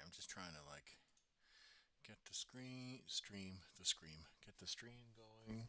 I'm just trying to like get the get the stream going.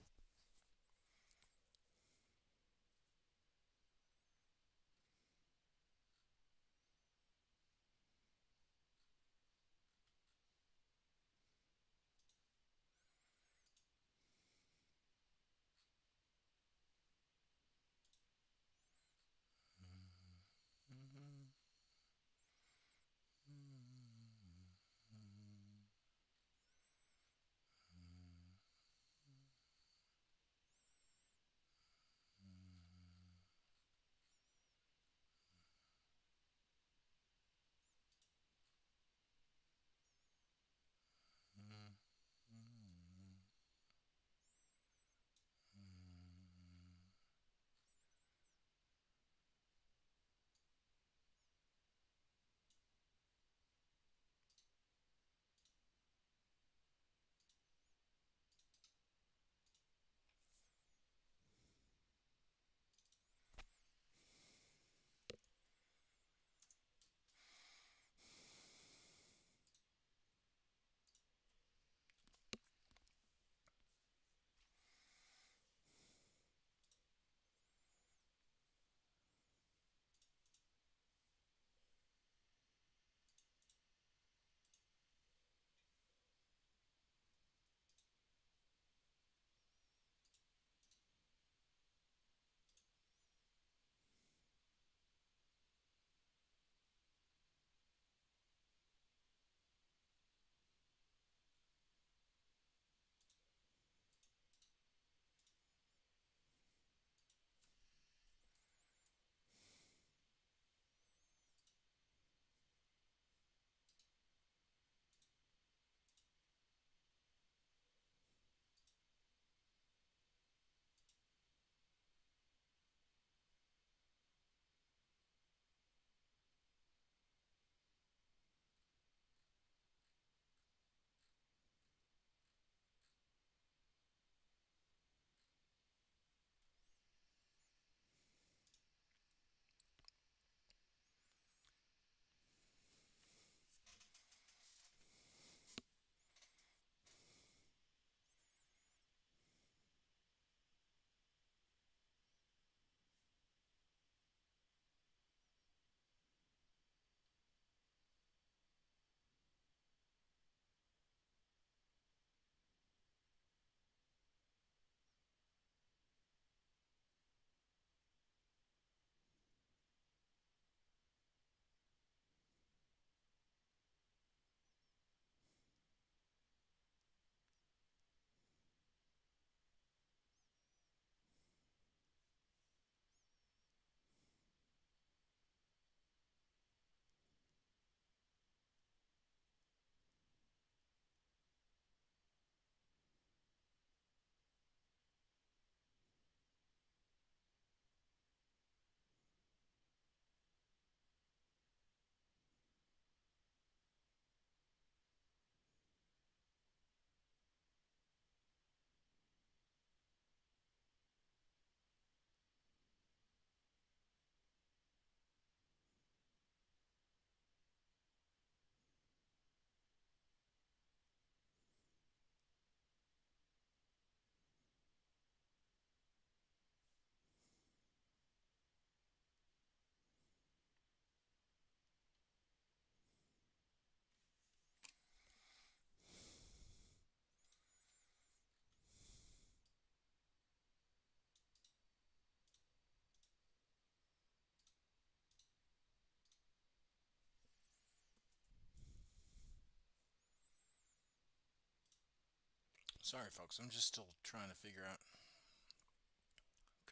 Sorry, folks. I'm just still trying to figure out.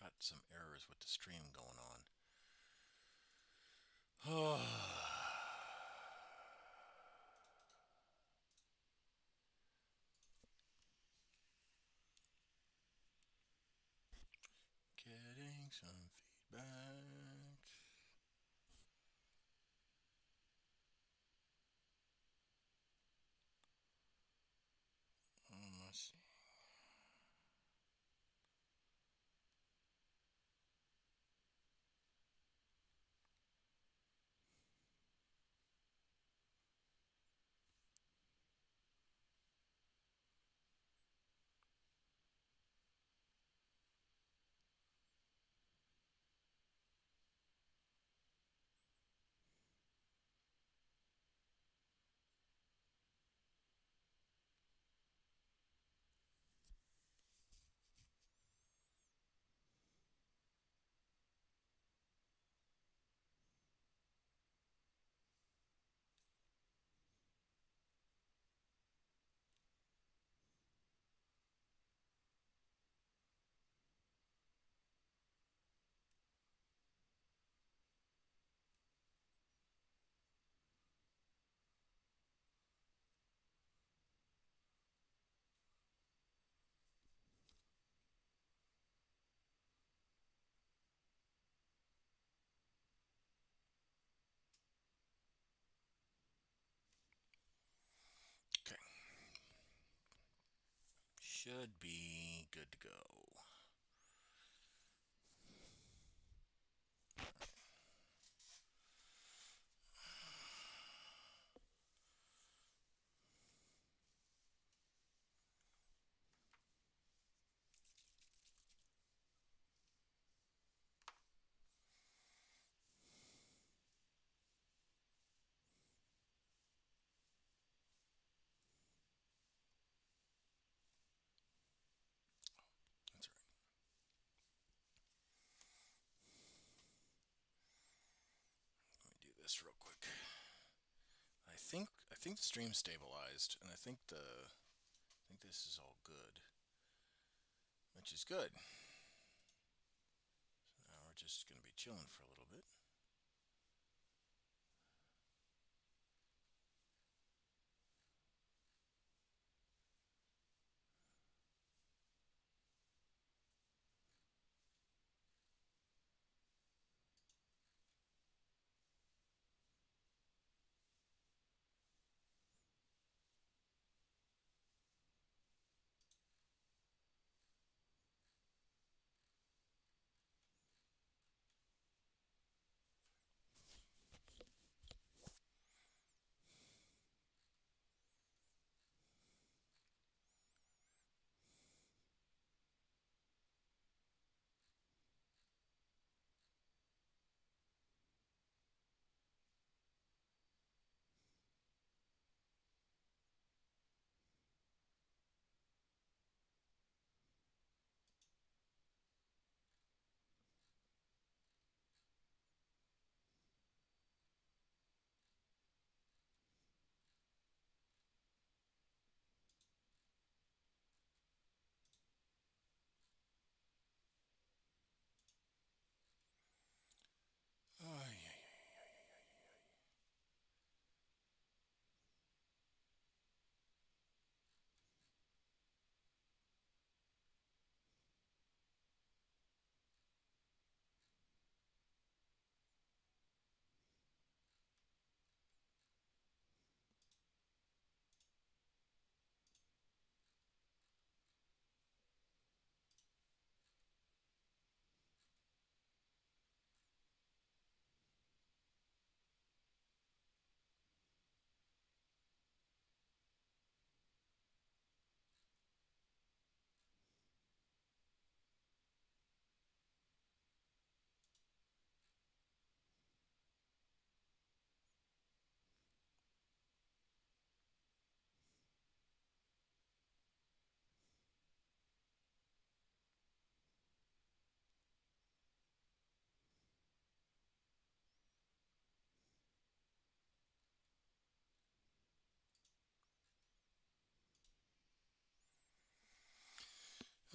Got some errors with the stream going on. Getting some feedback. Let's see. should be good to go. That's right. Let me do this real quick. I think the stream's stabilized, and I think this is all good, which is good. So now we're just gonna be chilling for a little bit. Oh, yeah.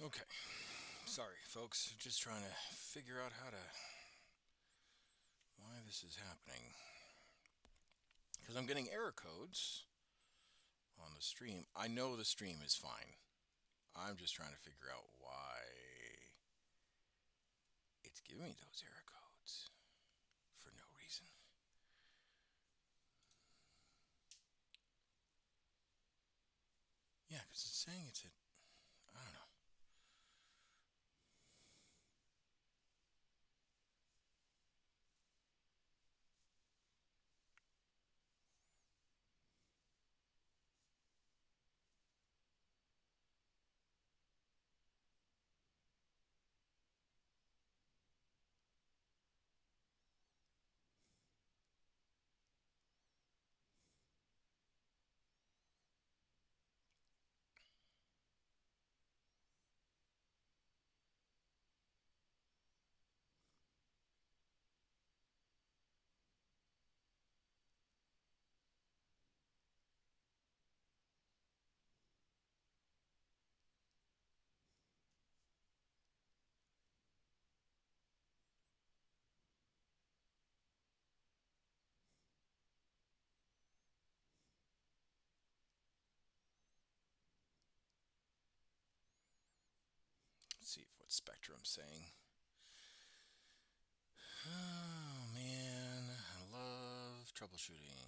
Okay. Sorry, folks. Just trying to figure out why this is happening. Because I'm getting error codes on the stream. I know the stream is fine. I'm just trying to figure out why it's giving me those error codes for no reason. Yeah, because it's saying it's at, I don't know. Let's see what Spectrum's saying. Oh, man. I love troubleshooting.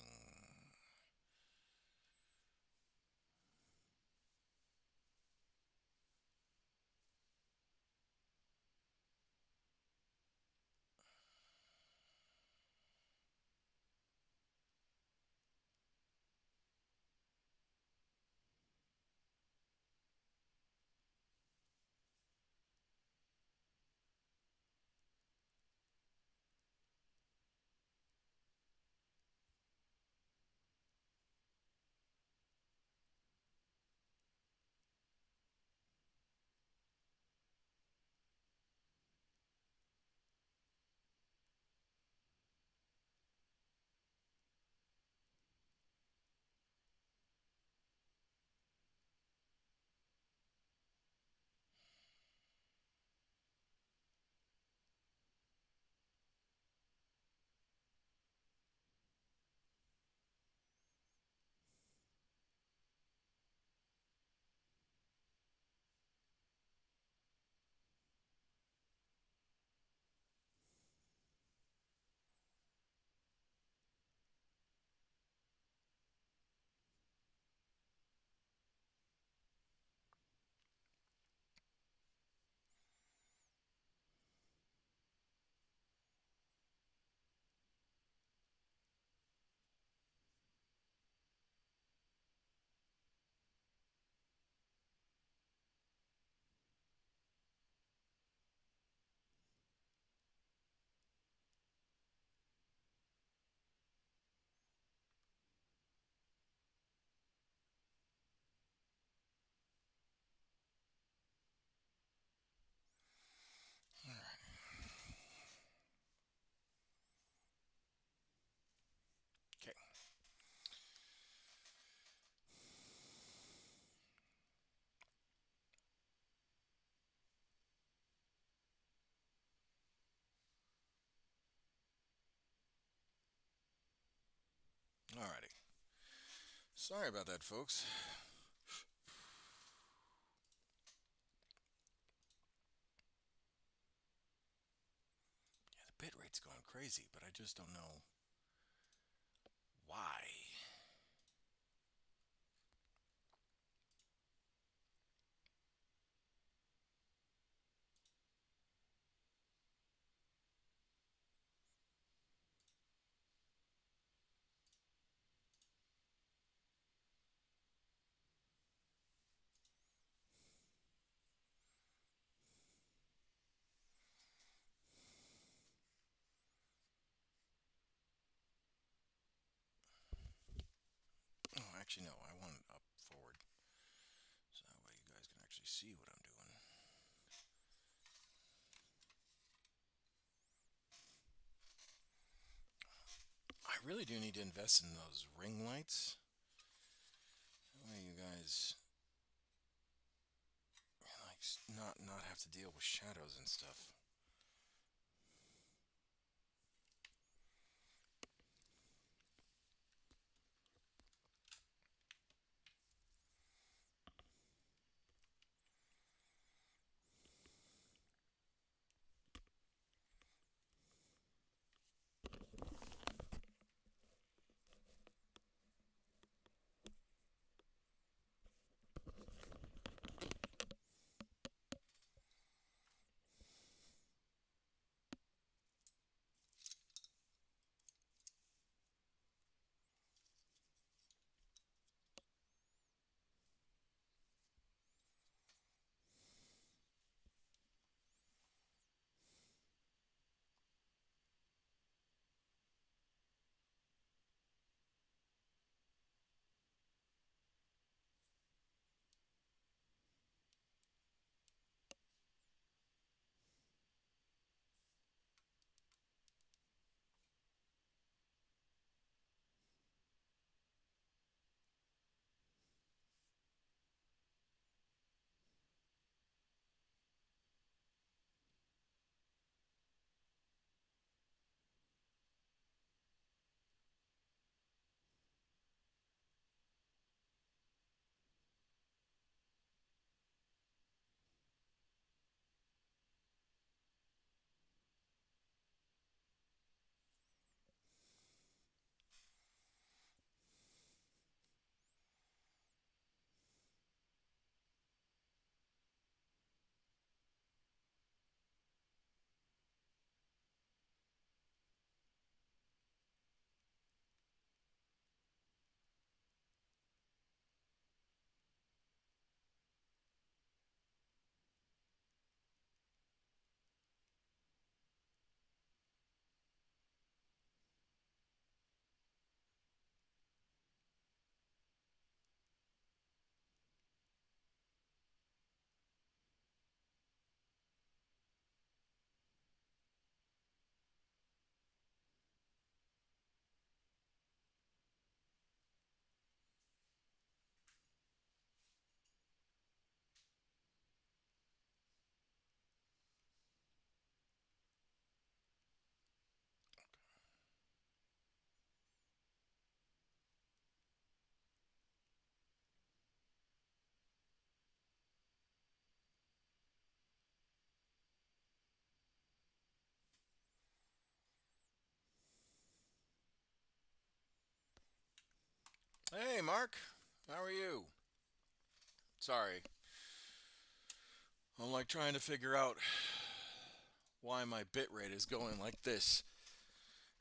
Alrighty. Sorry about that, folks. Yeah, the bit rate's going crazy, but I just don't know why. Oh, actually, no. I want it up forward, so that way you guys can actually see what I'm doing. I really do need to invest in those ring lights. That way you guys like not have to deal with shadows and stuff. Hey, Mark. How are you? Sorry. I'm like trying to figure out why my bit rate is going like this.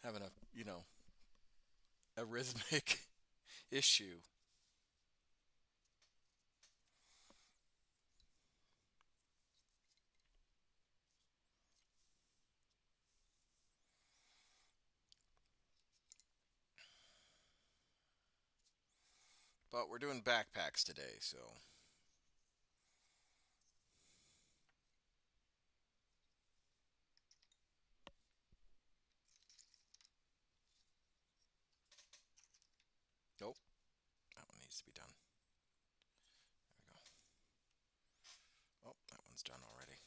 Having a rhythmic issue. But we're doing backpacks today, so. Nope. That one needs to be done. There we go. Oh, that one's done already.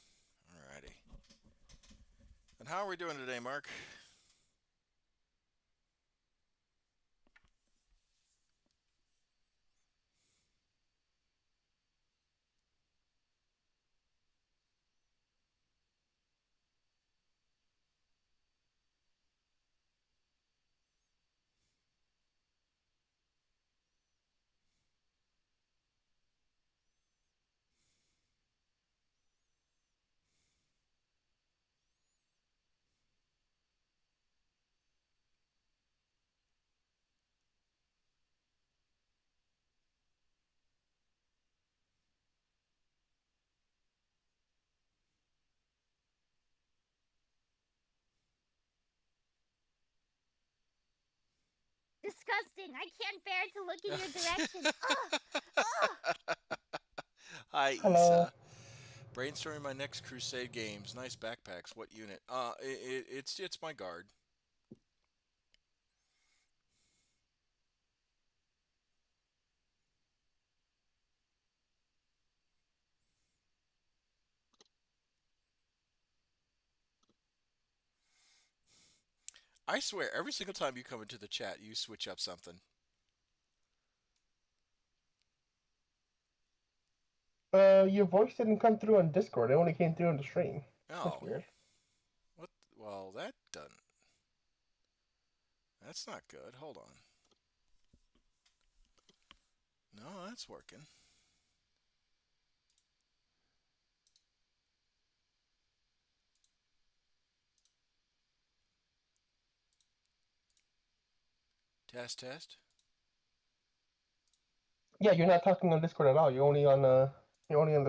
Alrighty. And how are we doing today, Mark? disgusting. I can't bear to look in your direction. Ugh, ugh. Hi, Hello. Isa. Brainstorming my next crusade games. Nice backpacks. What unit? It's my guard. I swear, every single time you come into the chat, you switch up something. Your voice didn't come through on Discord. It only came through on the stream. That's Oh, weird. what? Well, that doesn't. That's not good. Hold on. No, that's working. Test, test. Yeah, you're not talking on Discord at all. You're only on the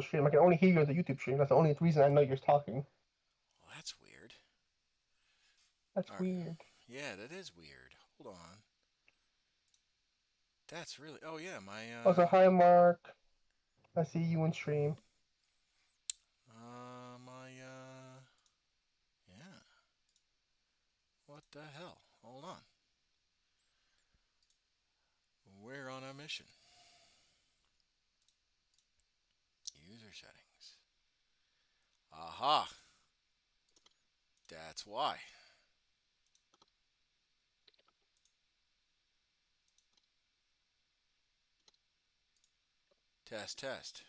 stream. I can only hear you on the YouTube stream. That's the only reason I know you're talking. Well, that's weird. That's All right. weird. Yeah, that is weird. Hold on. That's really. Oh yeah, my Also, hi Mark. I see you in stream. Yeah. What the hell? Hold on. We're on a mission. User settings. Aha. That's why. Test, test.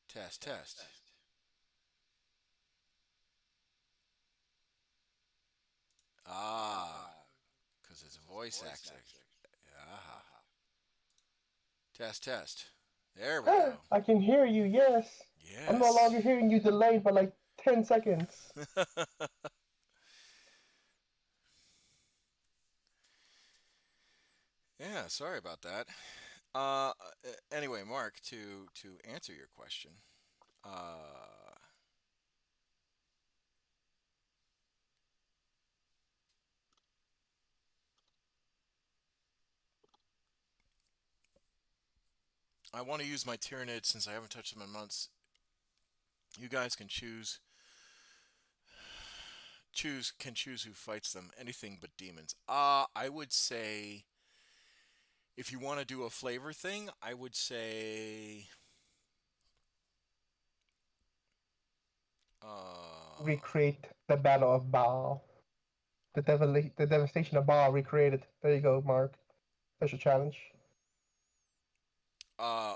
Test, test. Ah, because it's voice acting. Aha. Test, test. There we go. I can hear you. Yes. I'm no Yes. longer hearing you delayed by like 10 seconds. Yeah, sorry about that. Uh, anyway, Mark, to answer your question, uh, I want to use my Tyranids since I haven't touched them in months. You guys can choose who fights them. Anything but demons. I would say if you want to do a flavor thing, I would say uh, Recreate the Battle of Baal. The devastation of Baal recreated. There you go, Mark. There's a challenge.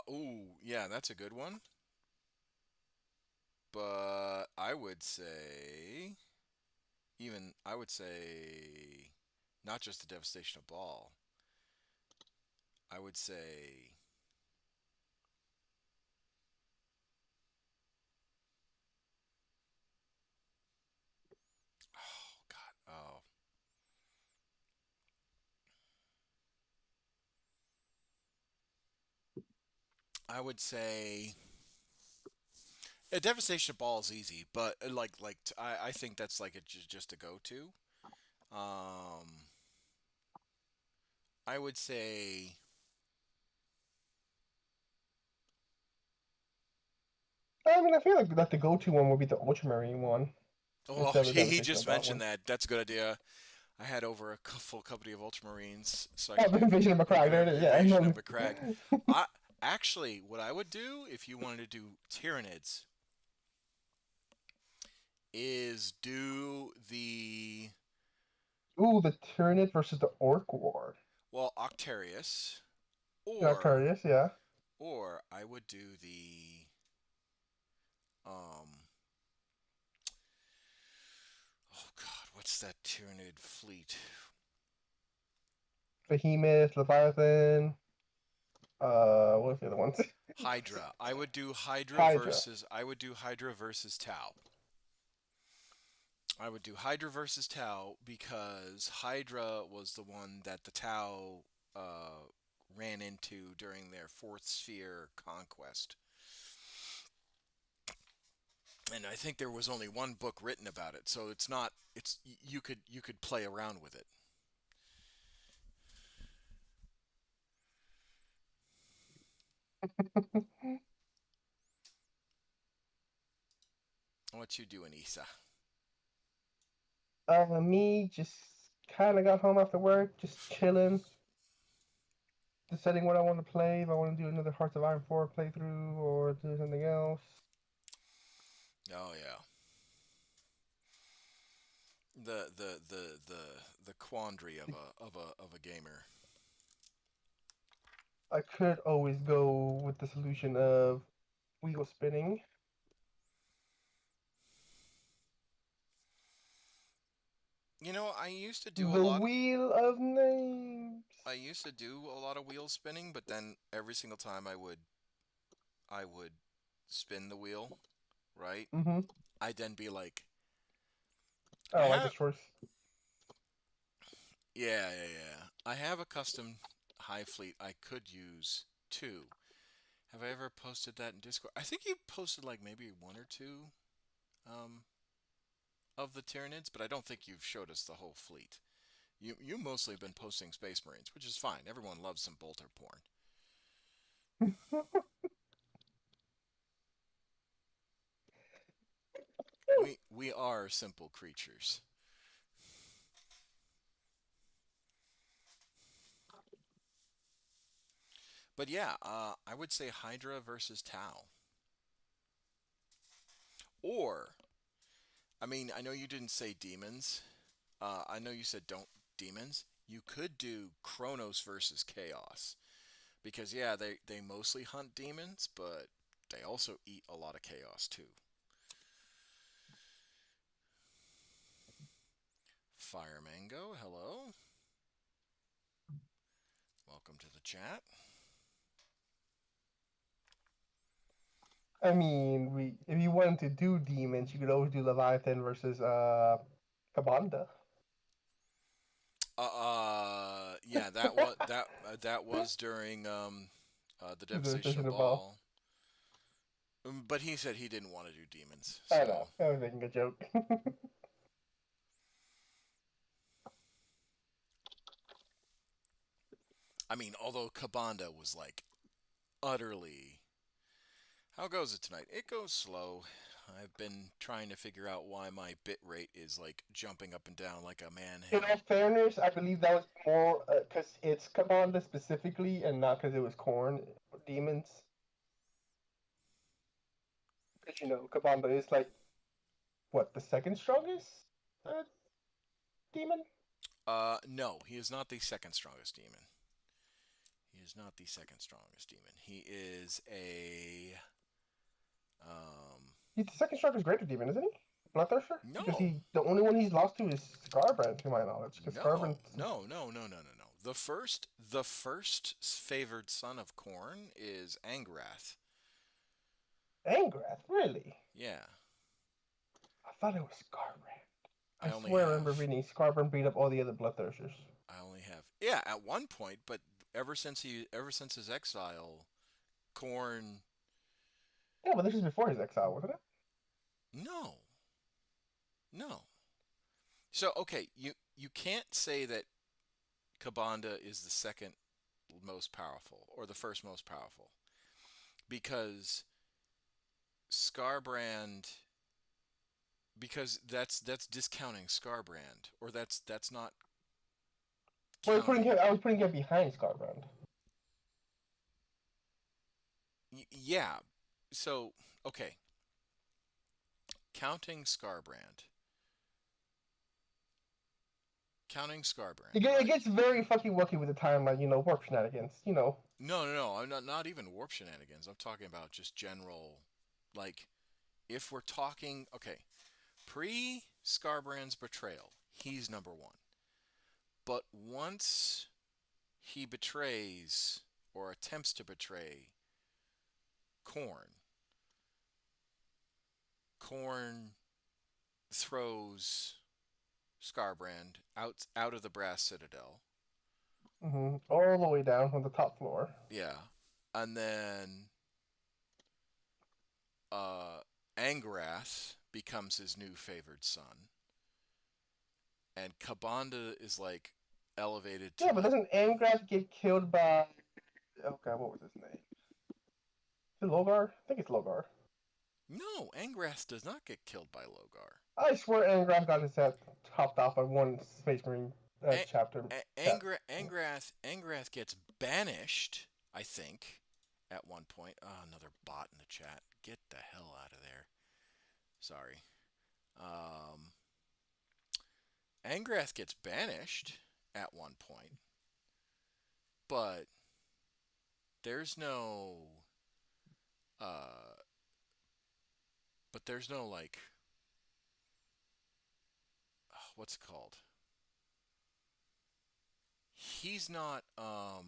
ooh, yeah, that's a good one. But I would say not just the devastation of Baal. I would say oh god, I would say a devastation of Ball is easy, but I think that's like just a go to. Um, I would say I mean, I feel like that the go-to one would be the Ultramarine one oh instead of the he devastation just of Baal mentioned one. that. That's a good idea. I had over a full company of Ultramarines, so I Oh, could the do invasion of Macragge. There it is. Yeah, I invasion know. of Macragge. I actually, what I would do if you wanted to do Tyranids is do the Ooh, the Tyranid versus the Orc War. Octarius, or Arcarius, yeah. I would do the um oh god, what's that Tyranid fleet? Behemoth, Leviathan. What's the other ones? Hydra. Hydra. I would do Hydra versus Tau. I would do Hydra versus Tau because Hydra was the one that the Tau uh, ran into during their fourth sphere conquest. And I think there was only one book written about it, so it's not. It's you could play around with it. What you doing, Isa? Me just kind of got home after work, just chilling, deciding what I want to play. If I want to do another Hearts of Iron 4 playthrough or do something else. Oh yeah. The quandary of a gamer. I could always go with the solution of wheel spinning. You know, I used to do a The lot. wheel of names. I used to do a lot of wheel spinning, but then every single time I would spin the wheel, right? Mm-hmm. I'd then be like, I I don't like have, this choice. yeah. I have a custom high fleet I could use too. Have I ever posted that in Discord? I think you posted like maybe one or two um, of the Tyranids, but I don't think you've showed us the whole fleet. You mostly have been posting Space Marines, which is fine. Everyone loves some bolter porn. We are simple creatures. But yeah, I would say Hydra versus Tau. Or, I mean, I know you didn't say demons. I know you said don't demons. You could do Kronos versus Chaos. Because, yeah, they mostly hunt demons, but they also eat a lot of chaos, too. Fire Mango, hello. Welcome to the chat. I mean, we if you wanted to do demons, you could always do Leviathan versus Kabanda. Yeah, that was during the The Devastation decision of of ball. Ball. But he said he didn't want to do demons, I so know. I was making a joke. I mean, although Kabanda was like utterly. How goes it tonight? It goes slow. I've been trying to figure out why my bit rate is like jumping up and down like a man In having. all fairness, I believe that was more because it's Kabanda specifically, and not because it was corn demons. Because Kabanda is like what the second strongest uh, demon. No, he is not the second strongest demon. He is not the second strongest demon. He is a. He's the second strongest greater demon, isn't he? Bloodthirster? Because No, the only one he's lost to is Scarbrand, to my knowledge. Because no, Scarbrand. no. The first favored son of Korn is Angrath. Angrath, really? Yeah, I thought it was Scarbrand. I I only swear I remember have. reading Scarbrand beat up all the other Bloodthirsters. I only have. Yeah, at one point, but ever since his exile, Korn. Yeah, but this is before his exile, wasn't it? No, no. So okay, you can't say that Kabanda is the second most powerful or the first most powerful because Scarbrand because that's discounting Scarbrand or that's not Well, counting. I was putting him behind Scarbrand. Yeah. So, okay, counting Scarbrand. Counting Scarbrand, It right? gets very fucking wacky with the timeline, warp shenanigans. No. I'm not even warp shenanigans. I'm talking about just general like if we're talking okay, pre Scarbrand's betrayal, he's number 1. But once he betrays or attempts to betray Korn, Korn throws Scarbrand out of the Brass Citadel. All the way down from the top floor. Yeah. And then uh Angrath becomes his new favored son. And Kabanda is like elevated to Yeah, but like doesn't Angrath get killed by? Oh god, what was his name? Is it Logar? I think it's Logar. No, Angrath does not get killed by Logar. I swear Angrath got his head chopped off by one Space Marine A- chapter. Chat. Angrath gets banished, I think, at one point. Oh, another bot in the chat. Get the hell out of there. Sorry. Um, Angrath gets banished at one point, but there's no, uh, there's no like, what's it called? He's not, uh,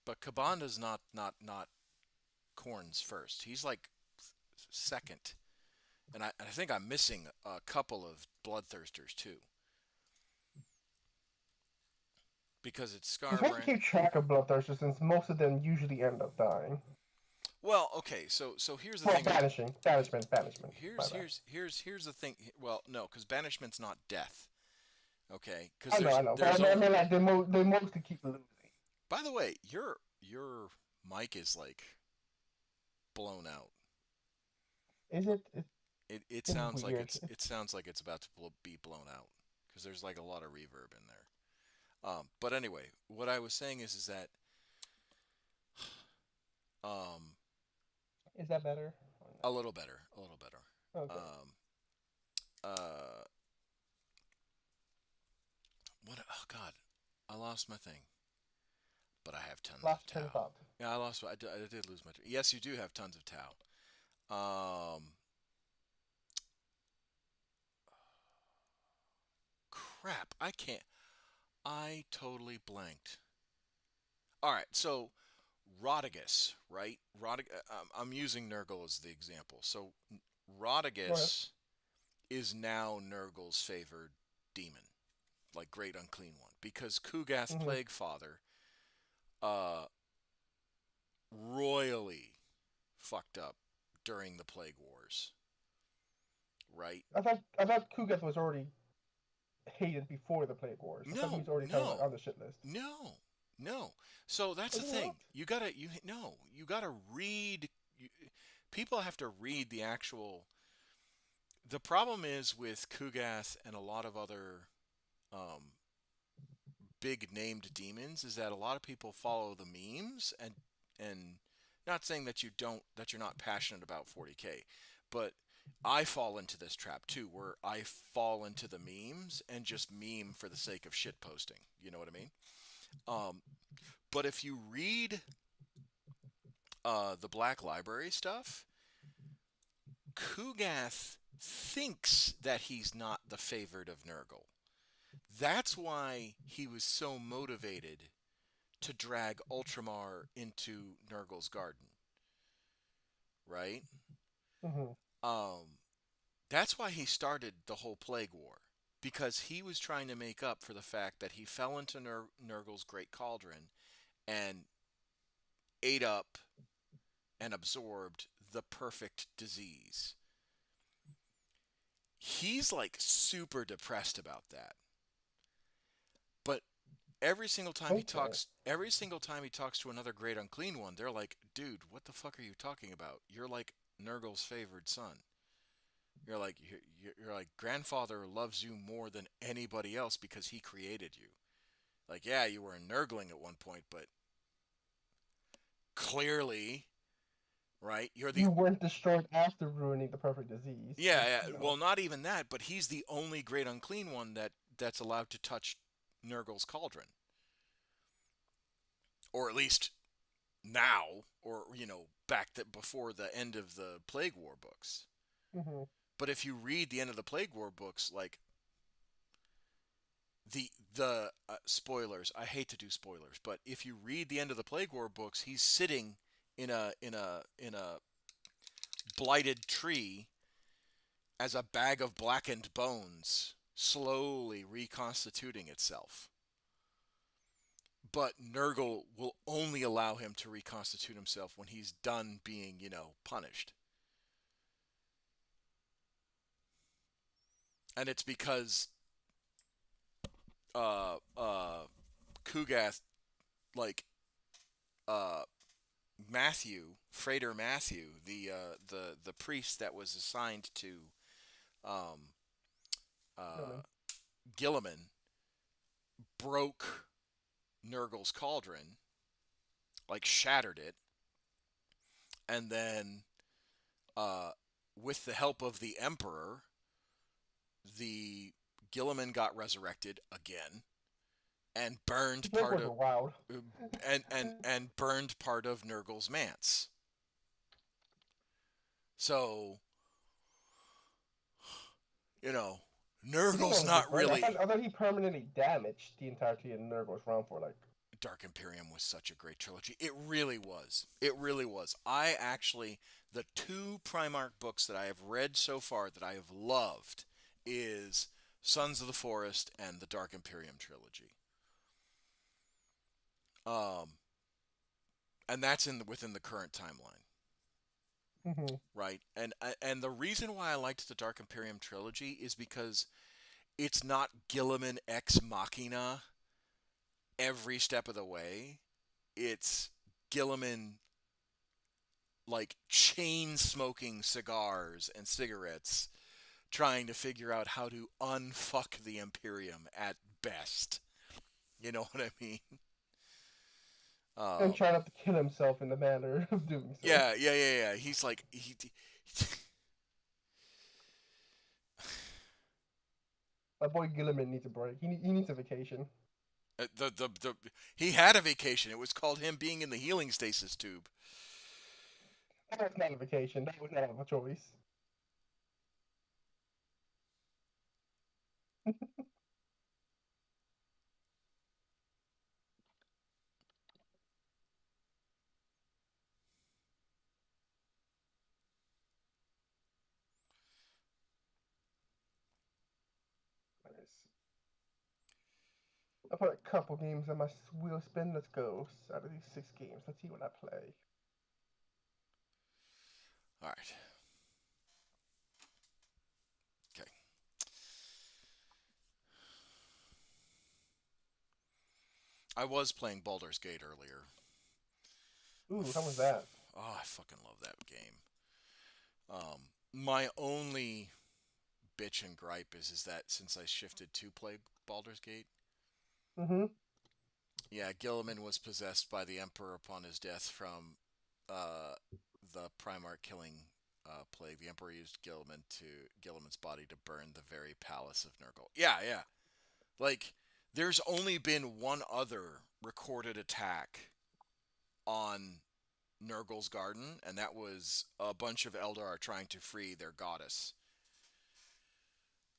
but Cabanda's not Corn's first. He's like second, and I think I'm missing a couple of Bloodthirsters too, because it's It's hard to Scarbrand. keep track of Bloodthirsters since most of them usually end up dying. Well, okay, so here's the Well, thing. banishment. My bad. Here's the thing. Well, no, because banishment's not death. Okay, because I know, but there's I only. mean, like they mostly keep losing. By the way, your mic is like blown out. Is it? It It's sounds like weird. it sounds like it's about to be blown out because there's like a lot of reverb in there. But anyway, what I was saying is that um, Is that better? a little better, a little better. Okay. Um, uh, what? Oh God, I lost my thing. But I have tons of Last train of Tau. thought. Yeah, I lost. I did lose my. Yes, you do have tons of Tau. Um, crap. I can't. I totally blanked. All right, so Rodigus, right? I'm using Nurgle as the example. So Go ahead. Rodigus is now Nurgle's favored demon, like Great Unclean One, because Kugath Mm-hmm. Plaguefather uh, royally fucked up during the Plague Wars, right? I thought Kugath was already hated before the Plague Wars. I thought he No, was already kind of like no, on the shit list. no, no. So that's the Was he thing. not? You gotta read. People have to read the actual. The problem is with Kugath and a lot of other um, big named demons is that a lot of people follow the memes and not saying that you're not passionate about 40K, but I fall into this trap too, where I fall into the memes and just meme for the sake of shit posting. You know what I mean? Um, but if you read the Black Library stuff, Kugath thinks that he's not the favorite of Nurgle. That's why he was so motivated to drag Ultramar into Nurgle's garden, right? Mm-hmm. Um, that's why he started the whole Plague War, because he was trying to make up for the fact that he fell into Nurgle's Great Cauldron and ate up and absorbed the perfect disease. He's like super depressed about that. But Okay. every single time he talks to another Great Unclean One, they're like, "Dude, what the fuck are you talking about? You're like Nurgle's favored son. You're like grandfather loves you more than anybody else because he created you. Like, yeah, you were a Nurgling at one point, but clearly, right? You're the You weren't destroyed after ruining the perfect disease. Yeah, Like, yeah. Well, not even that, but he's the only Great Unclean One that's allowed to touch Nurgle's cauldron, or at least now, or before the end of the Plague War books. mm-hmm. But if you read the end of the Plague War books, like the spoilers, I hate to do spoilers, but if you read the end of the Plague War books, he's sitting in a blighted tree as a bag of blackened bones slowly reconstituting itself. But Nurgle will only allow him to reconstitute himself when he's done being, punished. And it's because uh, uh, Kugath like uh Freighter Matthew, the priest that was assigned to um uh Really. Gilliman, broke Nurgle's cauldron, like shattered it, and then uh with the help of the Emperor, the Gilliman got resurrected again and burned These part Nurgles of are wild. and burned part of Nurgle's manse. So, you know, You think Nurgle's that was not just burn? really. I thought he permanently damaged the entirety of Nurgle's realm for like. Dark Imperium was such a great trilogy. It really was. It really was. I actually, the two Primarch books that I have read so far that I have loved is Sons of the Forest and the Dark Imperium trilogy. Um, and that's within the current timeline, Hmm. right? And the reason why I liked the Dark Imperium trilogy is because it's not Gilliman ex machina every step of the way. It's Gilliman like chain smoking cigars and cigarettes trying to figure out how to unfuck the Imperium at best. You know what I mean? And Um, try not to kill himself in the manner of doing so. yeah. He's like My boy Gilliman needs a break. He needs a vacation. the he had a vacation. It was called him being in the healing stasis tube. That was not a vacation. That was not a choice. I've put a couple games on my wheel spin. Let's go. Out of these 6 games, let's see what I play. All right. Okay. I was playing Baldur's Gate earlier. Ooh, how was that? Oh, I fucking love that game. My only bitch and gripe is that since I shifted to play Baldur's Gate, Mm-hmm. yeah, Gilliman was possessed by the Emperor upon his death from uh, the Primarch killing plague. The Emperor used Gilliman's body to burn the very palace of Nurgle. Yeah. Like, there's only been one other recorded attack on Nurgle's garden, and that was a bunch of Eldar trying to free their goddess.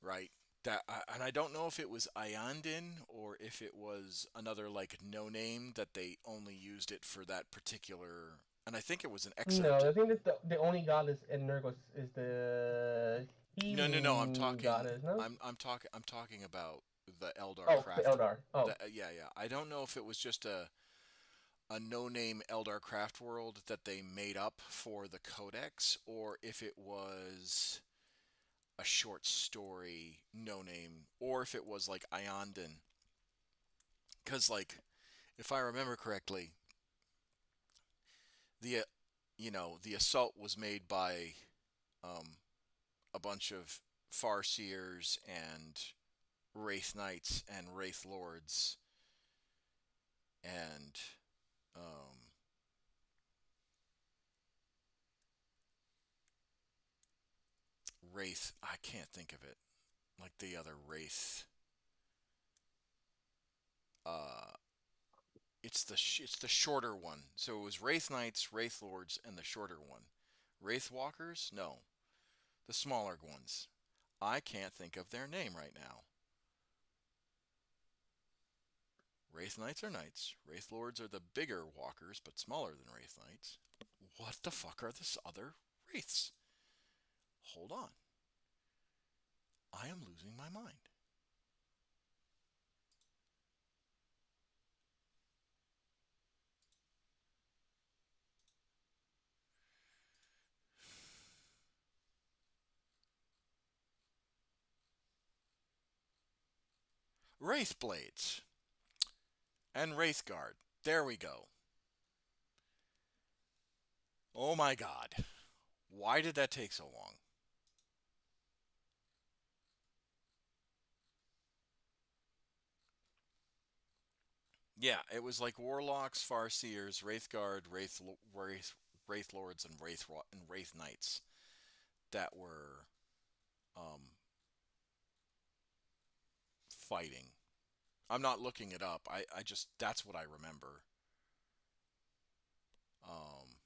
Right? And I don't know if it was Iandin or if it was another like no name that they only used it for that particular. And I think it was an No, excerpt. I think that the only goddess in Nurgos is the No. I'm healing talking. goddess, no? I'm talking about the Eldar Oh, the craft. Eldar. Oh, Yeah. I don't know if it was just a no name Eldar craft world that they made up for the Codex, or if it was a short story no name, or if it was like Iandin. Because like if I remember correctly, the the assault was made by um, a bunch of Farseers and Wraith Knights and Wraith Lords and Wraith. I can't think of it. Like the other Wraith. Uh, it's the shorter one. So it was Wraith Knights, Wraith Lords, and the shorter one. Wraith Walkers? No, the smaller ones. I can't think of their name right now. Wraith Knights are knights. Wraith Lords are the bigger walkers, but smaller than Wraith Knights. What the fuck are this other Wraiths? Hold on. I am losing my mind. Wraith Blades and Wraith Guard. There we go. Oh my God. Why did that take so long? Yeah, it was like warlocks, farseers, wraithguard, wraith lords, and wraith knights that were um, fighting. I'm not looking it up. I just that's what I remember. Um,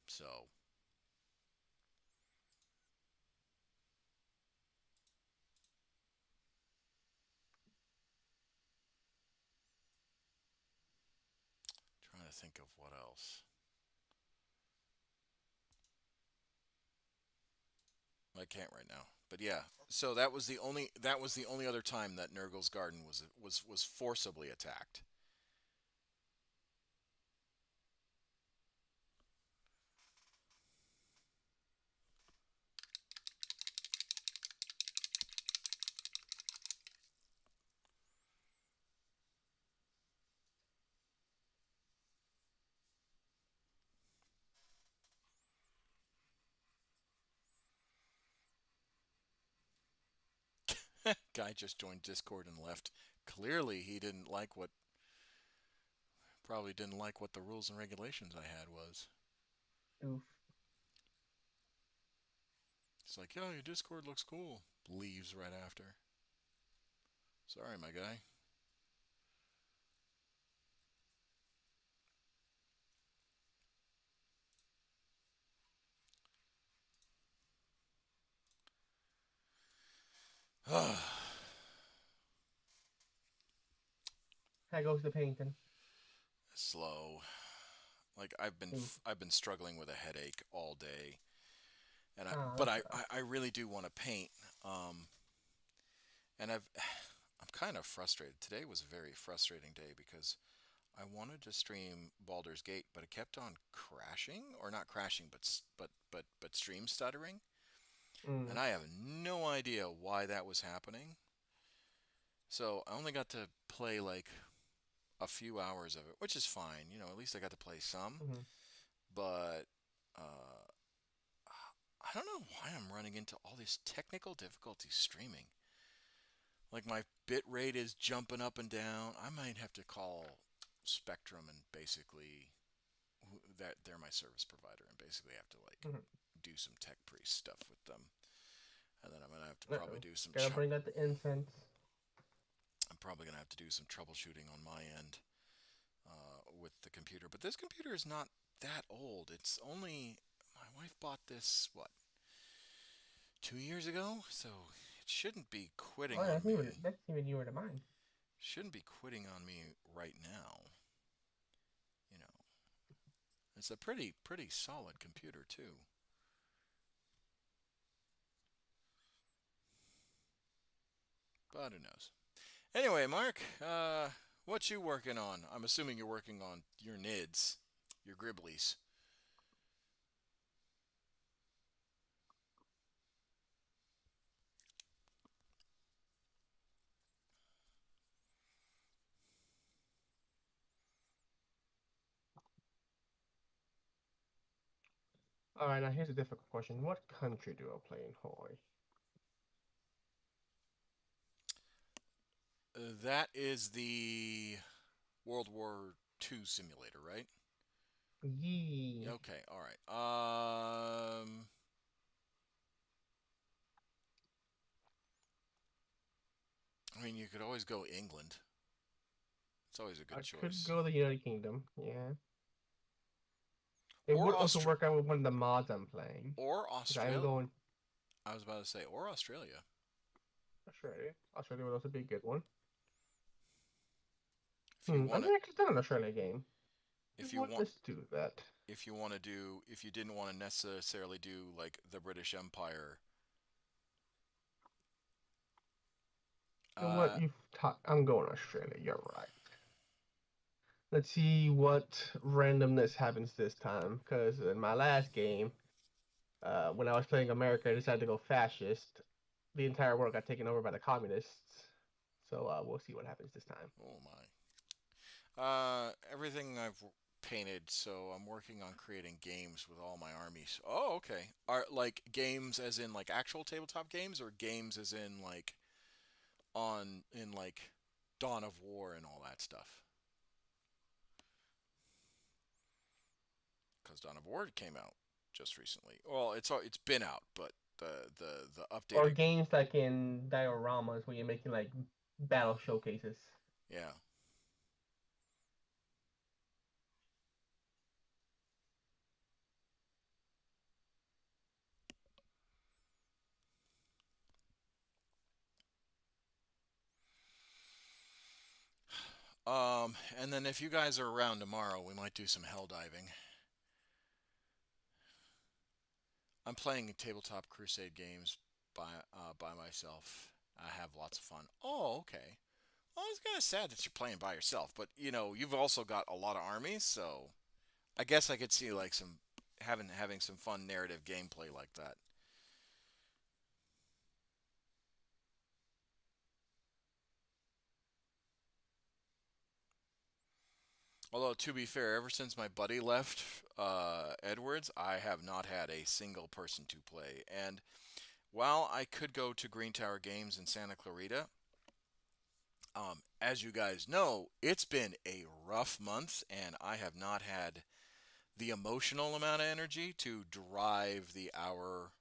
so trying to think of what else. I can't right now. But yeah, so that was the only other time that Nurgle's garden was forcibly attacked. Guy just joined Discord and left. Clearly, he didn't like what probably didn't like what the rules and regulations I had was. Oof. It's like, "Yeah, your Discord looks cool." Leaves right after. Sorry, my guy. How goes the painting? Slow. Like Oof. I've been struggling with a headache all day, and Ah, but that sucks. I really do want to paint. Um, and I'm kind of frustrated. Today was a very frustrating day because I wanted to stream Baldur's Gate, but it kept on crashing, or not crashing, but stream stuttering, and Mm. I have no idea why that was happening. So I only got to play like a few hours of it, which is fine. You know, at least I got to play some. Mm-hmm. But uh, I don't know why I'm running into all these technical difficulties streaming. Like my bit rate is jumping up and down. I might have to call Spectrum and basically that they're my service provider and basically have to like Mm-hmm. do some tech priest stuff with them. And then I'm gonna have to probably Uh-oh. do some Gotta bring out the incense. I'm probably gonna have to do some troubleshooting on my end with the computer. But this computer is not that old. It's only my wife bought this what 2 years ago, so it shouldn't be quitting Oh, on me. that's even newer than mine. Shouldn't be quitting on me right now. You know, it's a pretty solid computer too. But who knows? Anyway, Mark, what you working on? I'm assuming you're working on your NIDs, your Gribblies. All right, now here's a difficult question. What country do I play in Hawaii? That is the World War II simulator, right? Yee. Okay, all right. I mean, you could always go England. It's always a I good could choice. go to the United Kingdom. Yeah. It Or would also work out with one of the mods I'm playing. or Because I'm Australia. going I was about to say, or Australia. Australia. Australia would also be a good one. If you I've want never actually done an Australia game. If you What? want, Let's do that. if you didn't want to necessarily do like the British Empire, You know what? uh, I'm going Australia. You're right. Let's see what randomness happens this time. Because in my last game, when I was playing America, I decided to go fascist. The entire world got taken over by the communists. So we'll see what happens this time. oh my. Everything I've painted, so I'm working on creating games with all my armies. Oh, okay. Are like games as in like actual tabletop games, or games as in like on in like Dawn of War and all that stuff? Because Dawn of War came out just recently. Well, it's been out, but the Or updated, games like in dioramas where you're making like battle showcases. yeah. And then if you guys are around tomorrow, we might do some hell diving. I'm playing tabletop crusade games by myself. I have lots of fun. Oh, okay. Well, it's kind of sad that you're playing by yourself, but you know you've also got a lot of armies, so I guess I could see like some having some fun narrative gameplay like that. Although to be fair, ever since my buddy left, Edwards, I have not had a single person to play. And while I could go to Green Tower Games in Santa Clarita, as you guys know, it's been a rough month, and I have not had the emotional amount of energy to drive the hour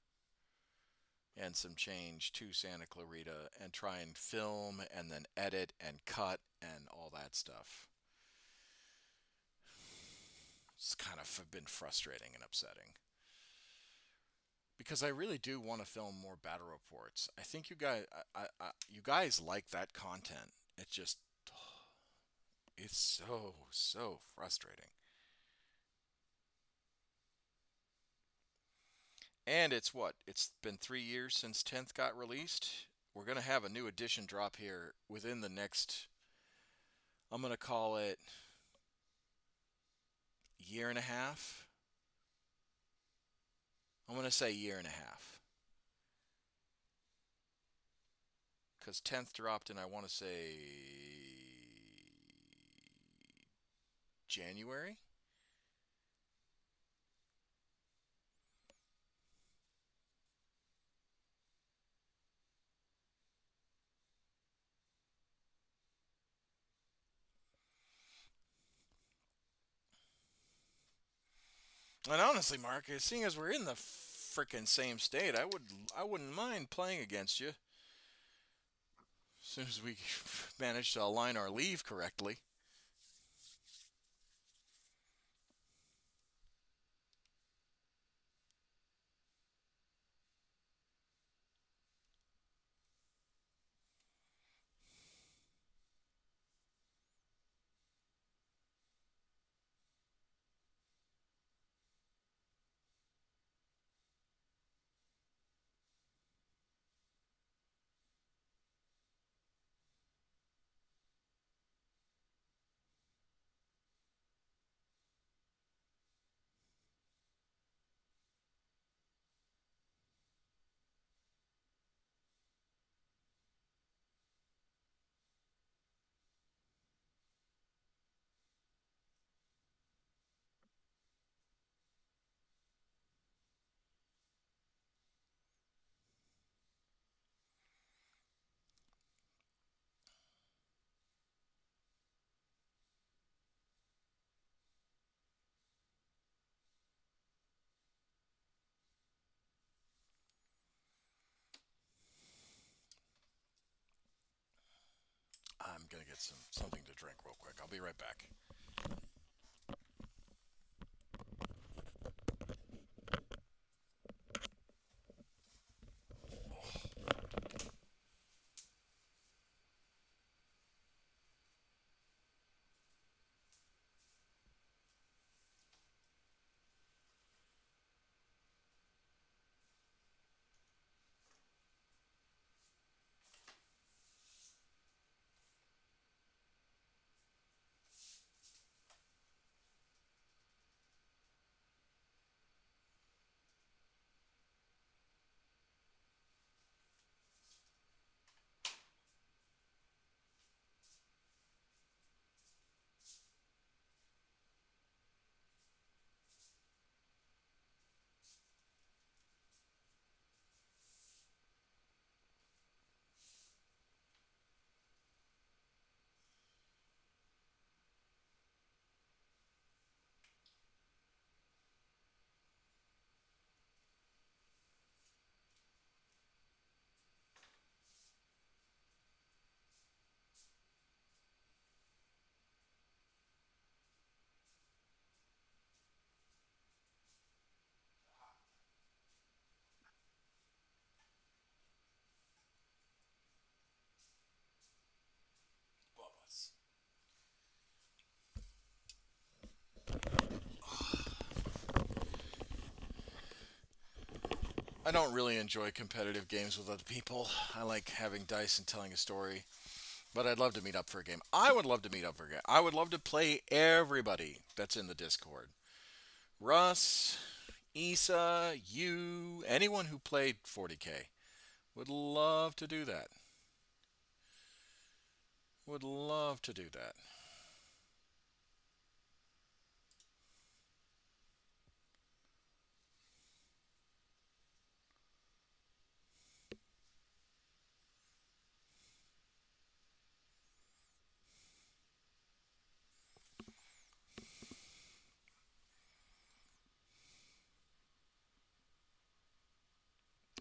and some change to Santa Clarita and try and film and then edit and cut and all that stuff. It's kind of been frustrating and upsetting because I really do want to film more battle reports. I think you guys like that content. It just, it's so frustrating. And it's what? It's been 3 years since 10th got released. We're going to have a new edition drop here within the next, I'm going to call it year and a half. I'm going to say year and a half. Because 10th dropped in, I want to say, January. And honestly, Mark, seeing as we're in the frickin' same state, I wouldn't mind playing against you as soon as we manage to align our leave correctly. I'm gonna get something to drink real quick. I'll be right back. I don't really enjoy competitive games with other people. I like having dice and telling a story. But I'd love to meet up for a game. I would love to meet up for a game. I would love to play everybody that's in the Discord. Russ, Isa, you, anyone who played 40K. Would love to do that. Would love to do that.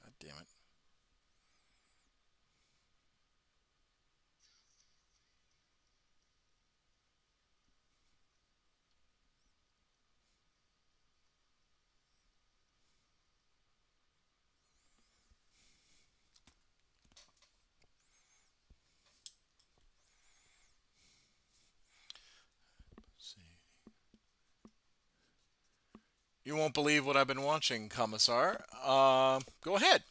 God damn it. Let's see. You won't believe what I've been watching, Commissar. Go ahead.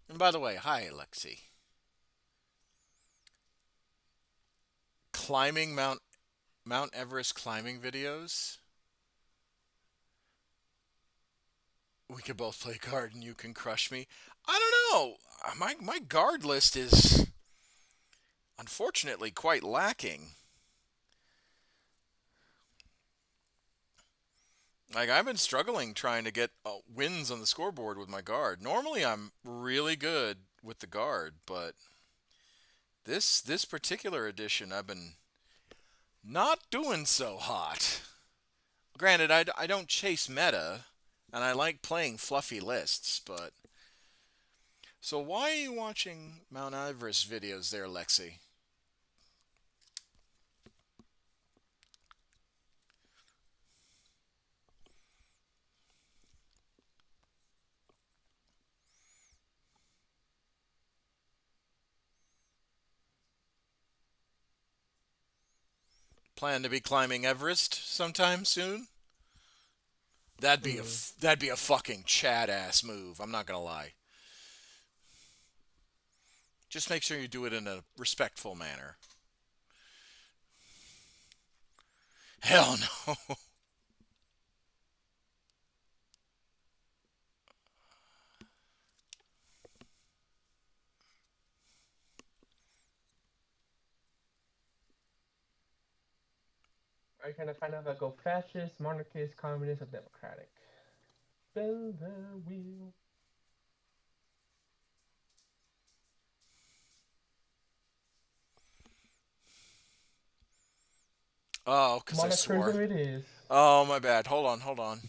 And by the way, hi, Alexi. Climbing Mount Everest climbing videos. We could both play guard and you can crush me. I don't know. My guard list is unfortunately quite lacking. Like I've been struggling trying to get wins on the scoreboard with my guard. Normally I'm really good with the guard, but this particular edition I've been not doing so hot. Granted, I don't chase meta, and I like playing fluffy lists, but so why are you watching Mount Everest videos there, Lexi? Plan to be climbing Everest sometime soon? Hmm. That'd be a fucking Chad ass move. I'm not gonna lie. Just make sure you do it in a respectful manner. Hell no. Are you trying to find out if I go fascist, monarchist, communist, or democratic? Spin the wheel. Oh, because I swore. Monarchism it is. Oh, my bad. Hold on, hold on.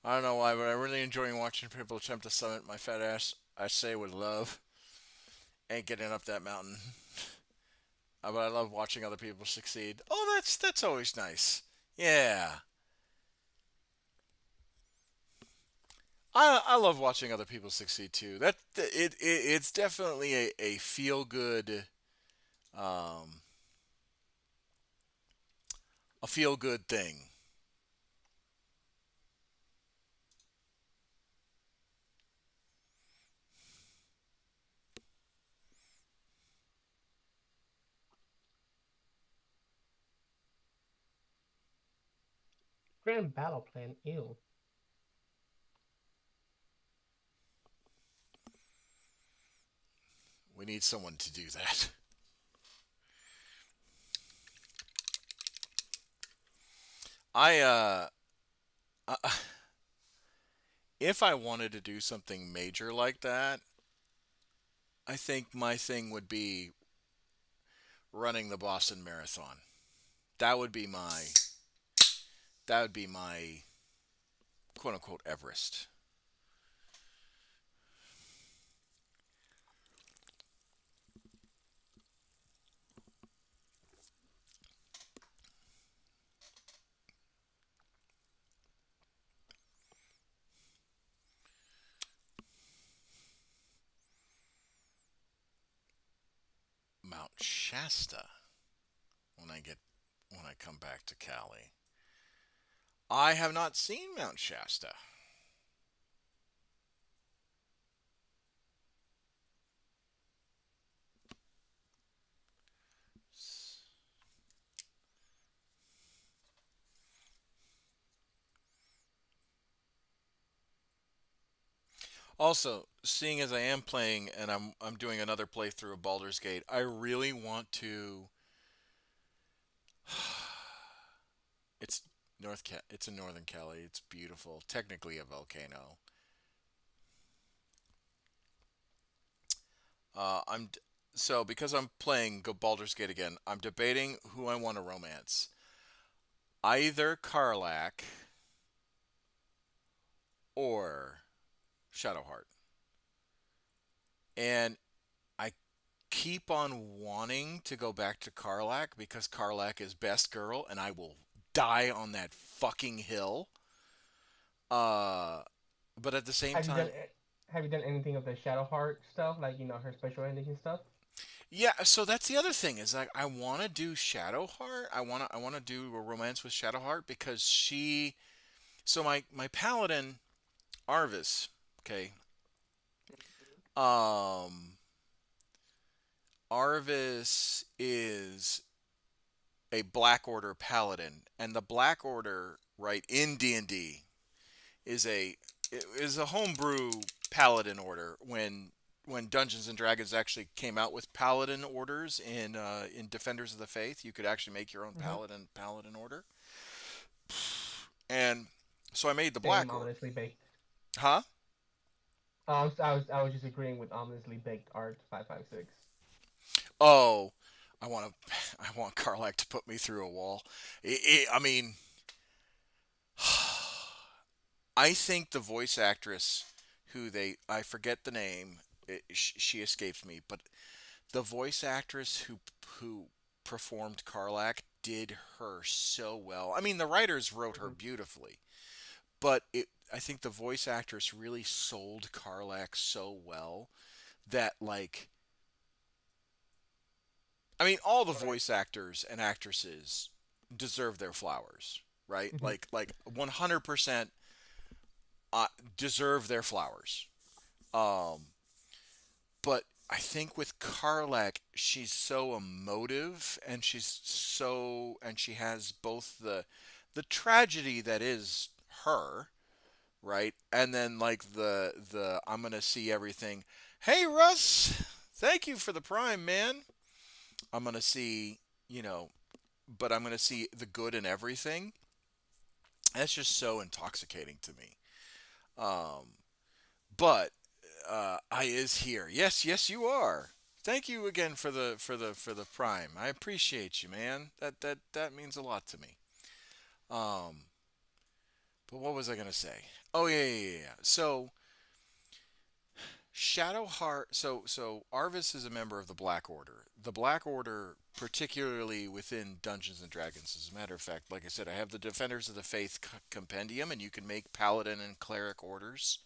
I don't know why, but I'm really enjoying watching people attempt to summit my fat ass, I say with love, ain't getting up that mountain. But I love watching other people succeed. Oh, that's always nice. Yeah. I love watching other people succeed too. It's definitely a feel good um, a feel good thing. Grand battle plan. Ew. We need someone to do that. I uh, if I wanted to do something major like that, I think my thing would be running the Boston Marathon. That would be my that would be my quote unquote Everest. Shasta when I come back to Cali. I have not seen Mount Shasta. Also, seeing as I am playing and I'm doing another playthrough of Baldur's Gate, I really want to. It's it's in Northern Cali. It's beautiful. Technically a volcano. I'm so because I'm playing Go Baldur's Gate again. I'm debating who I want to romance. Either Karlach or Shadowheart. And I keep on wanting to go back to Karlach because Karlach is best girl, and I will die on that fucking hill. Uh, but at the same Have you time, have you done anything of the Shadowheart stuff, like her special endings and stuff? yeah. So that's the other thing is like I want to do Shadowheart. I want to do a romance with Shadowheart because she. So my paladin Arvis. Okay. Um, Arvis is a Black Order paladin, and the Black Order, right in D&D, is a homebrew paladin order. When Dungeons and Dragons actually came out with paladin orders in Defenders of the Faith, you could actually make your own Hmm. paladin order, and so I made the Same, Black Order. ominously baked. Huh? I was just agreeing with ominously baked art 556. Oh, I want to. I want Karlach to put me through a wall. I mean, I think the voice actress I forget the name. She escapes me, but the voice actress who performed Karlach did her so well. I mean, the writers wrote her Hmm. beautifully, but I think the voice actress really sold Karlach so well that like I mean, all the Right. voice actors and actresses deserve their flowers, right? Hmm. 100% uh, deserve their flowers. Um, but I think with Karlach, she's so emotive, and she has both the tragedy that is her, right? And then like the I'm gonna see everything. Hey Russ, thank you for the prime, man. I'm gonna see, you know, but I'm gonna see the good in everything. That's just so intoxicating to me. Um, but I is here. Yes, yes, you are. Thank you again for the prime. I appreciate you, man. That means a lot to me. Um, but what was I gonna say? Oh yeah. So Shadowheart. So Arvis is a member of the Black Order. The Black Order, particularly within Dungeons and Dragons, as a matter of fact, like I said, I have the Defenders of the Faith compendium, and you can make Paladin and Cleric orders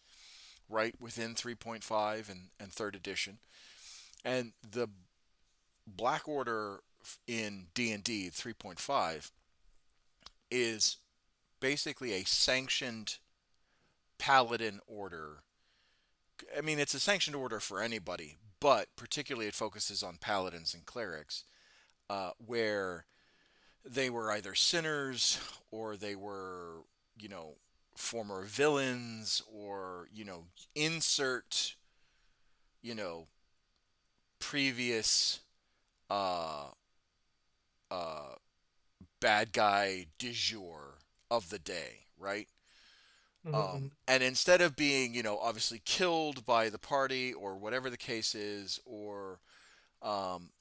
right within 3.5 and third edition. And the Black Order in D&D 3.5 is basically a sanctioned Paladin order. I mean, it's a sanctioned order for anybody, but particularly it focuses on paladins and clerics, where they were either sinners or they were, you know, former villains or, insert, you know, previous uh, uh, bad guy du jour of the day, right? Hmm. And instead of being, obviously killed by the party or whatever the case is, or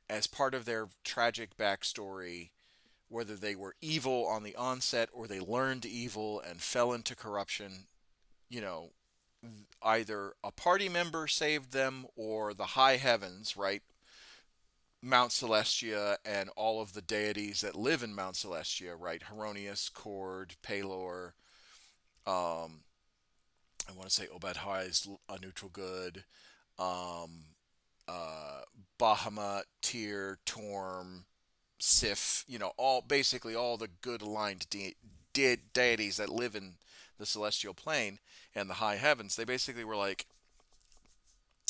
as part of their tragic backstory, whether they were evil on the onset or they learned evil and fell into corruption, you know, either a party member saved them or the high heavens, right? Mount Celestia and all of the deities that live in Mount Celestia, right? Heronius, Cord, Palor, um, I want to say Obad High is a neutral good. Um, uh, Bahamut, Tyr, Torm, Sif, all basically all the good aligned deities that live in the celestial plane and the high heavens. They basically were like,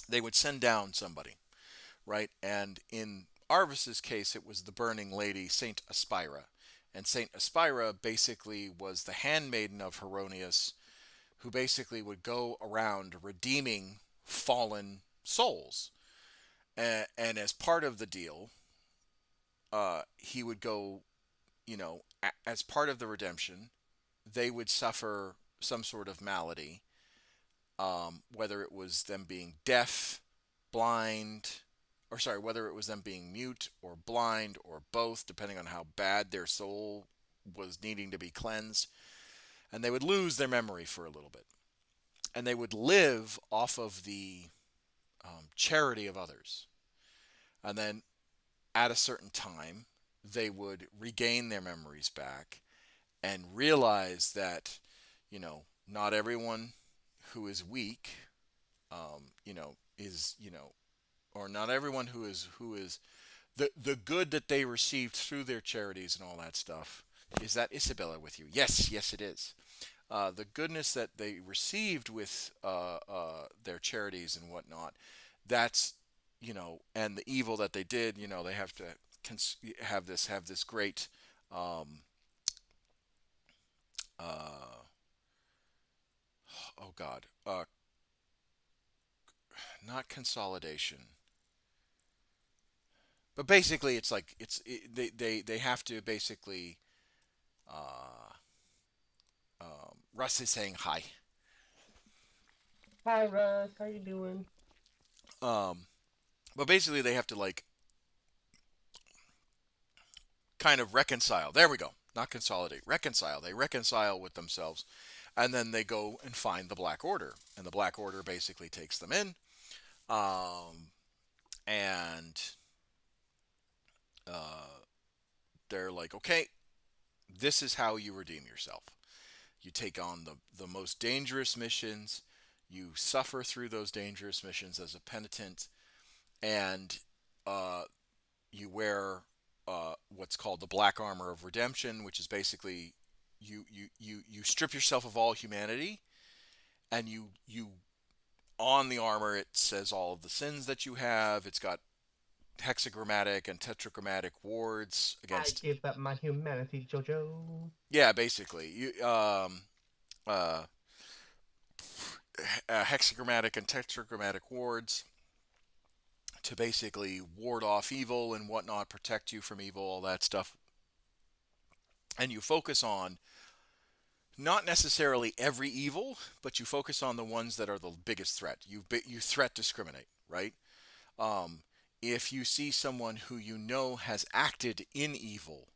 they would send down somebody, right? And in Arvis's case, it was the burning lady, Saint Aspira. And Saint Aspira basically was the handmaiden of Heronius, who basically would go around redeeming fallen souls. And as part of the deal, he would go, as part of the redemption, they would suffer some sort of malady, whether it was them being deaf, blind, or sorry, whether it was them being mute or blind or both, depending on how bad their soul was needing to be cleansed. And they would lose their memory for a little bit. And they would live off of the charity of others. And then at a certain time, they would regain their memories back and realize that, not everyone who is weak, is, or not everyone who is the good that they received through their charities and all that stuff. Is that Isabella with you? Yes, yes, it is. The goodness that they received with their charities and whatnot, that's, and the evil that they did, they have to have this great, um, uh, oh God, not consolidation, but basically it's like they have to basically, uh, Russ is saying hi. Hi, Russ. How you doing? Um, but basically they have to like kind of reconcile. There we go. Not consolidate, reconcile. They reconcile with themselves, and then they go and find the Black Order, and the Black Order basically takes them in, and uh, they're like, okay, this is how you redeem yourself. You take on the most dangerous missions. You suffer through those dangerous missions as a penitent, and uh, you wear what's called the black armor of redemption, which is basically you strip yourself of all humanity, and you on the armor it says all of the sins that you have. It's got hexagrammatic and tetragrammatic wards I against. give up my humanity, Jojo. Yeah, basically uh, hexagrammatic and tetragrammatic wards to basically ward off evil and whatnot, protect you from evil, all that stuff. And you focus on not necessarily every evil, but you focus on the ones that are the biggest threat. You threat discriminate, right? Um, if you see someone who has acted in evil,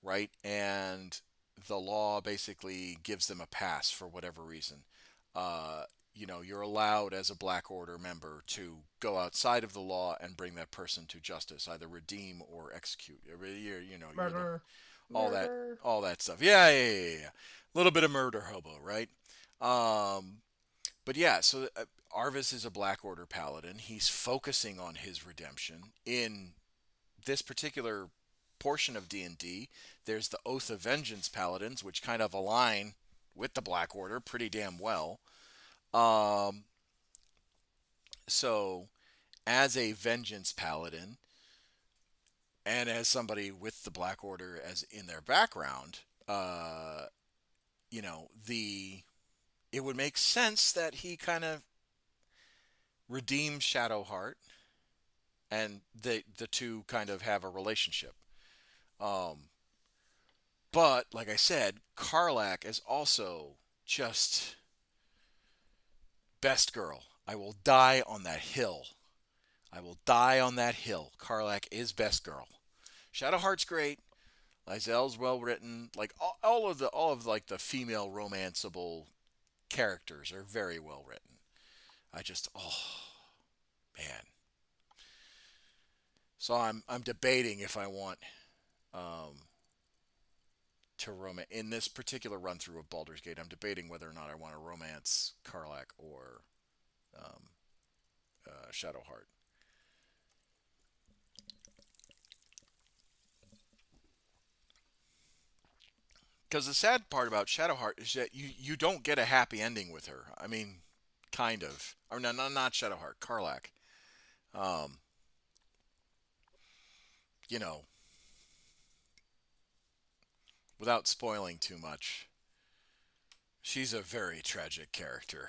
right, and the law basically gives them a pass for whatever reason, you're allowed as a Black Order member to go outside of the law and bring that person to justice, either redeem or execute. You're the Murder. all that Murder. all that stuff. Yeah, yeah, yeah, yeah. A little bit of murder hobo, right? Um, but yeah, so Arvis is a Black Order paladin. He's focusing on his redemption in this particular portion of D&D. There's the Oath of Vengeance paladins, which kind of align with the Black Order pretty damn well. Um, so as a Vengeance paladin, and as somebody with the Black Order as in their background, the it would make sense that he kind of redeems Shadowheart, and the two kind of have a relationship. Um, but like I said, Karlak is also just best girl. I will die on that hill. I will die on that hill. Karlak is best girl. Shadowheart's great. Lyselle's well written. Like all of like the female romanceable characters are very well written. I just, oh man. So I'm debating if I want um, to romance in this particular run through of Baldur's Gate. I'm debating whether or not I want to romance Karlak or um, Shadowheart. Because the sad part about Shadowheart is that you don't get a happy ending with her. I mean, kind of. Or no, no, not Shadowheart, Karlach. Um, you know, without spoiling too much, she's a very tragic character.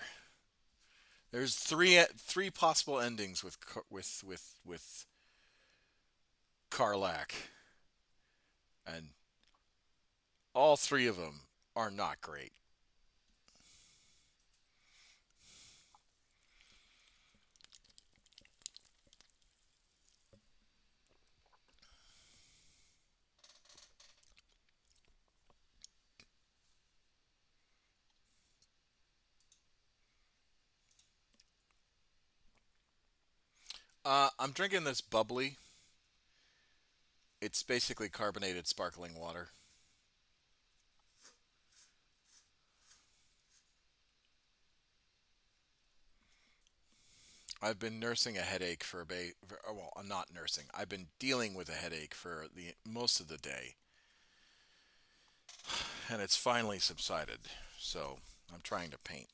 There's three possible endings with Karlach, and all three of them are not great. I'm drinking this bubbly. It's basically carbonated sparkling water. I've been nursing a headache for well, I'm not nursing. I've been dealing with a headache for the most of the day, and it's finally subsided. So I'm trying to paint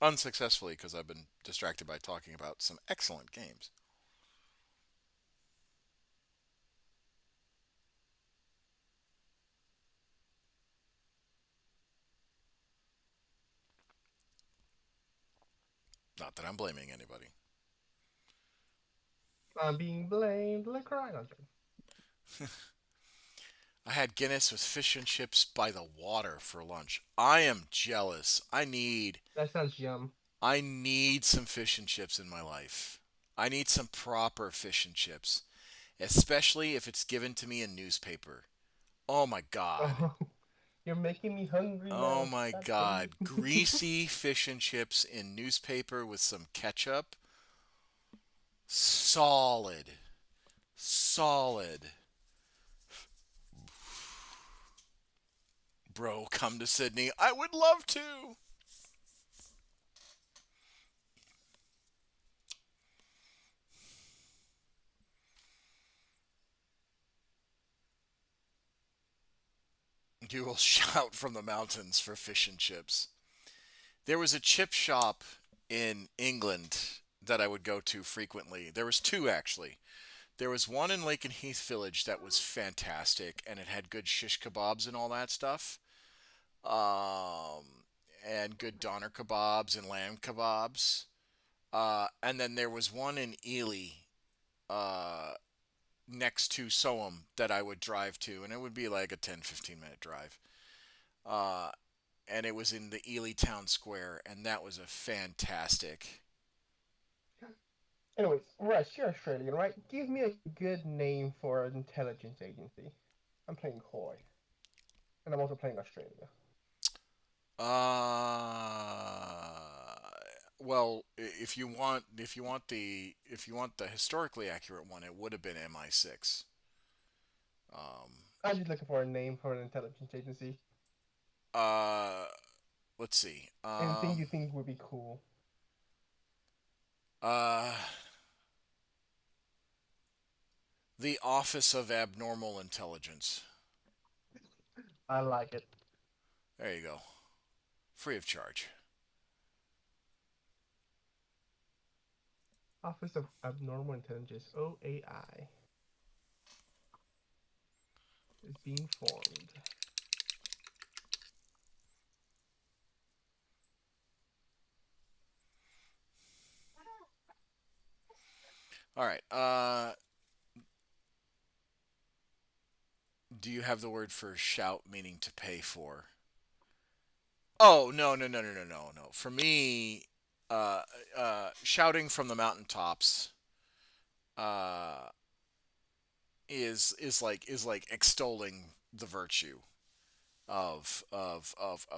unsuccessfully because I've been distracted by talking about some excellent games. Not that I'm blaming anybody. I'm being blamed like crying. I had Guinness with fish and chips by the water for lunch. I am jealous. That sounds yum. I need some fish and chips in my life. I need some proper fish and chips, especially if it's given to me in newspaper. Oh my god. Oh, you're making me hungry Oh now. my God god. damn it. Greasy fish and chips in newspaper with some ketchup. Solid. Solid. Bro, come to Sydney. I would love to. You will shout from the mountains for fish and chips. There was a chip shop in England that I would go to frequently. There was two actually. There was one in Lake and Heath Village that was fantastic, and it had good shish kebabs and all that stuff, um, and good doner kebabs and lamb kebabs. And then there was one in Ely, uh, next to Soham, that I would drive to, and it would be like a 10-15 minute drive. Uh, and it was in the Ely Town Square, and that was a fantastic. Anyways, Russ, you're Australian, right? Give me a good name for an intelligence agency. I'm playing Coy, and I'm also playing Australia. Well, if you want the historically accurate one, it would have been MI6. Um, I'm just looking for a name for an intelligence agency. uh, let's see. Anything you think would be cool. Uh, the Office of Abnormal Intelligence. I like it. There you go. Free of charge. Office of Abnormal Intelligence, OAI, is being formed. All right. Do you have the word for shout, meaning to pay for? Oh, no, no, no, no, no, no, no. For me, uh, shouting from the mountaintops, uh, is like extolling the virtue of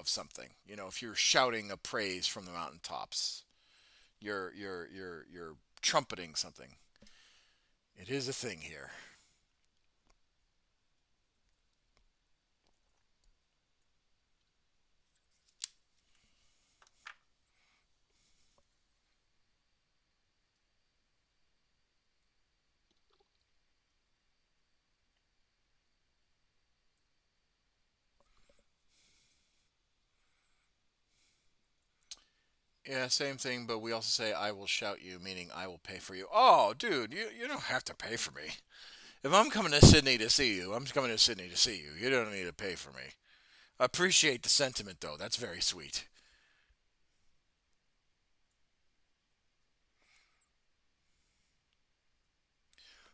something. You know, if you're shouting a praise from the mountaintops, you're trumpeting something. It is a thing here. Yeah, same thing, but we also say I will shout you, meaning I will pay for you. Oh, dude, you don't have to pay for me. If I'm coming to Sydney to see you, I'm coming to Sydney to see you. You don't need to pay for me. I appreciate the sentiment though. That's very sweet.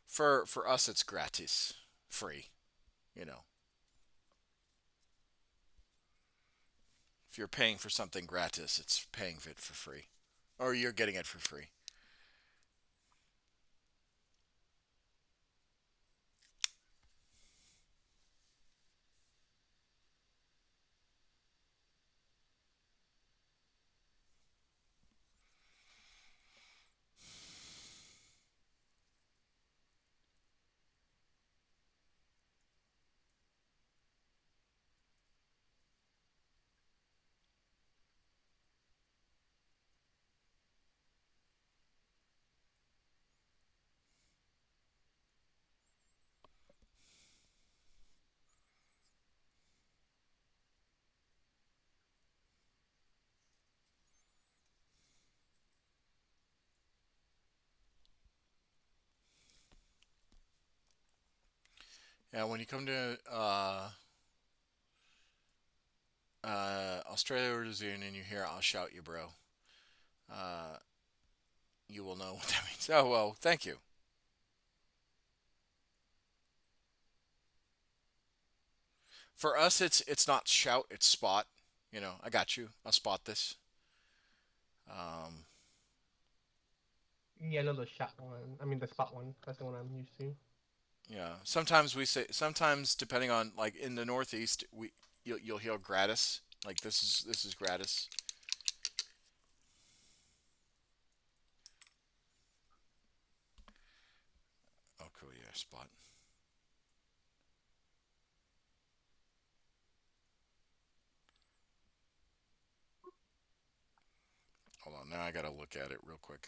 For us it's gratis, free, you know. If you're paying for something gratis, it's paying for it for free. Or you're getting it for free. Yeah, when you come to Australia or New Zealand and you hear I'll shout you, bro, uh, you will know what that means. Oh, well, thank you. For us, it's not shout, it's spot. You know, I got you. I'll spot this. Um, Yeah, I know the shot one. I mean the spot one. That's the one I'm used to. yeah. Sometimes we say. Sometimes depending on like in the Northeast, you'll hear gratis. Like this is gratis. Oh, cool. Yeah, spot. Hold on. Now I gotta look at it real quick.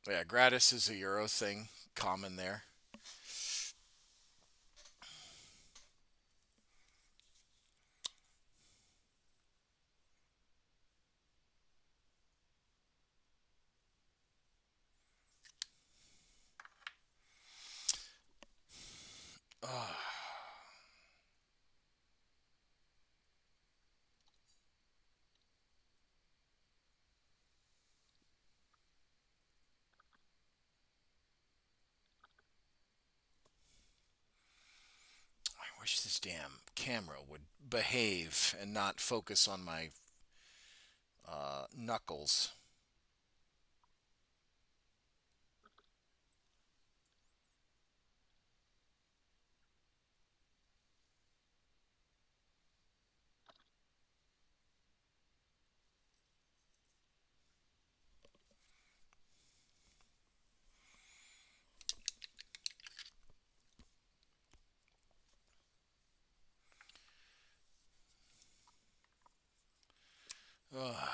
Yeah, gratis is a Euro thing. Common there. Oh, I wish this damn camera would behave and not focus on my knuckles. Ugh.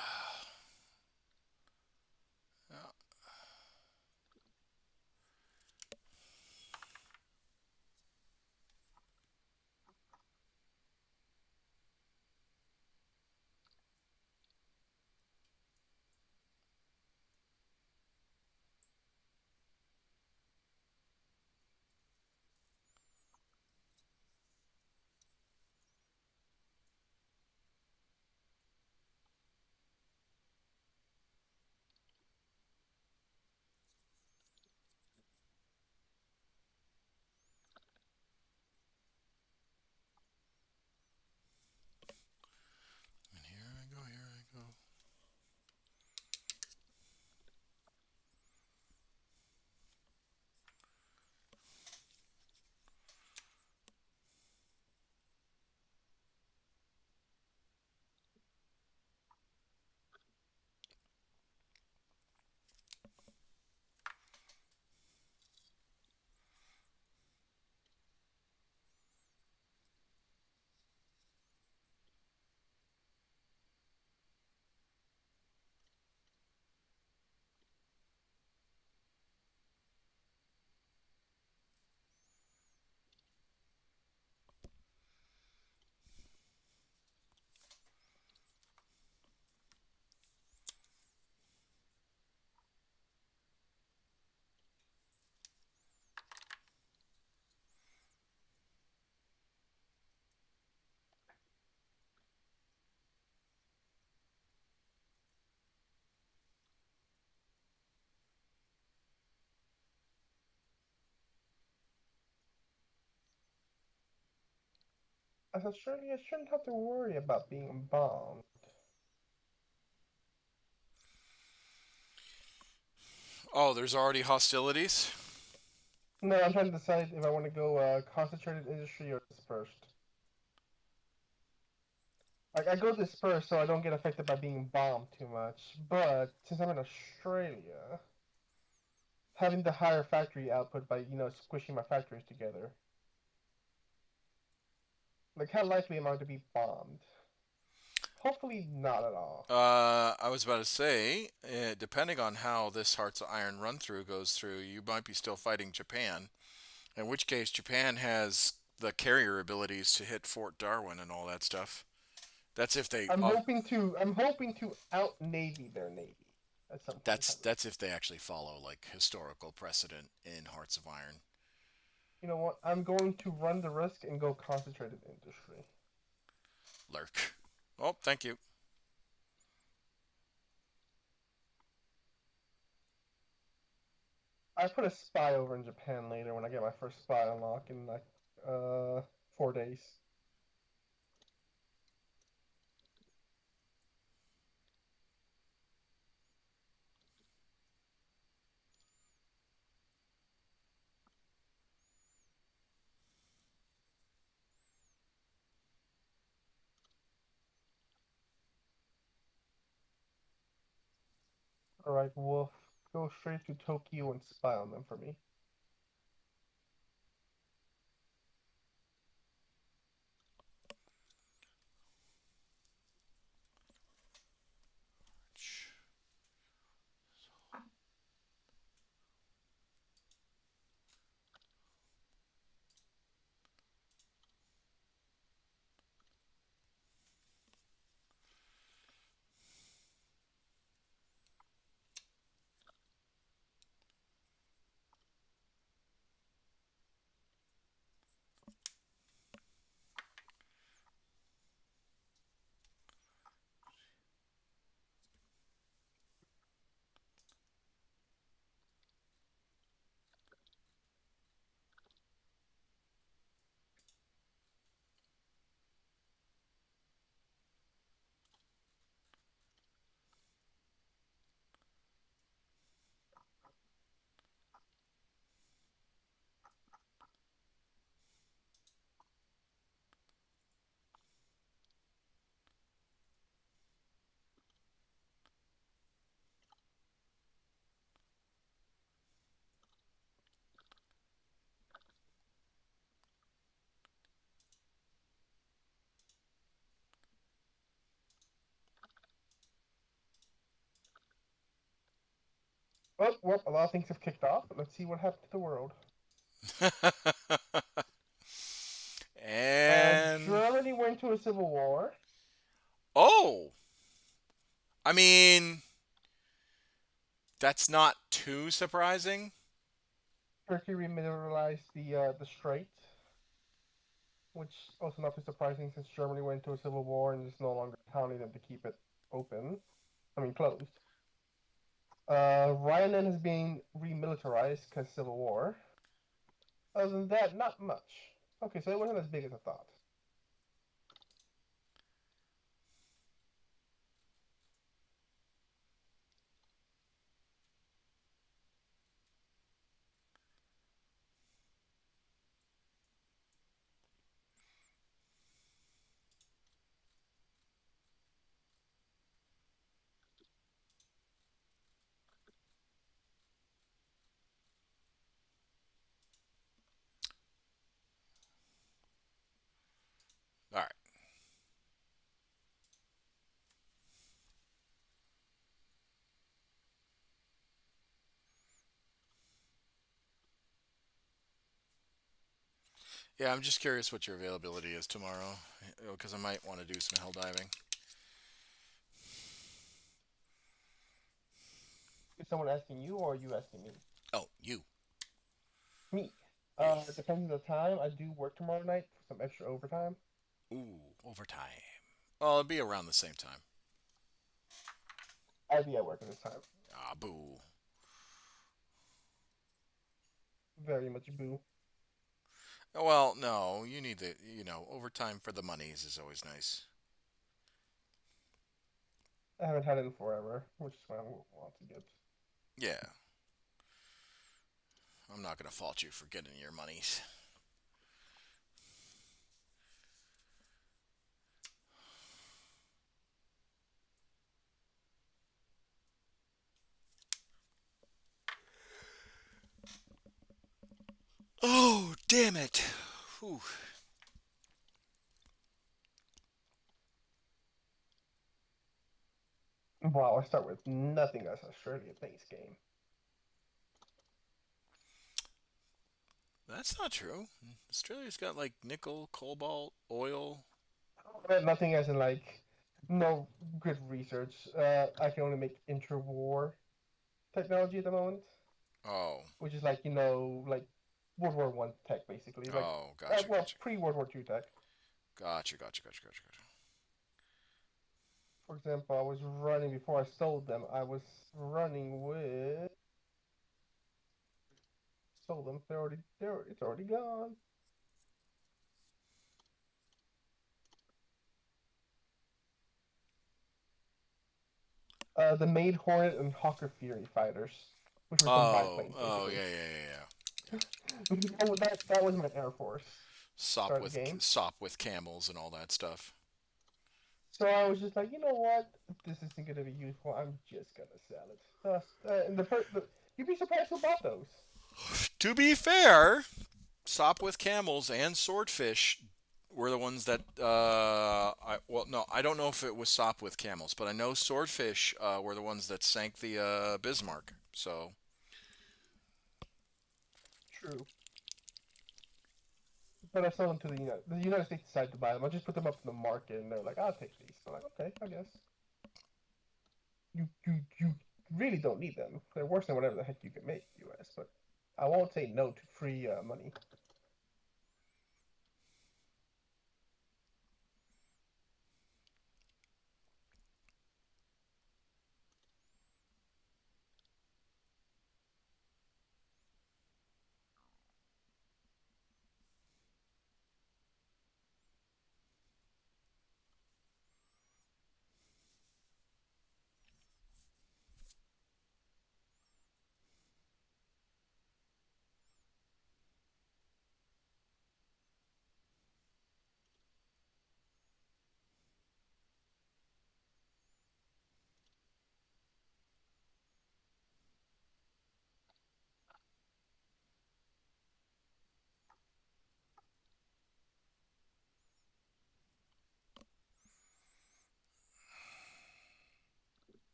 as Australia shouldn't have to worry about being bombed. Oh, there's already hostilities? No, I'm trying to decide if I want to go concentrated industry or dispersed. Like I go dispersed so I don't get affected by being bombed too much. But since I'm in Australia, having the higher factory output by squishing my factories together. Like how likely am I to be bombed? Hopefully not at all. I was about to say, depending on how this Hearts of Iron run through goes through, you might be still fighting Japan. In which case, Japan has the carrier abilities to hit Fort Darwin and all that stuff. That's if they. I'm hoping to out navy their navy at some point in That's time. that's if they actually follow like historical precedent in Hearts of Iron. You know what? I'm going to run the risk and go concentrated industry. Lurk. Oh, thank you. I put a spy over in Japan later when I get my first spy unlock in like uh 4 days. Alright, Wolf, go straight to Tokyo and spy on them for me. Well, a lot of things have kicked off. Let's see what happened to the world. And Germany went to a civil war. oh, I mean that's not too surprising. Turkey remilitarized the strait, which also not too surprising since Germany went to a civil war and is no longer counting them to keep it open. I mean closed. Rhineland has been remilitarized because civil war. Other than that, not much. Okay, so it wasn't as big as I thought. All right. Yeah, I'm just curious what your availability is tomorrow, because I might want to do some hell diving. Is someone asking you or are you asking me? Oh, you. Me. Yeah. Depends on the time. I do work tomorrow night for some extra overtime. Ooh, overtime. Well, it'll be around the same time. I'll be at work at this time. Ah, boo. Very much boo. Well, no, you need the, overtime for the monies is always nice. I haven't had it in forever, which is why I want to get. Yeah, I'm not gonna fault you for getting your monies. Oh, damn it. Whew. Wow, I start with nothing as Australia base game. That's not true. Australia's got like nickel, cobalt, oil. Nothing as in like no good research. I can only make interwar technology at the moment, Oh, which is like like World War I tech basically, like oh, gotcha, well gotcha. pre-World War II tech. Gotcha, gotcha, gotcha, gotcha, gotcha. For example, I was running before I sold them. I was running with sold them. It's already gone. The Maid Hornet and Hawker Fury fighters, which were some Oh, biplanes oh, basically. yeah, yeah, yeah, yeah. That was my Air Force. Start of the game. Sop with camels and all that stuff. So I was just like, you know what? This isn't gonna be useful. I'm just gonna sell it. And you'd be surprised who bought those. To be fair, sop with camels and swordfish were the ones that well, no, I don't know if it was sop with camels, but I know swordfish were the ones that sank the Bismarck. So True. But I sold them to the United States decided to buy them. I just put them up in the market, and they're like, "I'll take these." I'm like, "Okay, I guess." You really don't need them. They're worse than whatever the heck you can make, U.S. But I won't say no to free money.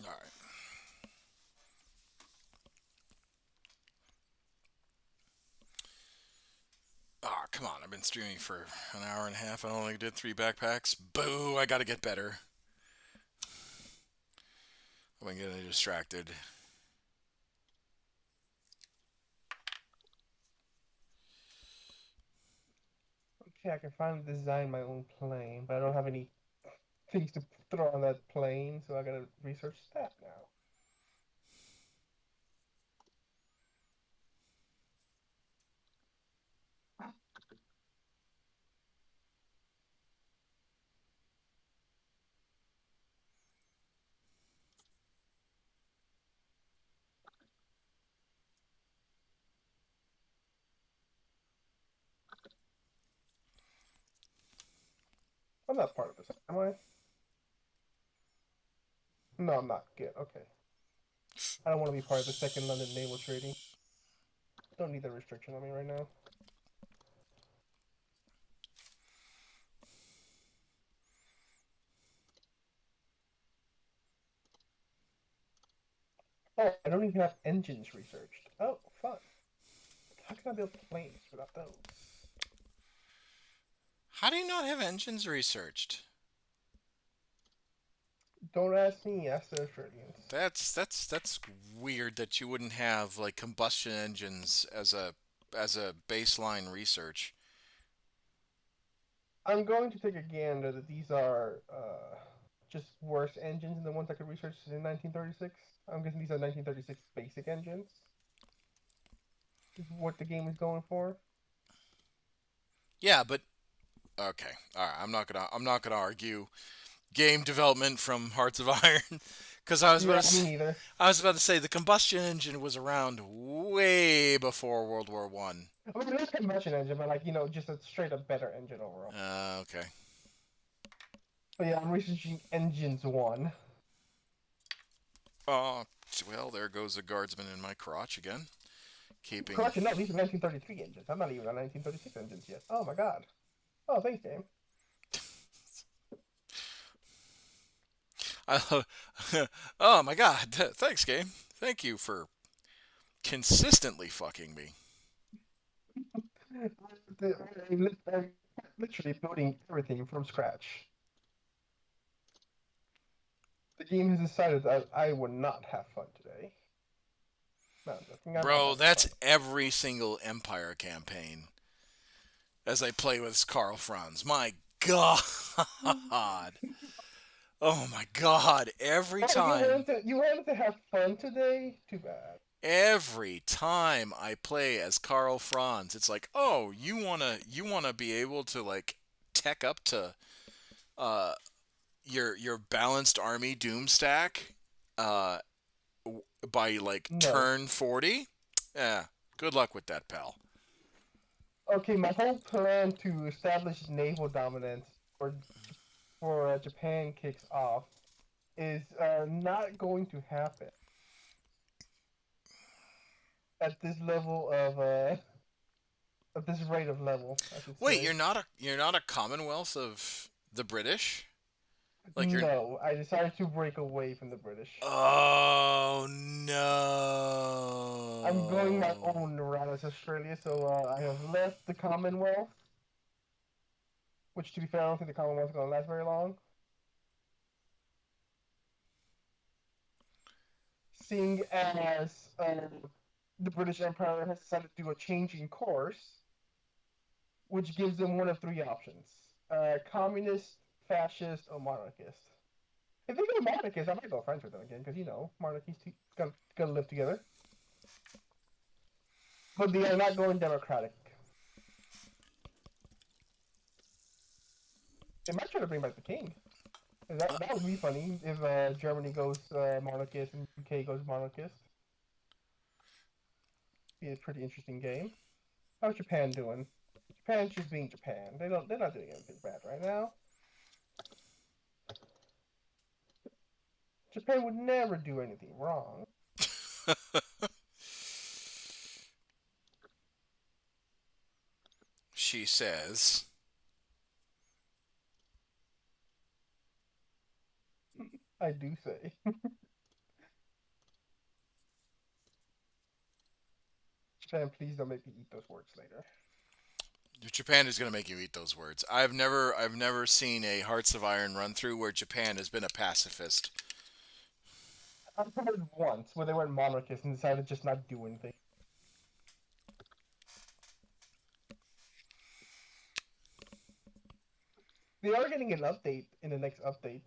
all right. Ah, come on. I've been streaming for an hour and a half. I only did 3 backpacks. Boo! I gotta get better. I've been getting distracted. Okay, I can finally design my own plane, but I don't have any things to throw on that plane, so I gotta research that now. I'm not part of this, am I? No, I'm not. Good. Okay. I don't want to be part of the Second London Naval Trading. Don't need that restriction on me right now. Oh, I don't even have engines researched. Oh, fun. How can I build planes without those? How do you not have engines researched? Don't ask me, ask the Australians. That's weird that you wouldn't have like combustion engines as a baseline research. I'm going to take a gander that these are just worse engines than the ones I could research in 1936. I'm guessing these are 1936 basic engines. what the game is going for. Yeah, but okay. All right. I'm not gonna argue game development from Hearts of Iron because Yeah, me neither. I was about to say the combustion engine was around way before World War One. I mean, it's a combustion engine, but like just a straight up better engine overall. Okay. But yeah, I'm researching Engines One. Oh, well, there goes a guardsman in my crotch again. Keeping. Correction, no, these are 1933 engines. I'm not even on 1936 engines yet. Oh my god. Oh, thanks, game. I, oh my god! Thanks, game. Thank you for consistently fucking me. I'm literally building everything from scratch. The game has decided that I will not have fun today. No, I'm joking. I'm Bro, having that's fun. every single Empire campaign as I play with Karl Franz. My god. Oh my god. Every Oh, time. you wanted to have fun today? Too bad. Every time I play as Karl Franz, it's like, oh, you wanna be able to like tech up to uh your balanced army doom stack uh by like No. turn 40? Yeah, good luck with that, pal. Okay, my whole plan to establish naval dominance for Japan kicks off is not going to happen at this level at this rate of level, I should Wait, say. you're not a Commonwealth of the British? Like you're No, I decided to break away from the British. Oh I'm going my no. own route as Australia, so I have left the Commonwealth, which, to be fair, I don't think the Commonwealth is going to last very long. Seeing as the British Empire has decided to do a changing course, which gives them one of three options: communist, fascist, or monarchist. If they go monarchist, I might go French with them again, because monarchies gotta live together. But they are not going democratic. They might try to bring back the king. Uh, That would be funny if Germany goes monarchist and UK goes monarchist. Be a pretty interesting game. How's Japan doing? Japan's just being Japan. They're not doing anything bad right now. Japan would never do anything wrong. she says. I do say. Japan, please don't make me eat those words later. Japan is going to make you eat those words. I've never seen a Hearts of Iron run through where Japan has been a pacifist. I've heard once where they went monarchist and decided to just not do anything. They are getting an update in the next update.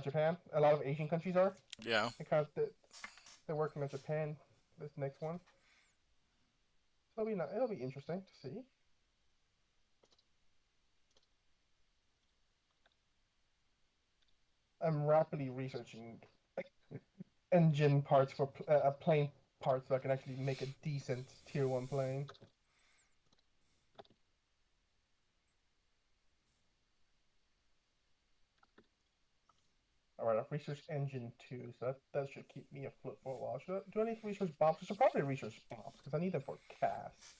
Japan. A lot of Asian countries are. Yeah. They kind of they're working on Japan this next one. So it'll be interesting to see. I'm rapidly researching like engine parts for plane parts so I can actually make a decent tier 1 plane. Alright, I've researched engine 2, so that should keep me afloat for a while. Do I need to research bombs? I should probably research bombs, because I need them for cast.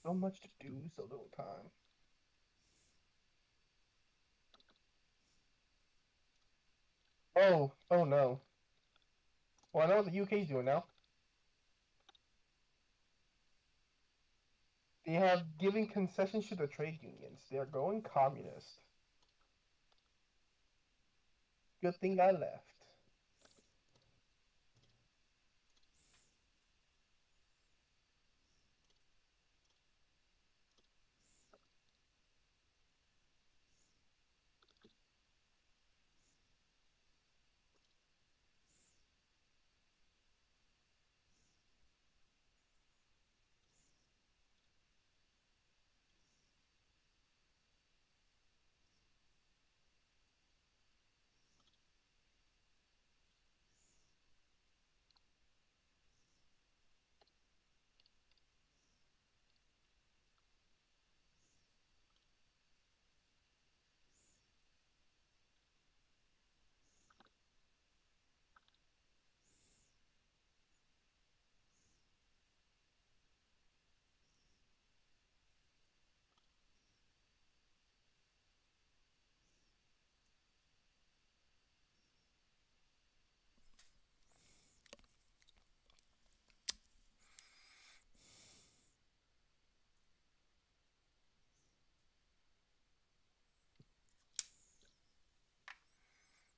So much to do, so little time. Oh no. Well, I know what the UK's doing now. They have given concessions to the trade unions. They are going communist. Good thing I left.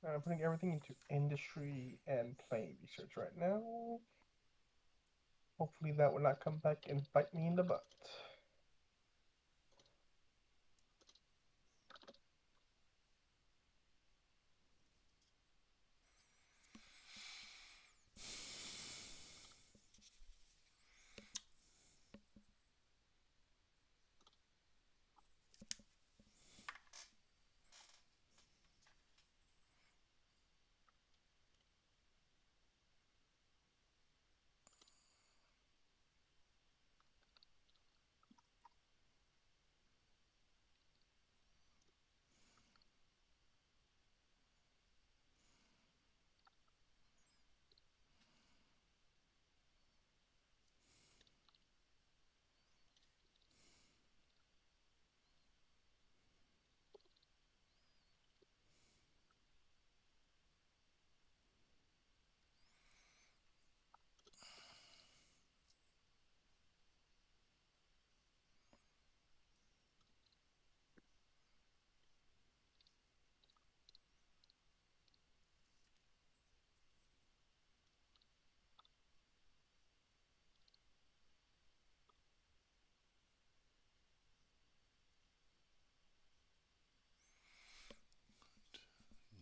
I'm putting everything into industry and playing research right now. Hopefully that will not come back and bite me in the butt.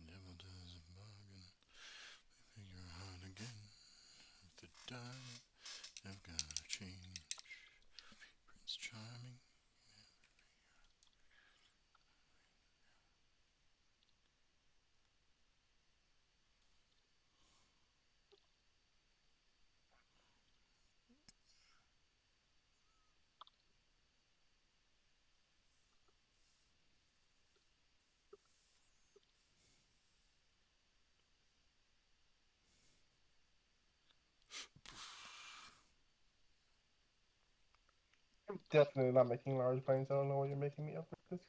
Devil does a bargain. Figure out again. With the die, I've got to change. Prince Charming. I'm definitely not making large planes. I don't know why you're making me up with this.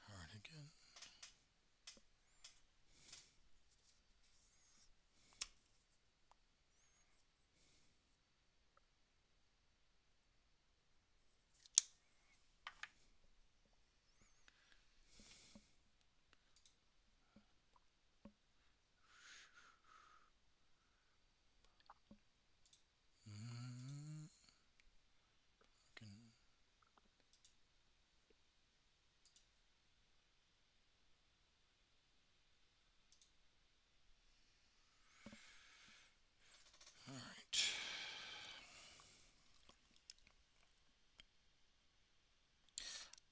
Hard again. Mm, Alright.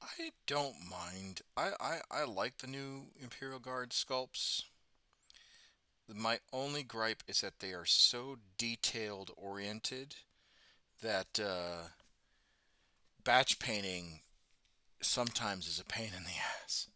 I don't mind. I like the new Imperial Guard sculpts. My only gripe is that they are so detailed oriented that batch painting sometimes is a pain in the ass.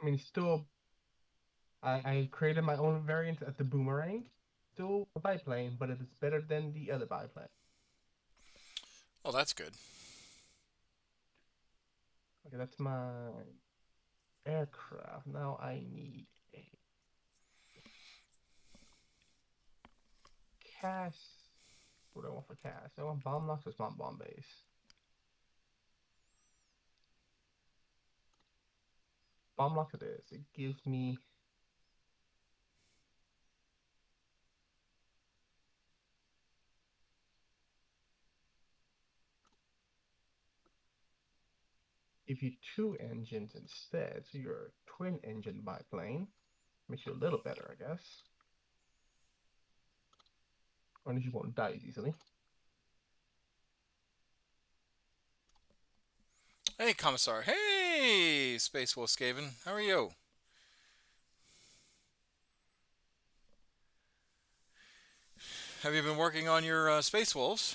I mean, still, I created my own variant of the boomerang. Still a biplane, but it is better than the other biplane. Oh, that's good. Okay, that's my aircraft. Now I need a cast. What do I want for cast? I want bomb locks or smart bomb base. Bomb locks it is. It gives me give you two engines instead, so you're a twin engine biplane. Makes you a little better, I guess. Or at least you won't die as easily. Hey, Commissar. Hey, Space Wolf Skaven. How are you? Have you been working on your Space Wolves?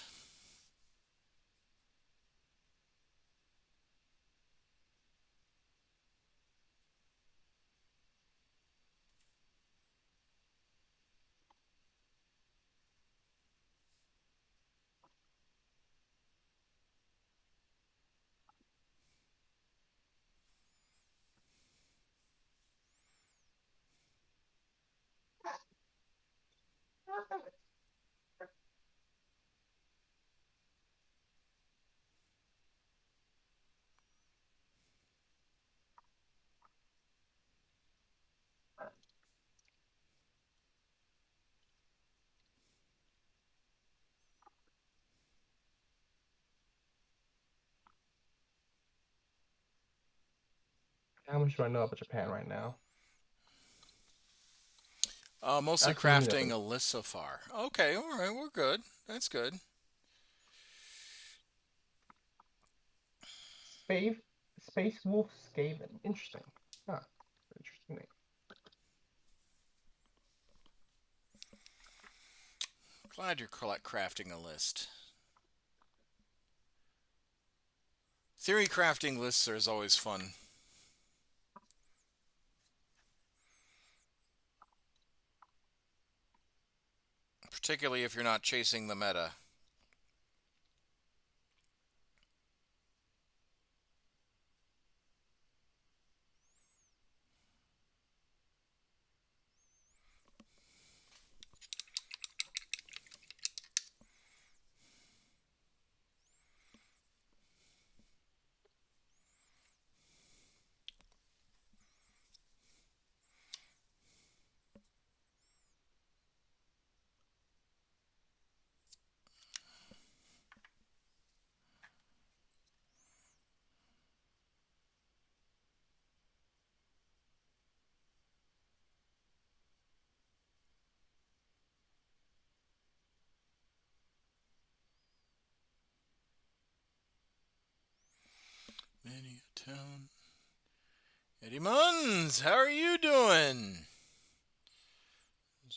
How much do I know about Japan right now? Mostly Absolutely crafting nothing. a list so far. Okay, all right, we're good. That's good. Space Space Wolf Skaven. Interesting. Huh. Interesting name. Glad you're crafting a list. Theory crafting lists are always fun, particularly if you're not chasing the meta. Many a town. Eddie Munns, how are you doing?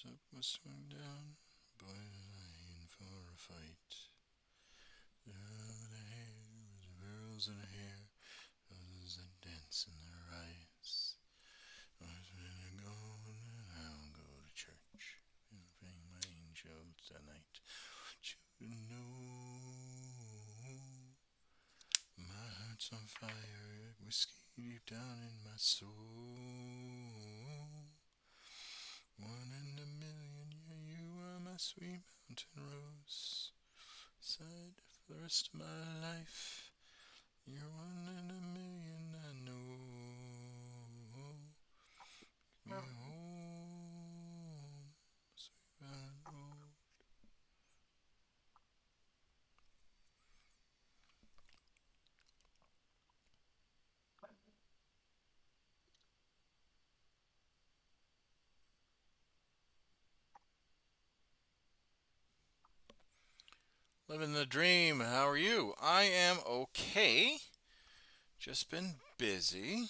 Up must swing down. Boy, in for a fight. The hair, the girls in her hair, others that dance in their eyes. I've been going and I'll go to church. And pay my angels tonight. You know my heart's on fire, whiskey deep down in my soul. One in a million, yeah, you are my sweet mountain rose. Side for the rest of my life. You're one in a million, I know. Me home, sweet mountain road. Living the dream. How are you? I am okay. Just been busy.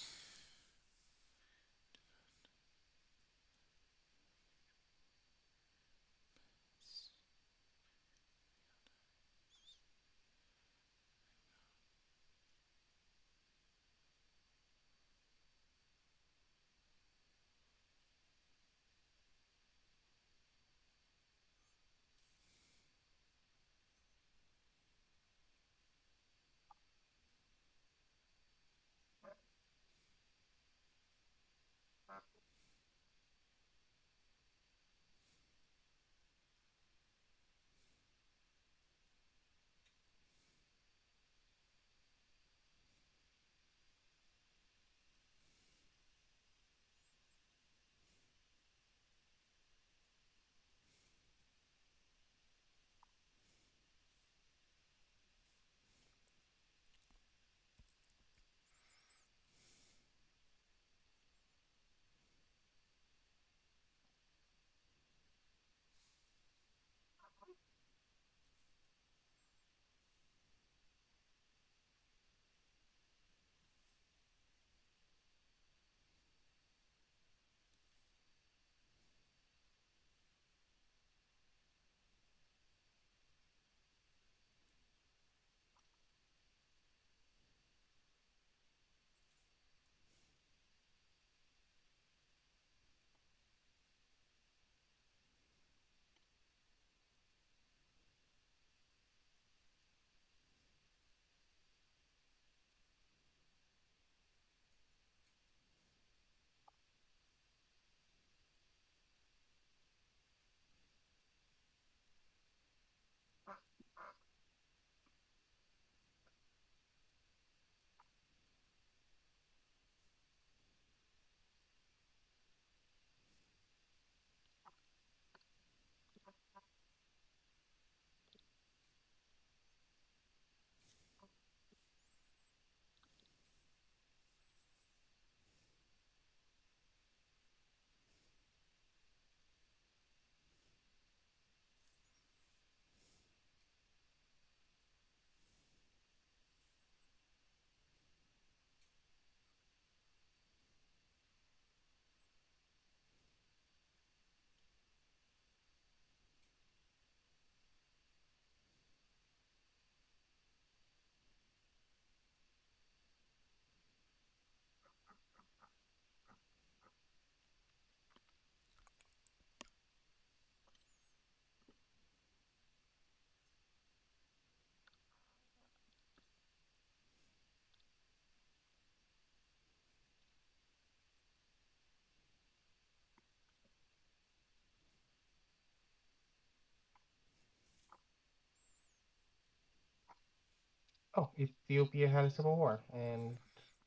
Oh, Ethiopia had a civil war and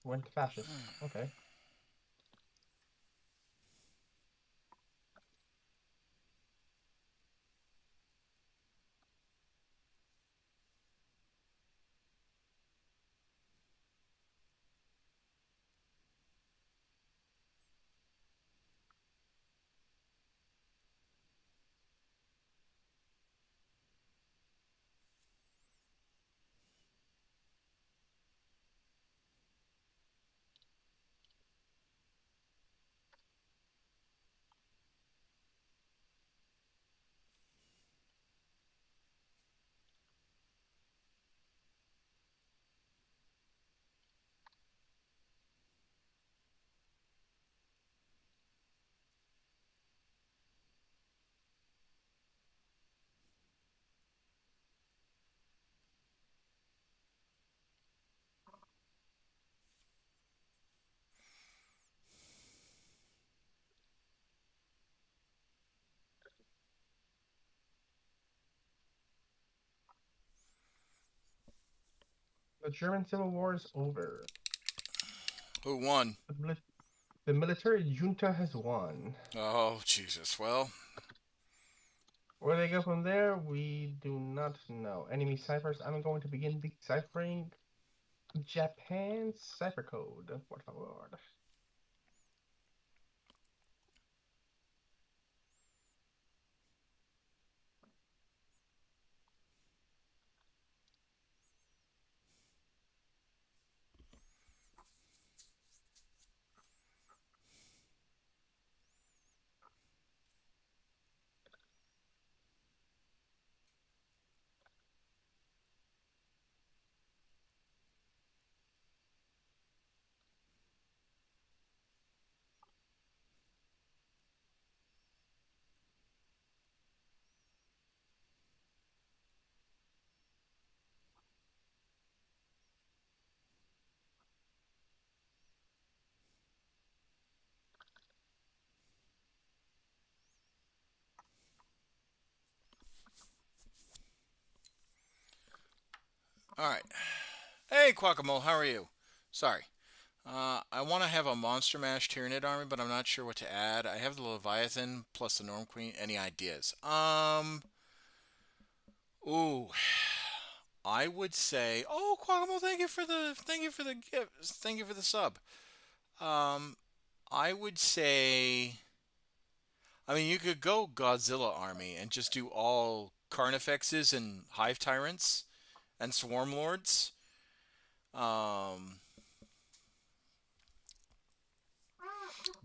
went fascist. Okay. The German Civil War is over. Who won? The military junta has won. Oh, Jesus. Well, Where they go from there, we do not know. Enemy ciphers. I'm going to begin deciphering Japan's cipher code. Por favor. all right. Hey, Quackamo, how are you? Sorry. I want to have a Monster Mash Tyranid army, but I'm not sure what to add. I have the Leviathan plus the Norm Queen. Any ideas? Ooh, I would say. Oh, Quackamo, thank you for the gift, thank you for the sub. Um, I would say. I mean, you could go Godzilla army and just do all Carnifexes and Hive Tyrants and Swarm Lords. Um,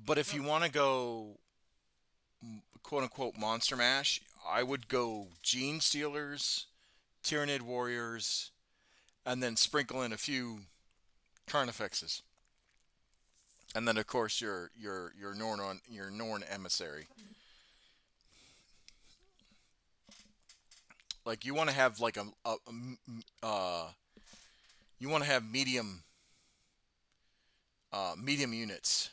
but if you want to go quote unquote Monster Mash, I would go Gene Stealers, Tyranid Warriors, and then sprinkle in a few Carnifexes. And then of course your Norn emissary. Like you want to have like you want to have medium units.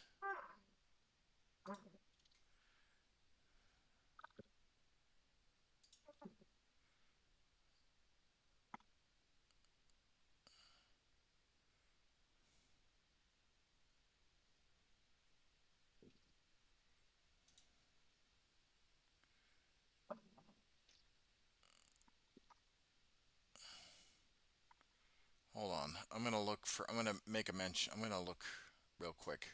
Hold on. I'm gonna make a mention. I'm gonna look real quick.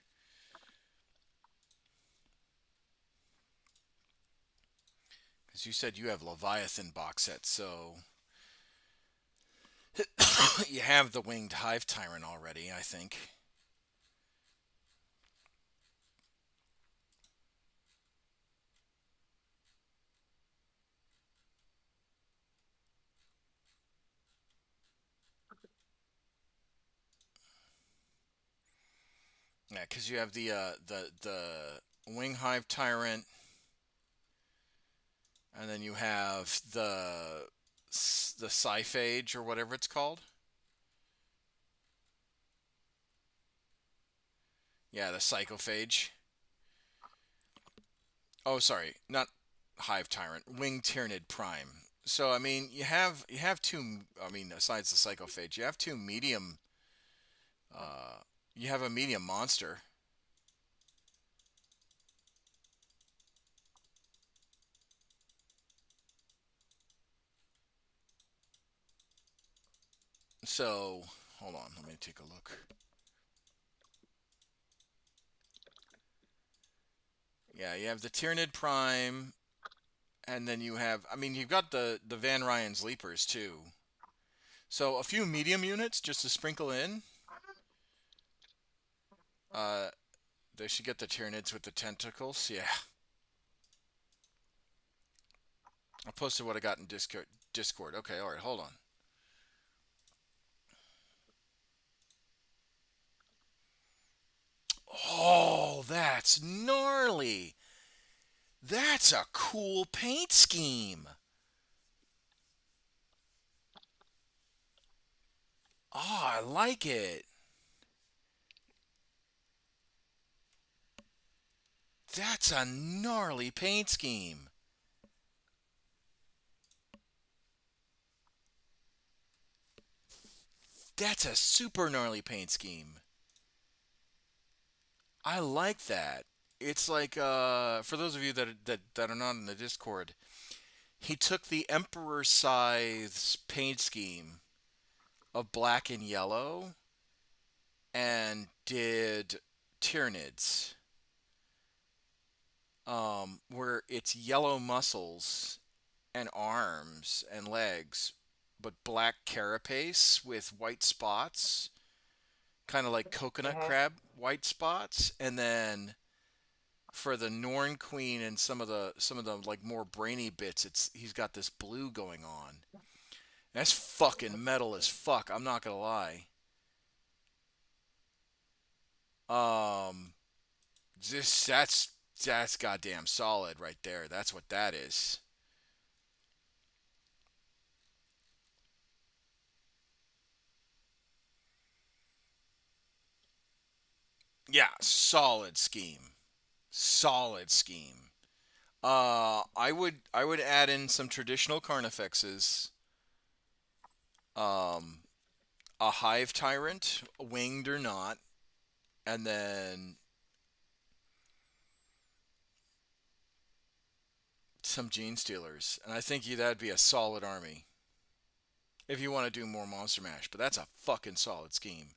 Because you said you have Leviathan box set, so you have the Winged Hive Tyrant already, I think. Yeah, because you have the Wing Hive Tyrant, and then you have the Scyphage or whatever it's called. Yeah, the Psychophage. Oh, sorry, not Hive Tyrant. Wing Tyrannid Prime. So I mean, you have two. I mean, besides the psychophage, you have two medium. Uh, you have a medium monster. So hold on, let me take a look. Yeah, you have the Tyranid Prime, and then you have. I mean, you've got the Van Ryan's Leapers too. So a few medium units just to sprinkle in. Uh, they should get the Tyranids with the tentacles. Yeah, I posted what I got in Discord. Discord. Okay, all right, hold on. Oh, that's gnarly. That's a cool paint scheme. Oh, I like it. That's a gnarly paint scheme. That's a super gnarly paint scheme. I like that. It's like for those of you that are not in the Discord, he took the Emperor Scythe's paint scheme of black and yellow and did Tyranids, where it's yellow muscles and arms and legs, but black carapace with white spots, kind of like coconut Uh-huh. crab white spots, and then for the Norn Queen and some of the like more brainy bits, it's he's got this blue going on. That's fucking metal as fuck. I'm not gonna lie. Um, just that's goddamn solid right there. That's what that is. Yeah, solid scheme. Solid scheme. I would add in some traditional carnifexes. Um, a hive tyrant, winged or not, and then some gene stealers. And I think that'd be a solid army if you want to do more monster mash. But that's a fucking solid scheme.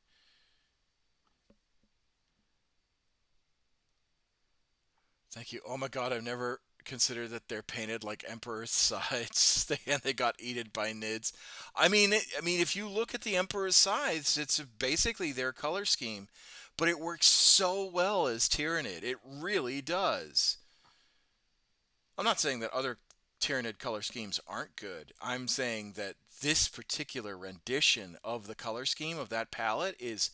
Thank you. Oh my god, I've never considered that they're painted like Emperor's sides and they got eaten by nids. I mean, if you look at the Emperor's sides, it's basically their color scheme, but it works so well as Tyrannid. It really does. I'm not saying that other Tyranid color schemes aren't good. I'm saying that this particular rendition of the color scheme of that palette is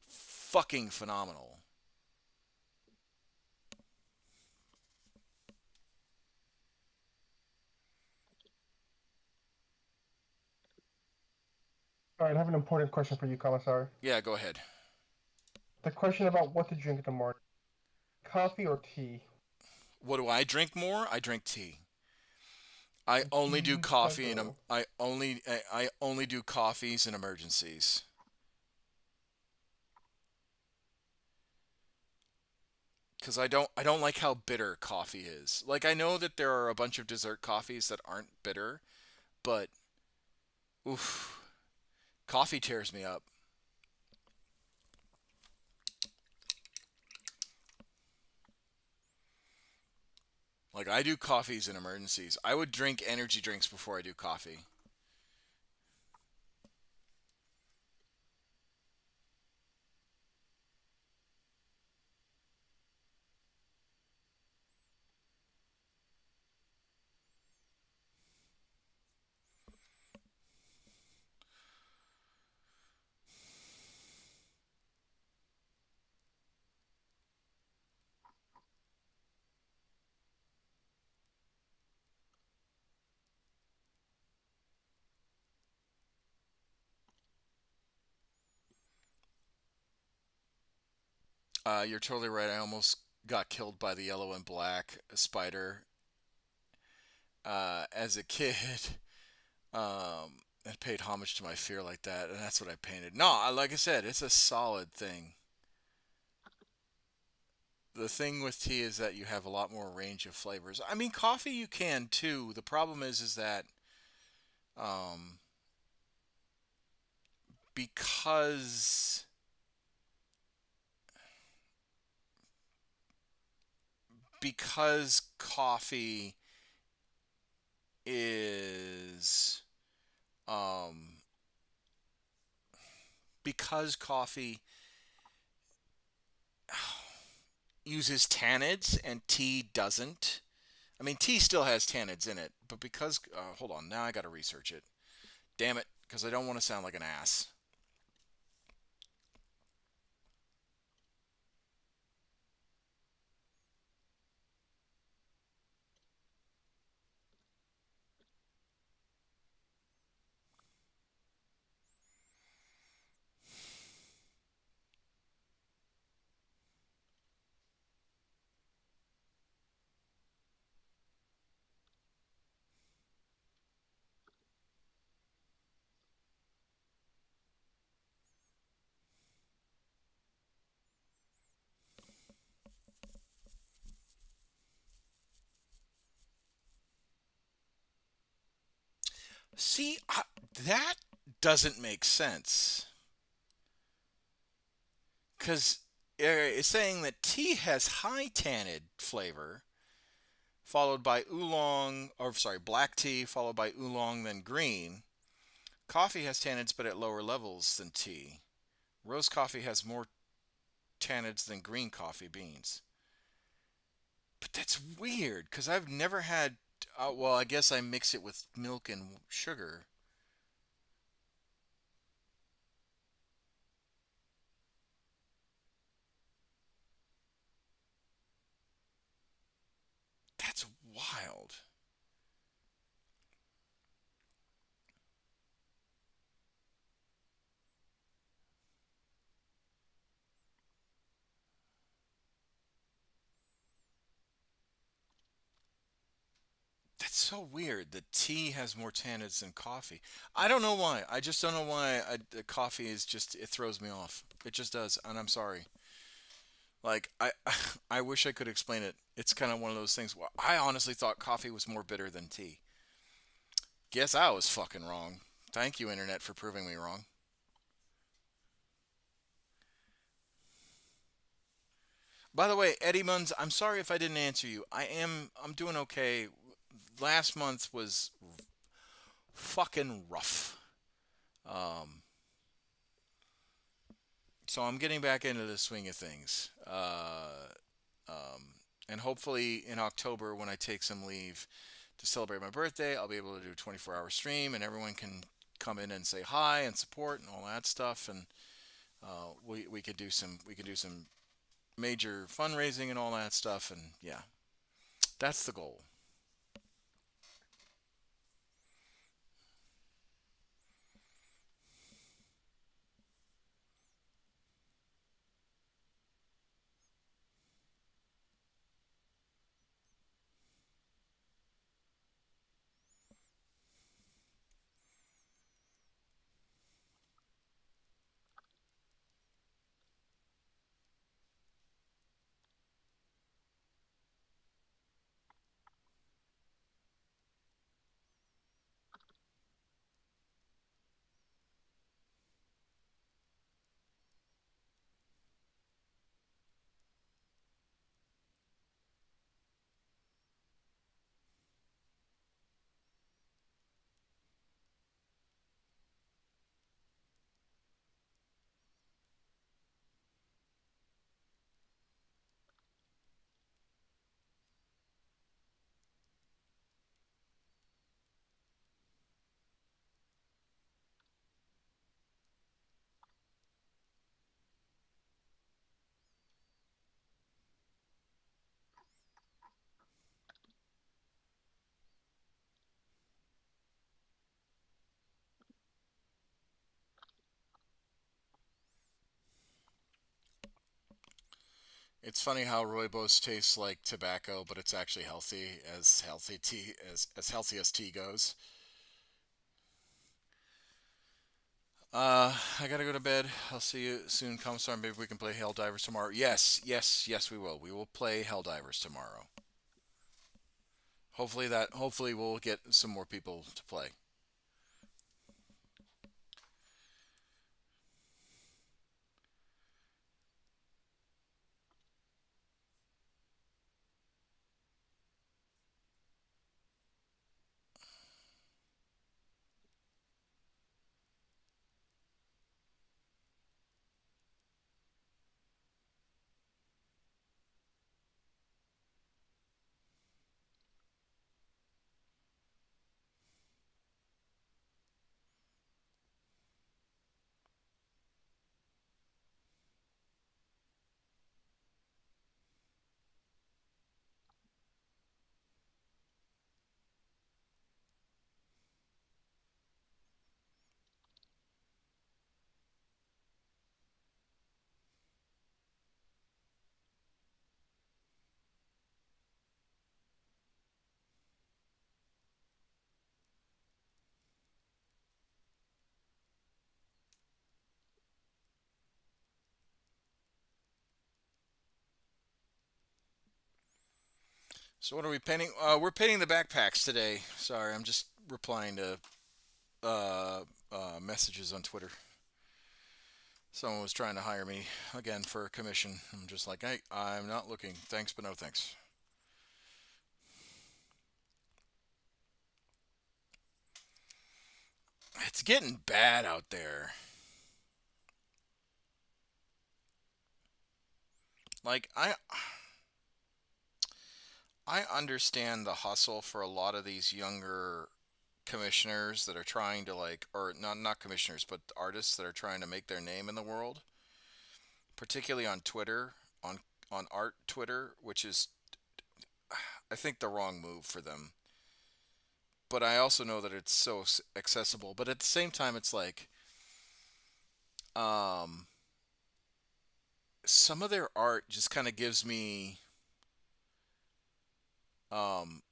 fucking phenomenal. All right, I have an important question for you, Commissar. Yeah, go ahead. The question about what to drink in the morning: coffee or tea? What do I drink more? I drink tea. I The only do tea coffee and cycle. I only do coffees in emergencies because I don't like how bitter coffee is. Like I know that there are a bunch of dessert coffees that aren't bitter, but oof, coffee tears me up. Like I do coffees in emergencies. I would drink energy drinks before I do coffee. You're totally right. I almost got killed by the yellow and black spider as a kid. and paid homage to my fear like that, and that's what I painted. No, like I said, it's a solid thing. The thing with tea is that you have a lot more range of flavors. I mean, coffee you can too. The problem is that um, because coffee is um, because coffee uses tannids and tea doesn't. I mean, tea still has tannids in it, but because hold on, now I got to research it. Damn it, because I don't want to sound like an ass. See, that doesn't make sense because it's saying that tea has high tannid flavor, followed by oolong, or sorry, black tea, followed by oolong, then green. Coffee has tannids, but at lower levels than tea. Roast coffee has more tannids than green coffee beans. But that's weird because I've never had. Well, I guess I mix it with milk and sugar. That's wild. That's so weird that tea has more tannins than coffee. I don't know why. I just don't know why coffee is just, it throws me off. It just does, and I'm sorry. Like I wish I could explain it. It's kind of one of those things. Where I honestly thought coffee was more bitter than tea. Guess I was fucking wrong. Thank you, internet, for proving me wrong. By the way, Eddie Munns, I'm sorry if I didn't answer you. I'm doing okay. Last month was fucking rough. Um, so I'm getting back into the swing of things. And hopefully in October, when I take some leave to celebrate my birthday, I'll be able to do a 24-hour stream, and everyone can come in and say hi and support and all that stuff. And we could do some major fundraising and all that stuff. And yeah, that's the goal. It's funny how rooibos tastes like tobacco, but it's actually healthy as healthy as tea goes. I gotta go to bed. I'll see you soon, Commissar. Maybe we can play Helldivers tomorrow. Yes, yes, yes, we will. We will play Helldivers tomorrow. Hopefully we'll get some more people to play. So what are we painting? We're painting the backpacks today. Sorry, I'm just replying to messages on Twitter. Someone was trying to hire me again for a commission. I'm just like, I'm not looking. Thanks, but no thanks. It's getting bad out there. Like I understand the hustle for a lot of these younger commissioners that are trying to like, or not commissioners, but artists that are trying to make their name in the world, particularly on Twitter, on art Twitter, which is I think the wrong move for them. But I also know that it's so accessible. But at the same time, it's like um, some of their art just kind of gives me um,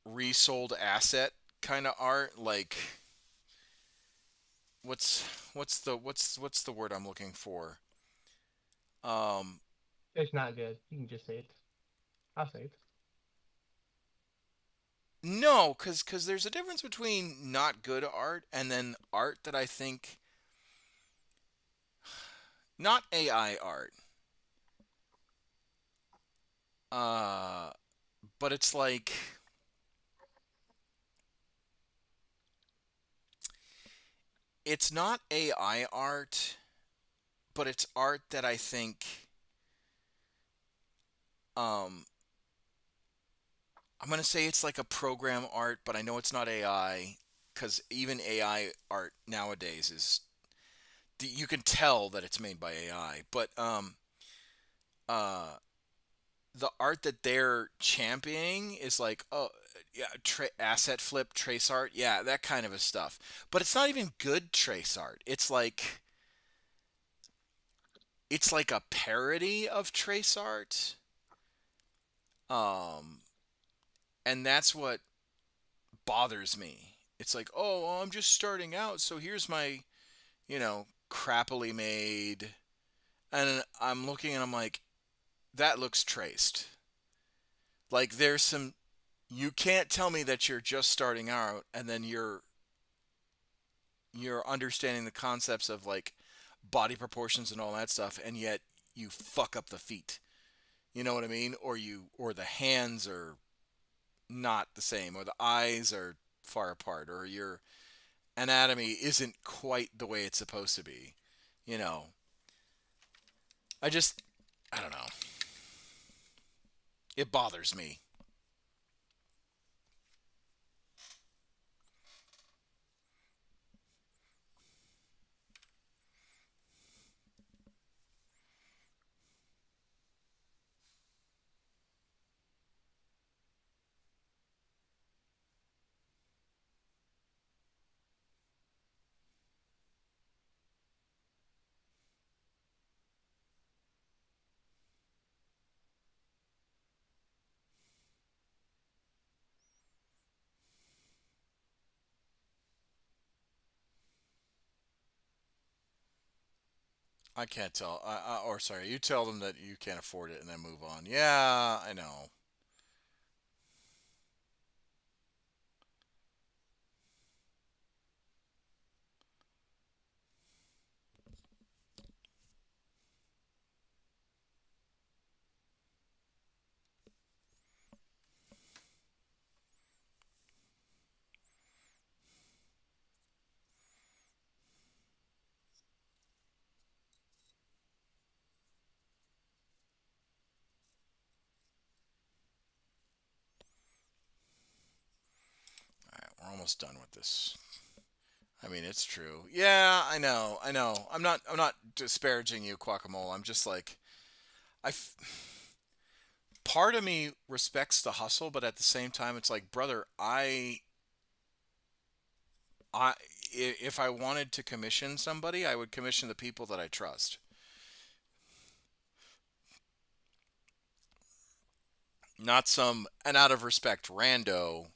resold asset kind of art. Like what's what's the word I'm looking for? Um, It's not good. You can just say it. I'll say it. no, cause there's a difference between not good art and then art that I think not AI art. Uh, but it's like it's not AI art, but it's art that I think um I'm gonna say it's like a program art, but I know it's not AI because even AI art nowadays is you can tell that it's made by AI. But uh the art that they're championing is like yeah asset flip trace art, yeah, that kind of a stuff. But it's not even good trace art. It's like a parody of trace art. Um, and that's what bothers me. It's like, oh, well, I'm just starting out, so here's my, crappily made. And I'm looking and I'm like, that looks traced. Like, you can't tell me that you're just starting out and then you're understanding the concepts of like body proportions and all that stuff, and yet you fuck up the feet. You know what I mean? Or the hands are not the same, or the eyes are far apart, or your anatomy isn't quite the way it's supposed to be. You know, I just, I don't know. It bothers me. I can't tell. Or sorry, you tell them that you can't afford it and then move on. Yeah, I know. All right, we're almost done with this. I mean, it's true. Yeah, I know. I know. I'm not disparaging you, Guacamole. I'm just like I f- part of me respects the hustle, but at the same time it's like, brother, I if I wanted to commission somebody, I would commission the people that I trust. Not some and out of respect rando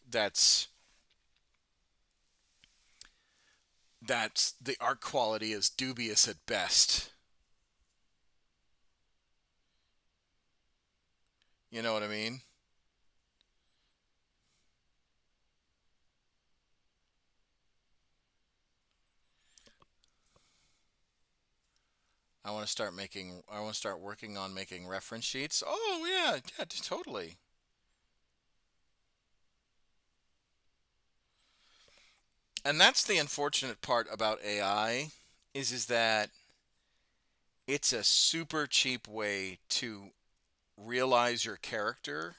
that's the art quality is dubious at best. You know what I mean? I want to start working on making reference sheets. Oh yeah, yeah, totally. And that's the unfortunate part about AI is that it's a super cheap way to realize your character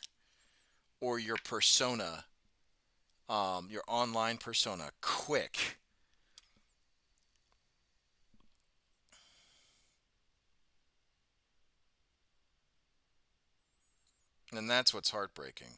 or your persona, your online persona quick. And that's what's heartbreaking.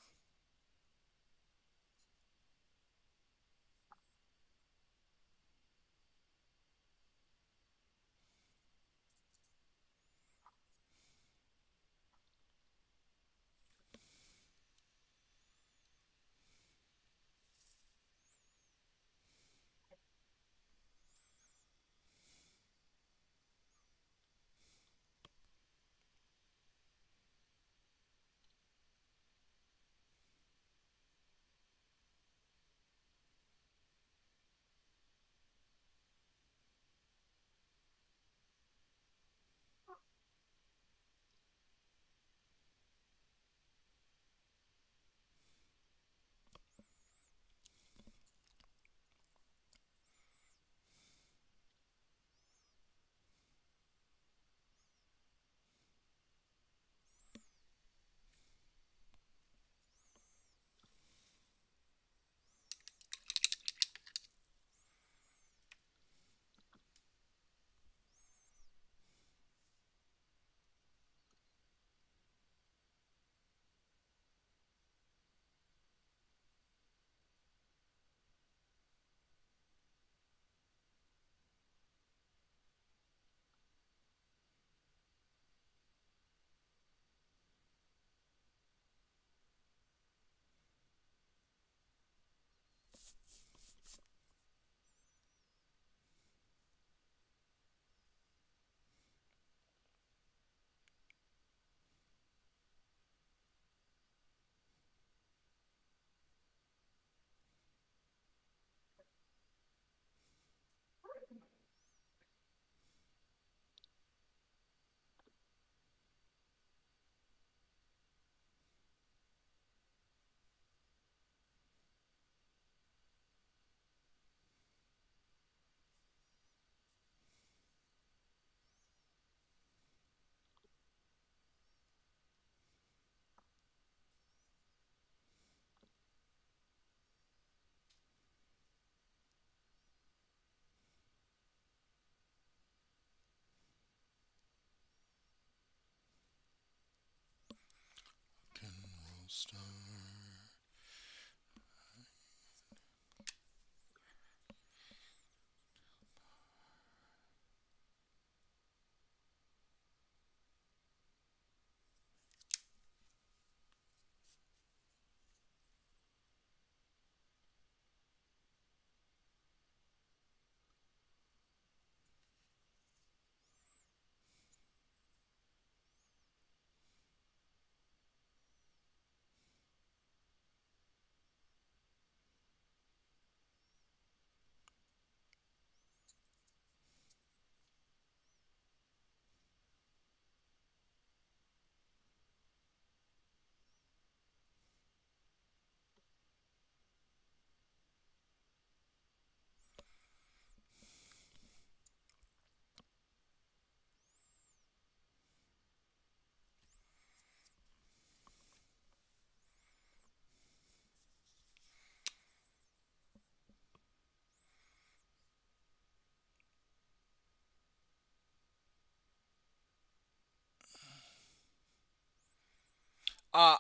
Uh,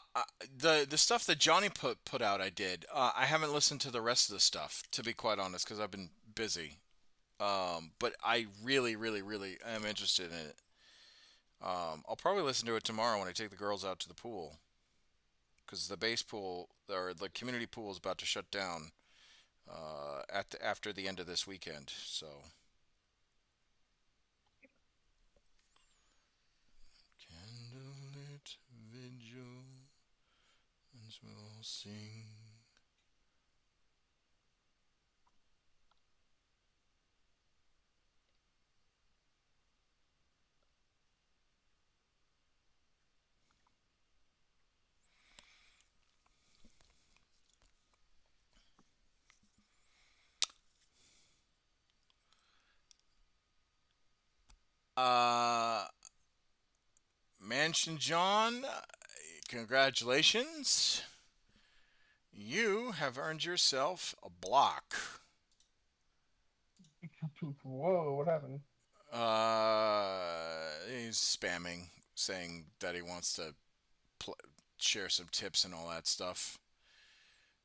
the stuff that Johnny put out, I did. I haven't listened to the rest of the stuff, to be quite honest, because I've been busy. But I really, really, really am interested in it. I'll probably listen to it tomorrow when I take the girls out to the pool, because the base pool or the community pool is about to shut down after the end of this weekend. So, candlelit vigil, as we'll sing. Uh, Mansion John, congratulations. You have earned yourself a block. Whoa, what happened? He's spamming, saying that he wants to pl- share some tips and all that stuff.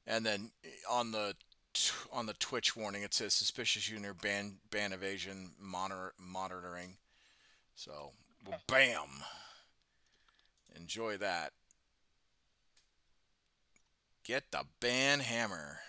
And then on the Twitch warning, it says suspicious user ban evasion monitoring. So, well, bam. Enjoy that. Get the ban hammer.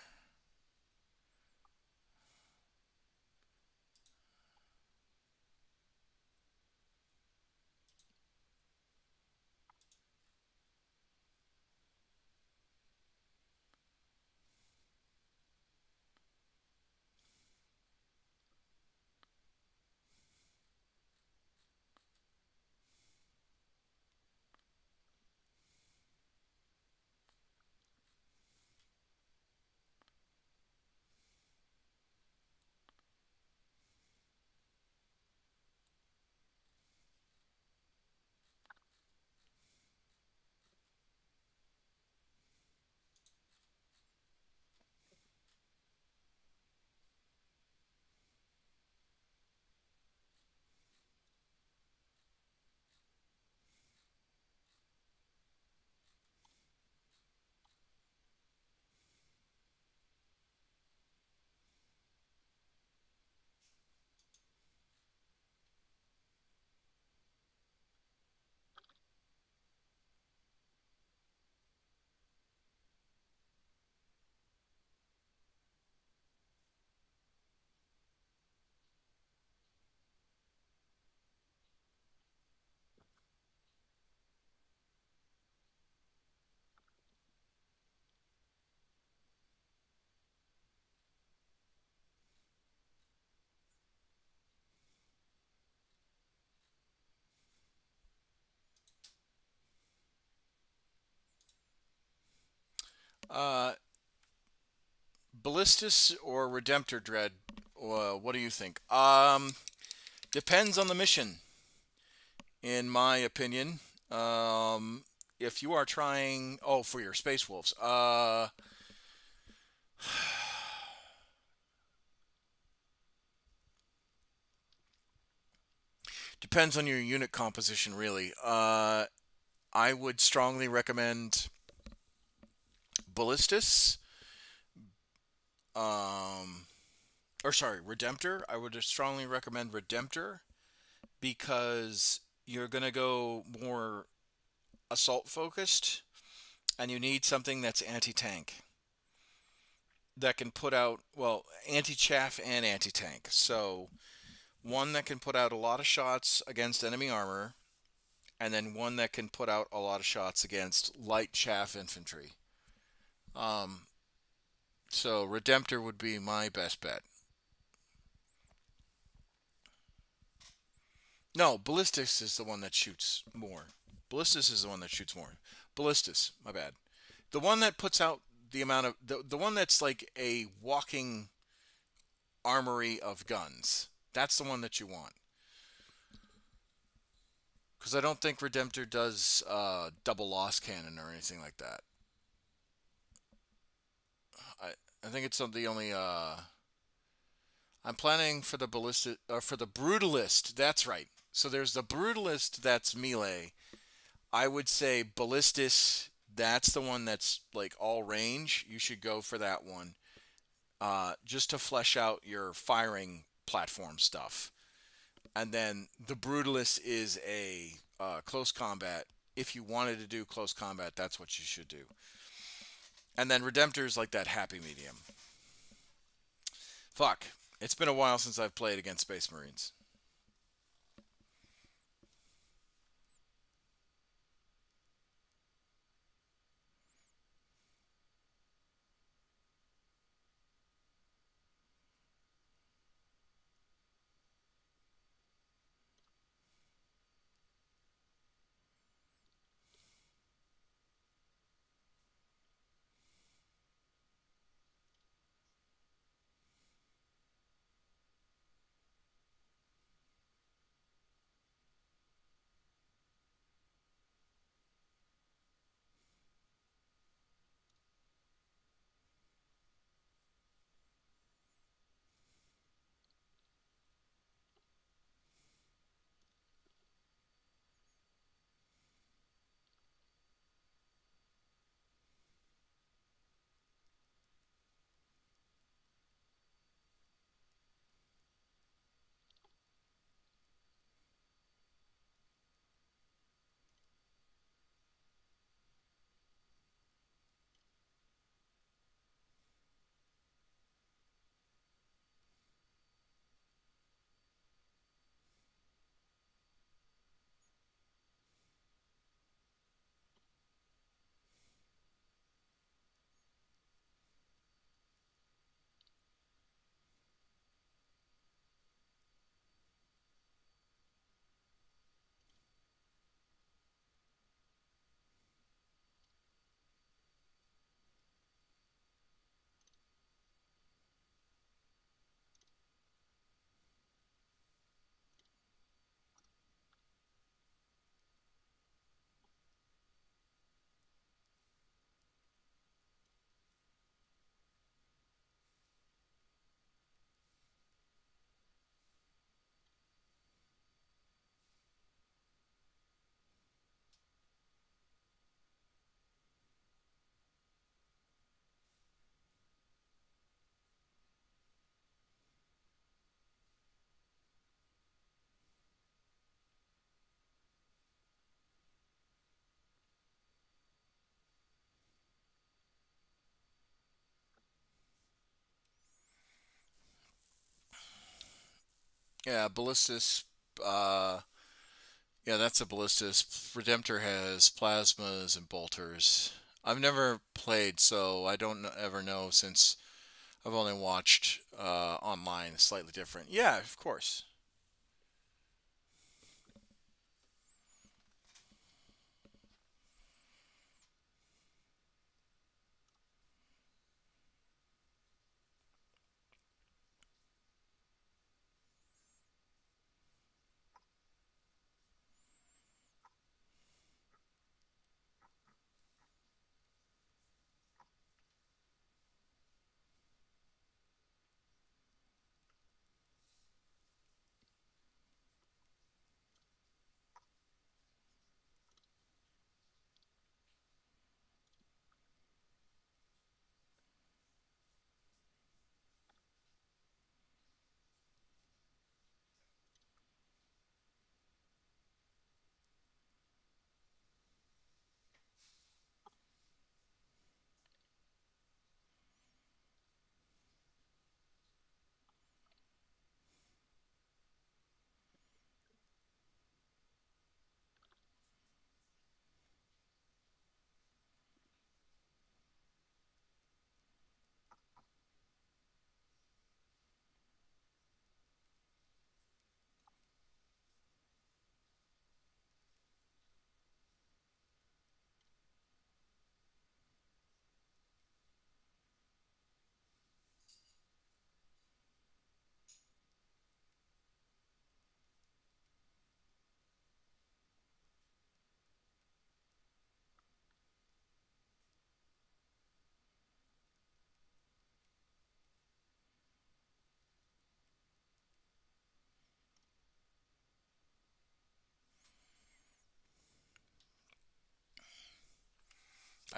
Uh, Ballistus or Redemptor Dread? What do you think? Depends on the mission, in my opinion. Um, if you are trying, oh, for your Space Wolves, depends on your unit composition, really. I would strongly recommend Ballistus, um, or sorry, Redemptor. I would strongly recommend Redemptor because you're gonna go more assault focused, and you need something that's anti-tank that can put out, well, anti-chaff and anti-tank. So one that can put out a lot of shots against enemy armor, and then one that can put out a lot of shots against light chaff infantry. Um, so Redemptor would be my best bet. No, Ballistus is the one that shoots more. Ballistus is the one that shoots more. Ballistus, my bad. The one that puts out the amount of the one that's like a walking armory of guns. That's the one that you want. Because I don't think Redemptor does double loss cannon or anything like that. I I think it's the only. I'm planning for the ballistic for the brutalist. That's right. So there's the brutalist that's melee, I would say ballistis. That's the one that's like all range. You should go for that one, just to flesh out your firing platform stuff. And then the brutalist is a close combat. If you wanted to do close combat, that's what you should do. And then redemptor is like that happy medium. Fuck. It's been a while since I've played against Space Marines. Yeah, ballistis. Uh, yeah, that's a ballistis. Redemptor has plasmas and bolters. I've never played, so I don't ever know since I've only watched online. It's slightly different. Yeah, of course.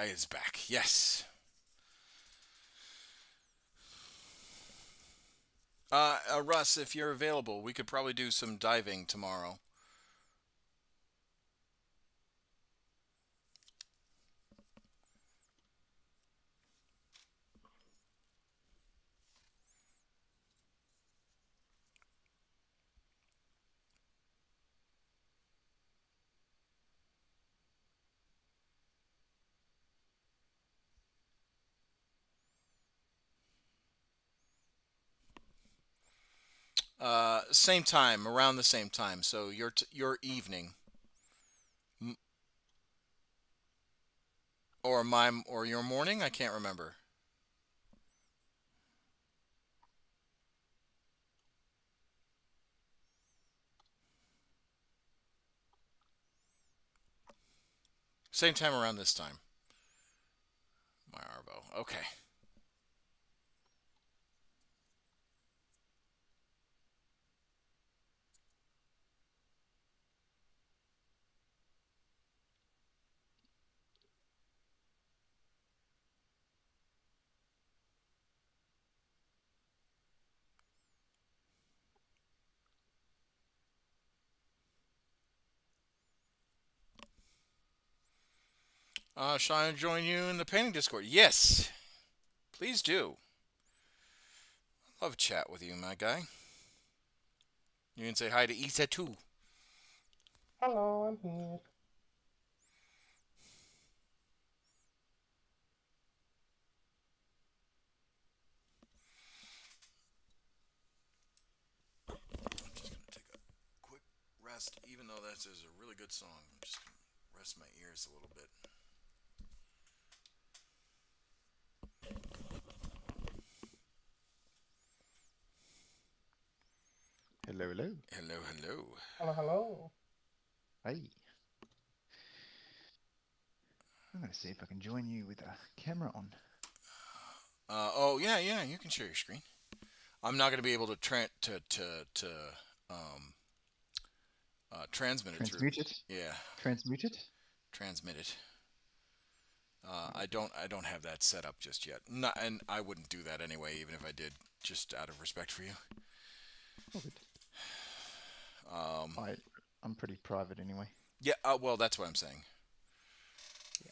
It's back. Yes. Russ, if you're available, we could probably do some diving tomorrow. Same time, around the same time. So your evening, M- or your morning. I can't remember. Same time around this time. My Arvo. Okay. Shall I join you in the painting Discord? Yes, please do. Love chat with you, my guy. You can say hi to Isa too. Hello, I'm here. I'm just gonna take a quick rest, even though that is a really good song. I'm just gonna rest my ears a little bit. Hello, hello. Hello, hello. Hello, hello. Hey. I'm going to see if I can join you with a camera on. Oh yeah, yeah. You can share your screen. I'm not gonna be able to um transmit it through. Transmute it. Yeah, Transmute it. transmit it. I don't have that set up just yet. Not, and I wouldn't do that anyway, even if I did, just out of respect for you. All good. Um, I'm pretty private anyway. yeah. Well, that's what I'm saying. Yeah.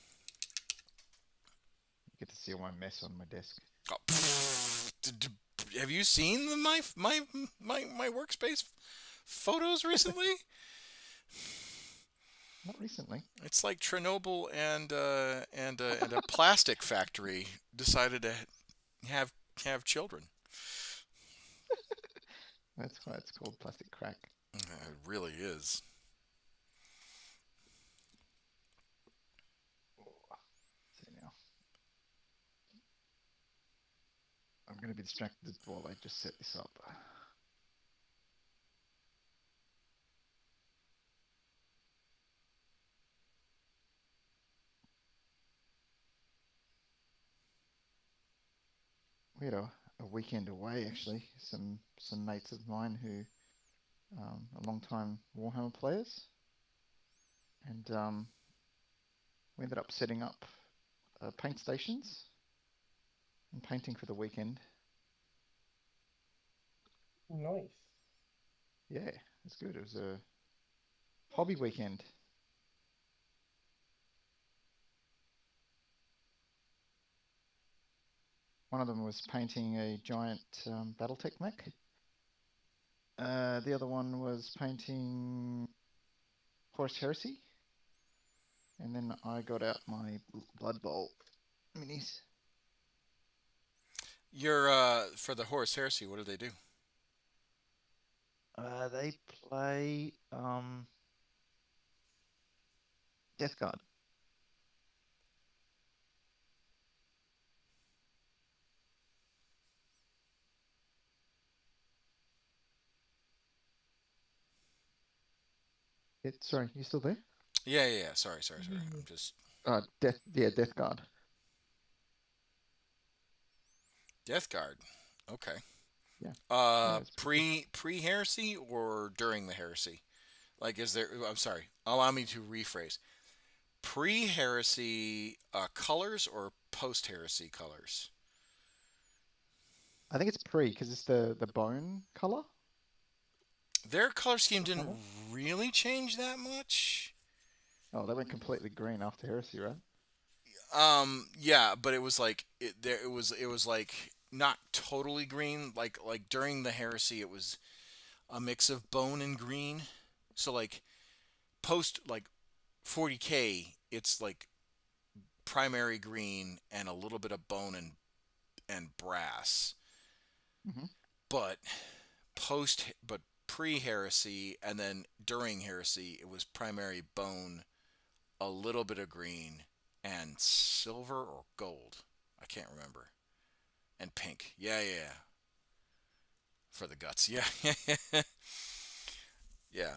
You get to see all my mess on my desk. Oh, have you seen my workspace photos recently? Not recently. It's like Chernobyl and a plastic factory decided to have have children. That's why it's called plastic crack. It really is. See now. I'm going to be distracted while I just set this up. We had a weekend away actually. Some mates of mine who are long-time Warhammer players, and we ended up setting up paint stations and painting for the weekend. Nice. Yeah, it's good. It was a hobby weekend. One of them was painting a giant BattleTech mech. The other one was painting Horus Heresy. And then I got out my Blood Bowl minis. You're for the Horus Heresy. What do they do? They play Death Guard. Sorry, you still there? Yeah, yeah, yeah. Sorry, sorry, sorry. I'm just Death Guard. Death Guard. Okay. Yeah. Yeah, it's pretty cool. Pre heresy or during the heresy? Like, is there? I'm sorry. Allow me to rephrase. pre-heresy colors or post-heresy colors? I think it's pre because it's the bone color. Their color scheme The didn't color. really change that much. Oh, they went completely green after Heresy, right? Yeah, but it was like it was like not totally green. Like during the heresy, it was a mix of bone and green. So like post like 40K, it's like primary green and a little bit of bone and brass. Hmm. But but pre heresy and then during heresy, it was primary bone, a little bit of green, and silver or gold. I can't remember. And pink. Yeah, yeah, yeah. For the guts. Yeah. Yeah.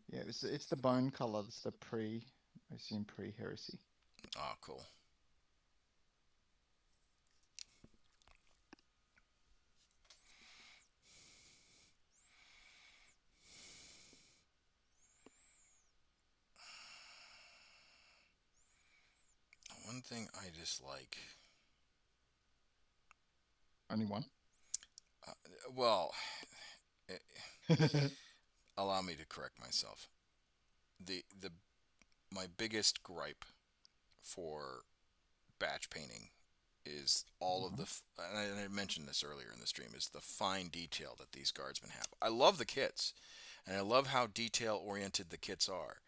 Yeah, it's the bone color. That's the pre. I assume pre Heresy. Oh, cool. One thing I dislike. Only one. Uh, well, eh, allow me to correct myself. The my biggest gripe for batch painting is all of Mhm. and I mentioned this earlier in the stream, is the fine detail that these guardsmen have. I love the kits, and I love how detail oriented the kits are.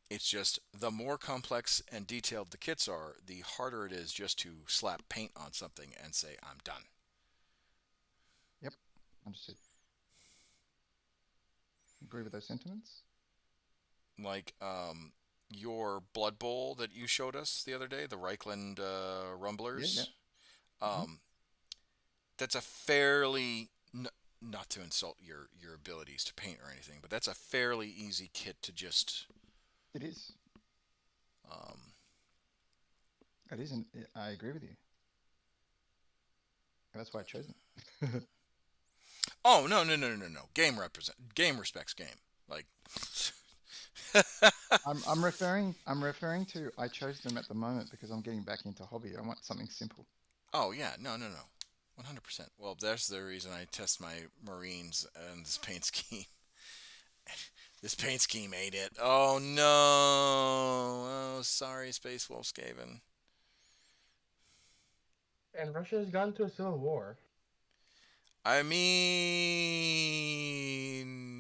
It's just the more complex and detailed the kits are, the harder it is just to slap paint on something and say, I'm done. Yep, understood. Agree with those sentiments. Like your Blood Bowl that you showed us the other day, the Reichland Yeah, yeah. Rumblers. Hmm. Um, that's a fairly not to insult your abilities to paint or anything, but that's a fairly easy kit to just It is. um, It isn't. I agree with you. That's why I chose it. oh, no. Game respects game. Like I'm referring to I chose them at the moment because I'm getting back into hobby. I want something simple. oh yeah, no. 100%. Well, that's the reason I test my Marines and this paint scheme. This paint scheme ate it. Oh no. Oh, sorry, Space Wolf Skaven. And Russia has gone to a civil war. I mean,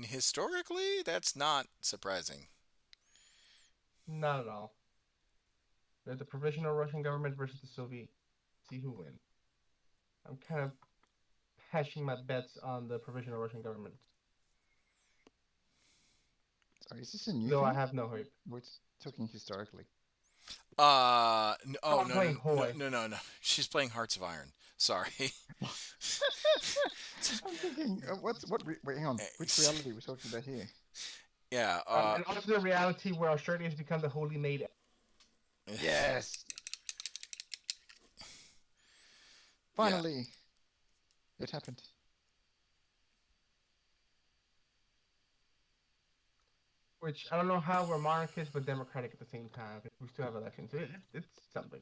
historically, that's not surprising. Not at all. There's the provisional Russian government versus the Soviet. See who wins. I'm kind of hashing my bets on the provisional Russian government, Sorry, is this a new though I thing? have no hope. We're talking historically. Oh, Oh I'm playing Hoy. no. She's playing Hearts of Iron. Sorry. I'm thinking, wait, hang on. Which reality we're talking about here? Yeah. An alternate reality where Australia has become the holy maid. Yes, Yeah. finally, it happened. Which I don't know how we're monarchist but democratic at the same time. We still have elections. It's something.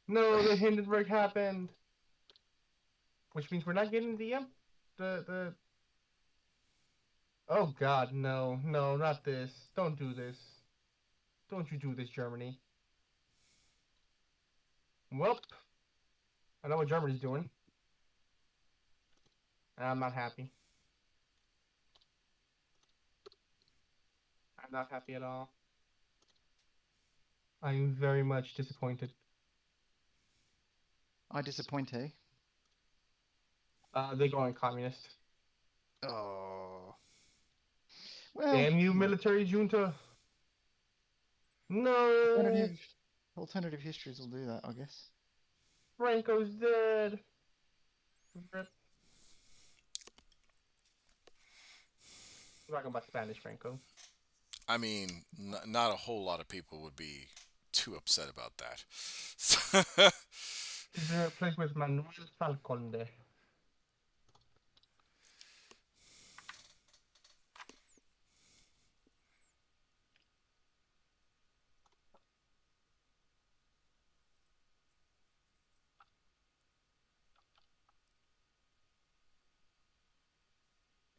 No, the Hindenburg happened, which means we're not getting the. Oh God, no, not this. Don't do this. Don't you do this, Germany. Well, I know what Germany's doing, and I'm not happy. I'm not happy at all. I'm very much disappointed. I disappoint, eh? They're going communist. Oh, well, Damn you, yeah. military junta. No, Alternative, alternative histories will do that, I guess. Franco's dead. Rip. I'm talking about Spanish Franco. I mean, not a whole lot of people would be too upset about that. He's been replaced with Manuel Falconde.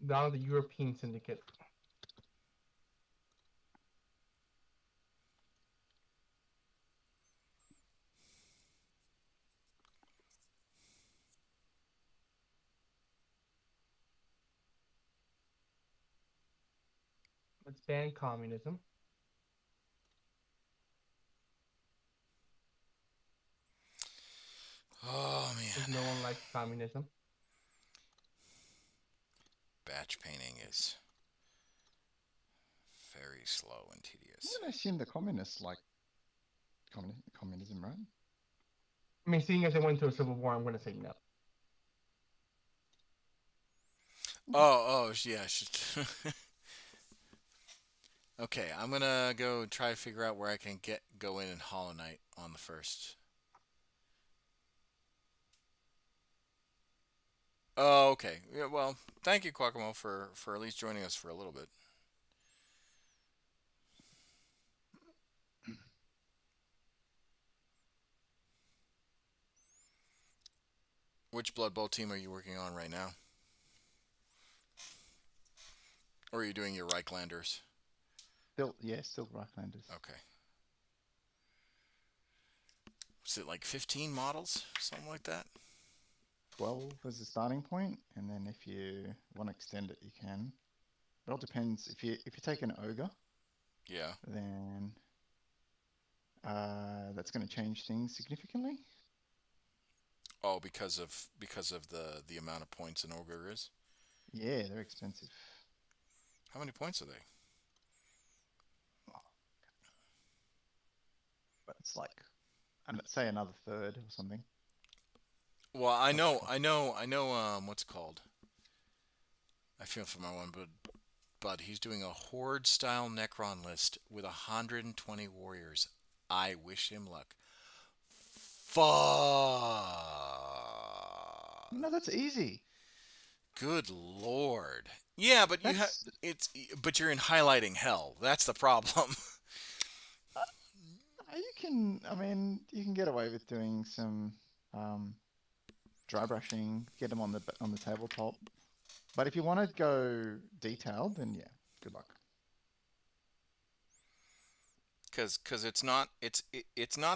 Down the European Syndicate. Let's ban communism. Oh Because man, no one likes communism. batch painting is very slow and I'm tedious. gonna assume the communists like communism, right? I mean, seeing as it went to a civil war, I'm going to say no. Oh, yeah. I should. Okay, I'm gonna go try to figure out where I can go in and Hollow Knight on the first. Oh, okay. Yeah, well, thank you, Quackamo, for at least joining us for a little bit. Which Blood Bowl team are you working on right now? Or are you doing your Reichlanders? Still Reichlanders. Okay. Was it like 15 models? Something like that? 12 was the starting point, and then if you want to extend it, you can. It all depends. If you take an ogre, Yeah. then that's going to change things significantly. Oh, because of the amount of points an ogre is. Yeah, they're expensive. How many points are they? But it's like, say another third or something. Well, I know. What's it called? I feel for my one, but he's doing a horde style Necron list with 120 warriors. I wish him luck. Fuck. No, that's easy. Good lord. Yeah, but That's but you're in highlighting hell. That's the problem. you can. I mean, you can get away with doing some dry brushing, get them on the tabletop. But if you want to go detailed, then yeah, good luck. Cuz it's not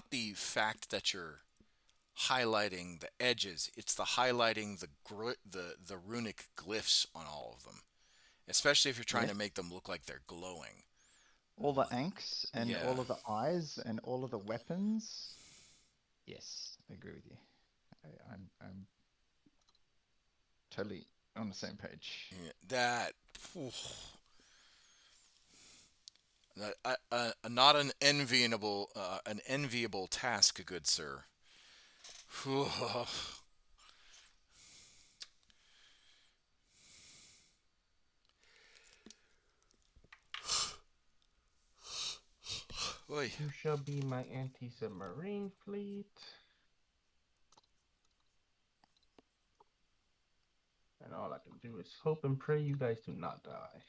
the fact that you're highlighting the edges. It's the highlighting the runic glyphs on all of them. Especially if you're trying Yeah, to make them look like they're glowing. all the anks and Yeah. all of the eyes and all of the weapons. Yes, I agree with you. I'm totally on the same page. Yeah, that oof. Not an enviable task, good sir. Whew. Oy. You shall be my anti-submarine fleet. And all I can do is hope and pray you guys do not die.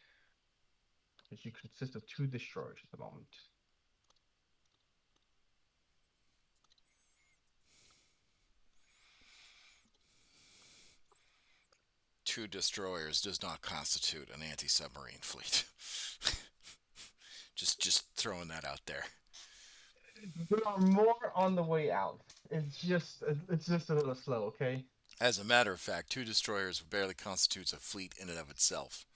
Because you consist of 2 destroyers at the moment. Two destroyers does not constitute an anti-submarine fleet. Just throwing that out there. There are more on the way out. It's just a little slow, okay? As a matter of fact, two destroyers barely constitutes a fleet in and of itself.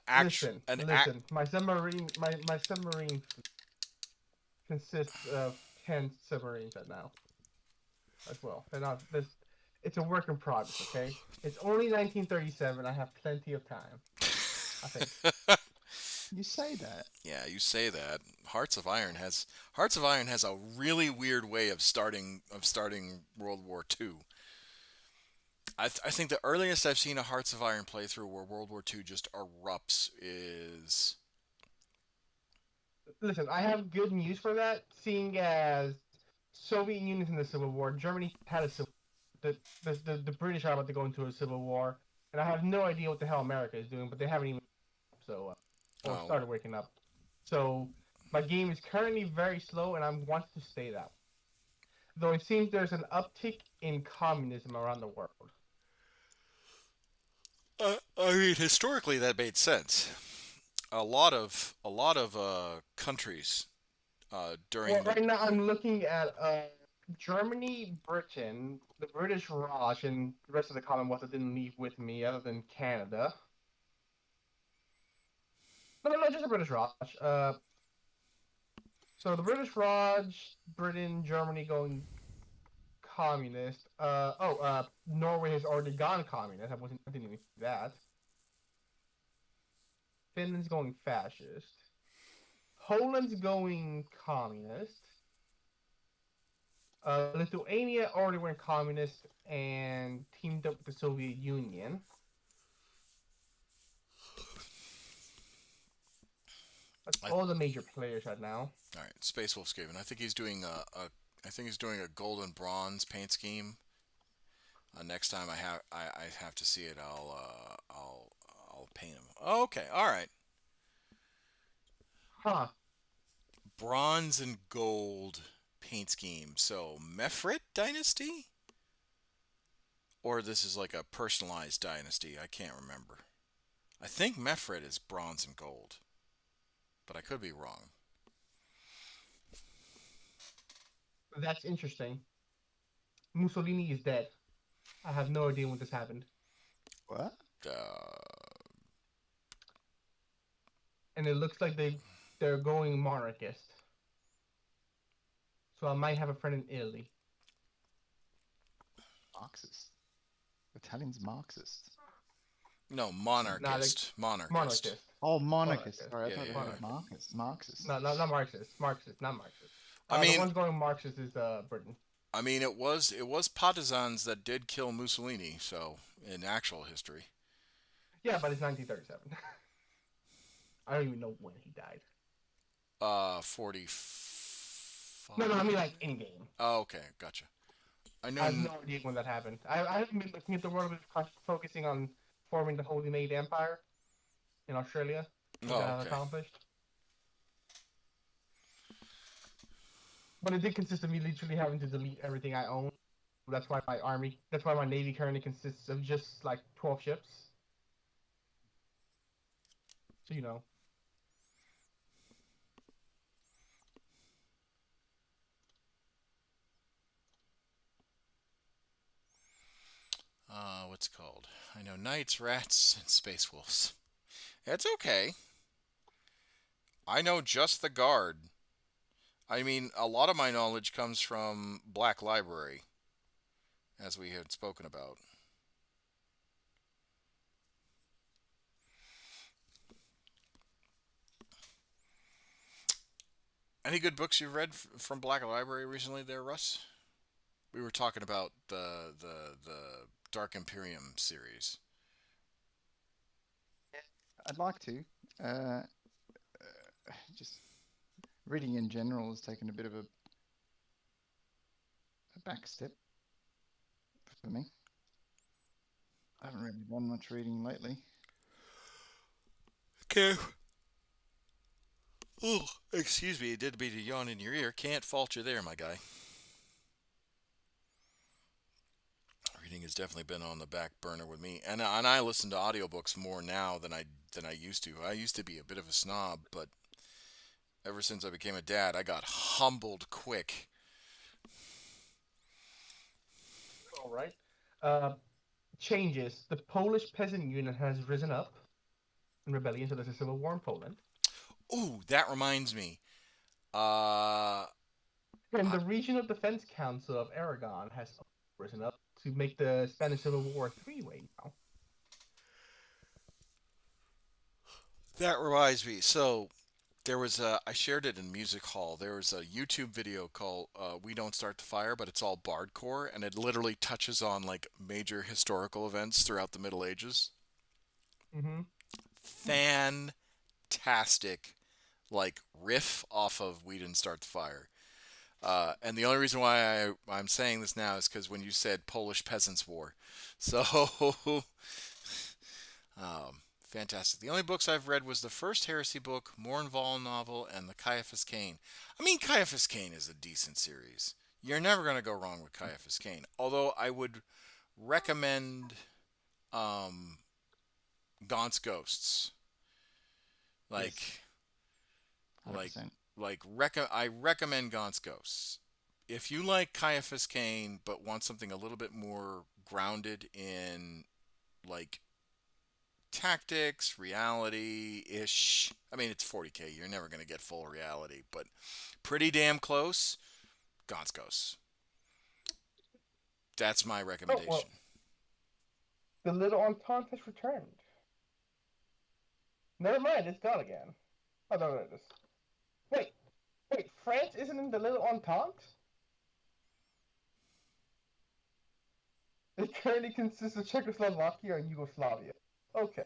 Listen. My submarine consists of 10 submarines right now, as well. They're not this. It's a work in progress, okay? It's only 1937. I have plenty of time, I think. You say that. Yeah, you say that. Hearts of Iron has a really weird way of starting World War II. I think the earliest I've seen a Hearts of Iron playthrough where World War II just erupts is. Listen, I have good news for that, seeing as Soviet Union's in the Civil War, Germany had a civil the British are about to go into a civil war, and I have no idea what the hell America is doing, but they haven't even or Oh, started waking up. So my game is currently very slow, and I want to stay that. Though it seems there's an uptick in communism around the world. I mean, historically that made sense. A lot of countries Well, during the right now I'm looking at Germany, Britain, the British Raj, and the rest of the Commonwealth that didn't leave with me, other than Canada. No, just the British Raj. So the British Raj, Britain, Germany going communist. Norway has already gone communist. I didn't even see that. Finland's going fascist. Poland's going communist. Lithuania already went communist and teamed up with the Soviet Union. That's I, all the major players right now. all right, Space Wolf's given. I think he's doing I think he's doing a gold and bronze paint scheme. Next time I have to see it, I'll paint him. Oh, okay, all right. Huh. Bronze and gold paint scheme. So Mefrit dynasty, or this is like a personalized dynasty. I can't remember. I think Mefrit is bronze and gold, but I could be wrong. That's interesting. Mussolini is dead. I have no idea when this happened. What? And it looks like they're going monarchist. So I might have a friend in Italy. Marxist. Italian's Marxist. No, monarchist. Monarchist. Monarchist. Oh, monarchist. Monarchist. Sorry, I Yeah, thought it yeah, was Marxist. Marxist. No, not Marxist. Marxist, not Marxist. I The mean, one's going Marxist is Britain. it was partisans that did kill Mussolini. So in actual history, Yeah, but it's 1937. I don't even know when he died. 45. No, I mean like in game. Oh, okay, gotcha. I know. I have no idea when that happened. I haven't been looking at the world, but focusing on forming the Holy Maid Empire in Australia. Oh, That I've okay. accomplished. But it did consist of me literally having to delete everything I own. That's why my navy currently consists of just like 12 ships. So you know. What's it called? I know knights, rats, and space wolves. It's okay. I know just the guard. I mean, a lot of my knowledge comes from Black Library, as we had spoken about. Any good books you've read from Black Library recently, there, Russ? We were talking about the Dark Imperium series. I'd like to. Just reading in general has taken a bit of a back step for me. I haven't really done much reading lately. Okay. Oh, excuse me. It did beat a yawn in your ear. Can't fault you there, my guy. Reading has definitely been on the back burner with me, and I listen to audiobooks more now than I used to. I used to be a bit of a snob, but ever since I became a dad, I got humbled quick. All right. Uh, Changes. The Polish peasant unit has risen up in rebellion, so there's a civil war in Poland. Ooh, that reminds me. Uh, And the Regional Defense Council of Aragon has risen up to make the Spanish Civil War a three-way now. that reminds me. So, There was I shared it in Music Hall. There was a YouTube video called "We Don't Start the Fire," but it's all bardcore, and it literally touches on like major historical events throughout the Middle Ages. Mm-hmm. Fantastic, like riff off of "We Didn't Start the Fire." And the only reason why I'm saying this now is because when you said Polish Peasants' War, so fantastic. The only books I've read was the first Heresy book, Mornval novel, and the Caiaphas Cain. I mean, Caiaphas Cain is a decent series. You're never going to go wrong with Caiaphas Cain. Although I would recommend um, Gaunt's Ghosts. Yes, Like, like, 100%. I recommend Gaunt's Ghosts. If you like Caiaphas Cain but want something a little bit more grounded in like tactics, reality ish. I mean, it's 40K. You're never going to get full reality, but pretty damn close. Gaunt's Ghosts. That's my Oh well, recommendation. the little entente has returned. Never mind, it's gone again. I don't know this. Wait, wait, France isn't in the little entente? It currently consists of Czechoslovakia and Yugoslavia. Okay.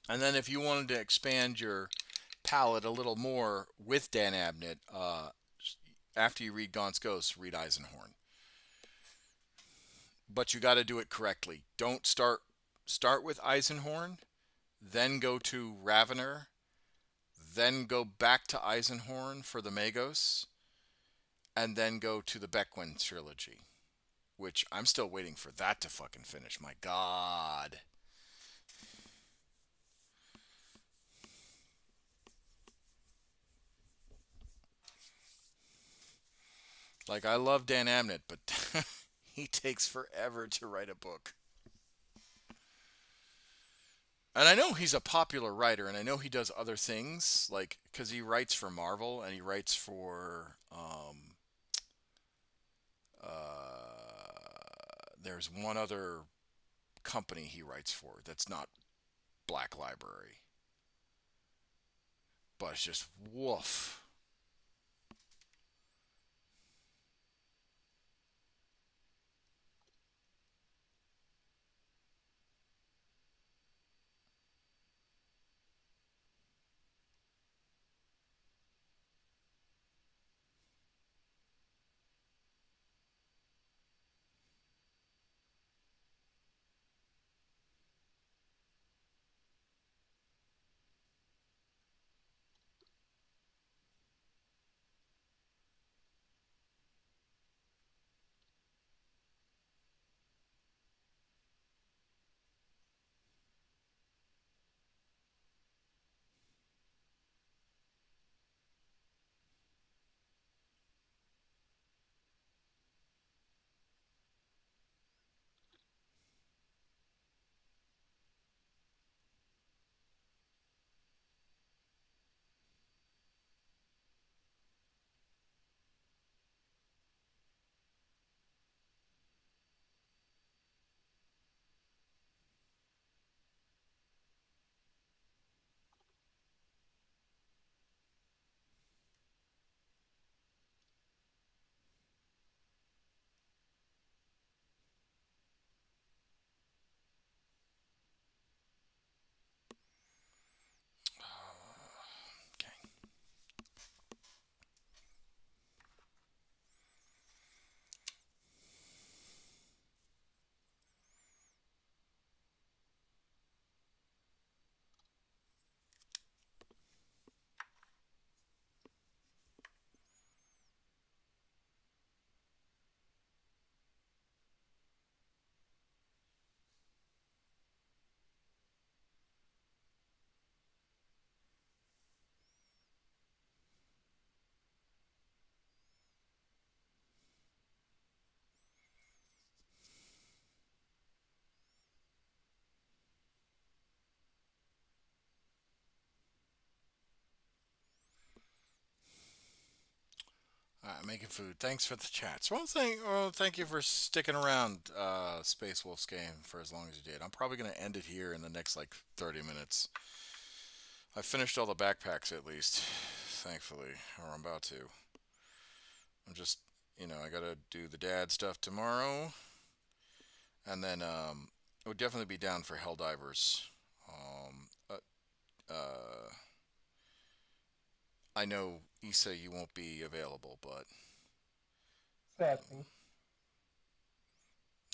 And then if you wanted to expand your palette a little more with Dan Abnett, after you read Gaunt's Ghosts, read Eisenhorn. But you got to do it correctly. Don't start with Eisenhorn, then go to Ravener, then go back to Eisenhorn for the Magos, and then go to the Beckwin trilogy, which I'm still waiting for that to fucking finish. My God. Like, I love Dan Abnett, but he takes forever to write a book. And I know he's a popular writer, and I know he does other things, like, because he writes for Marvel, and he writes for, there's one other company he writes for that's not Black Library. But it's just woof. Making food. Thanks for the chats. Thank you for sticking around, Space Wolf's game for as long as you did. I'm probably gonna end it here in the next like 30 minutes. I finished all the backpacks at least, thankfully, or I'm about to. I'm just, I gotta do the dad stuff tomorrow, and then I would definitely be down for Helldivers. Um, I know Issa, you won't be available, but Sad thing.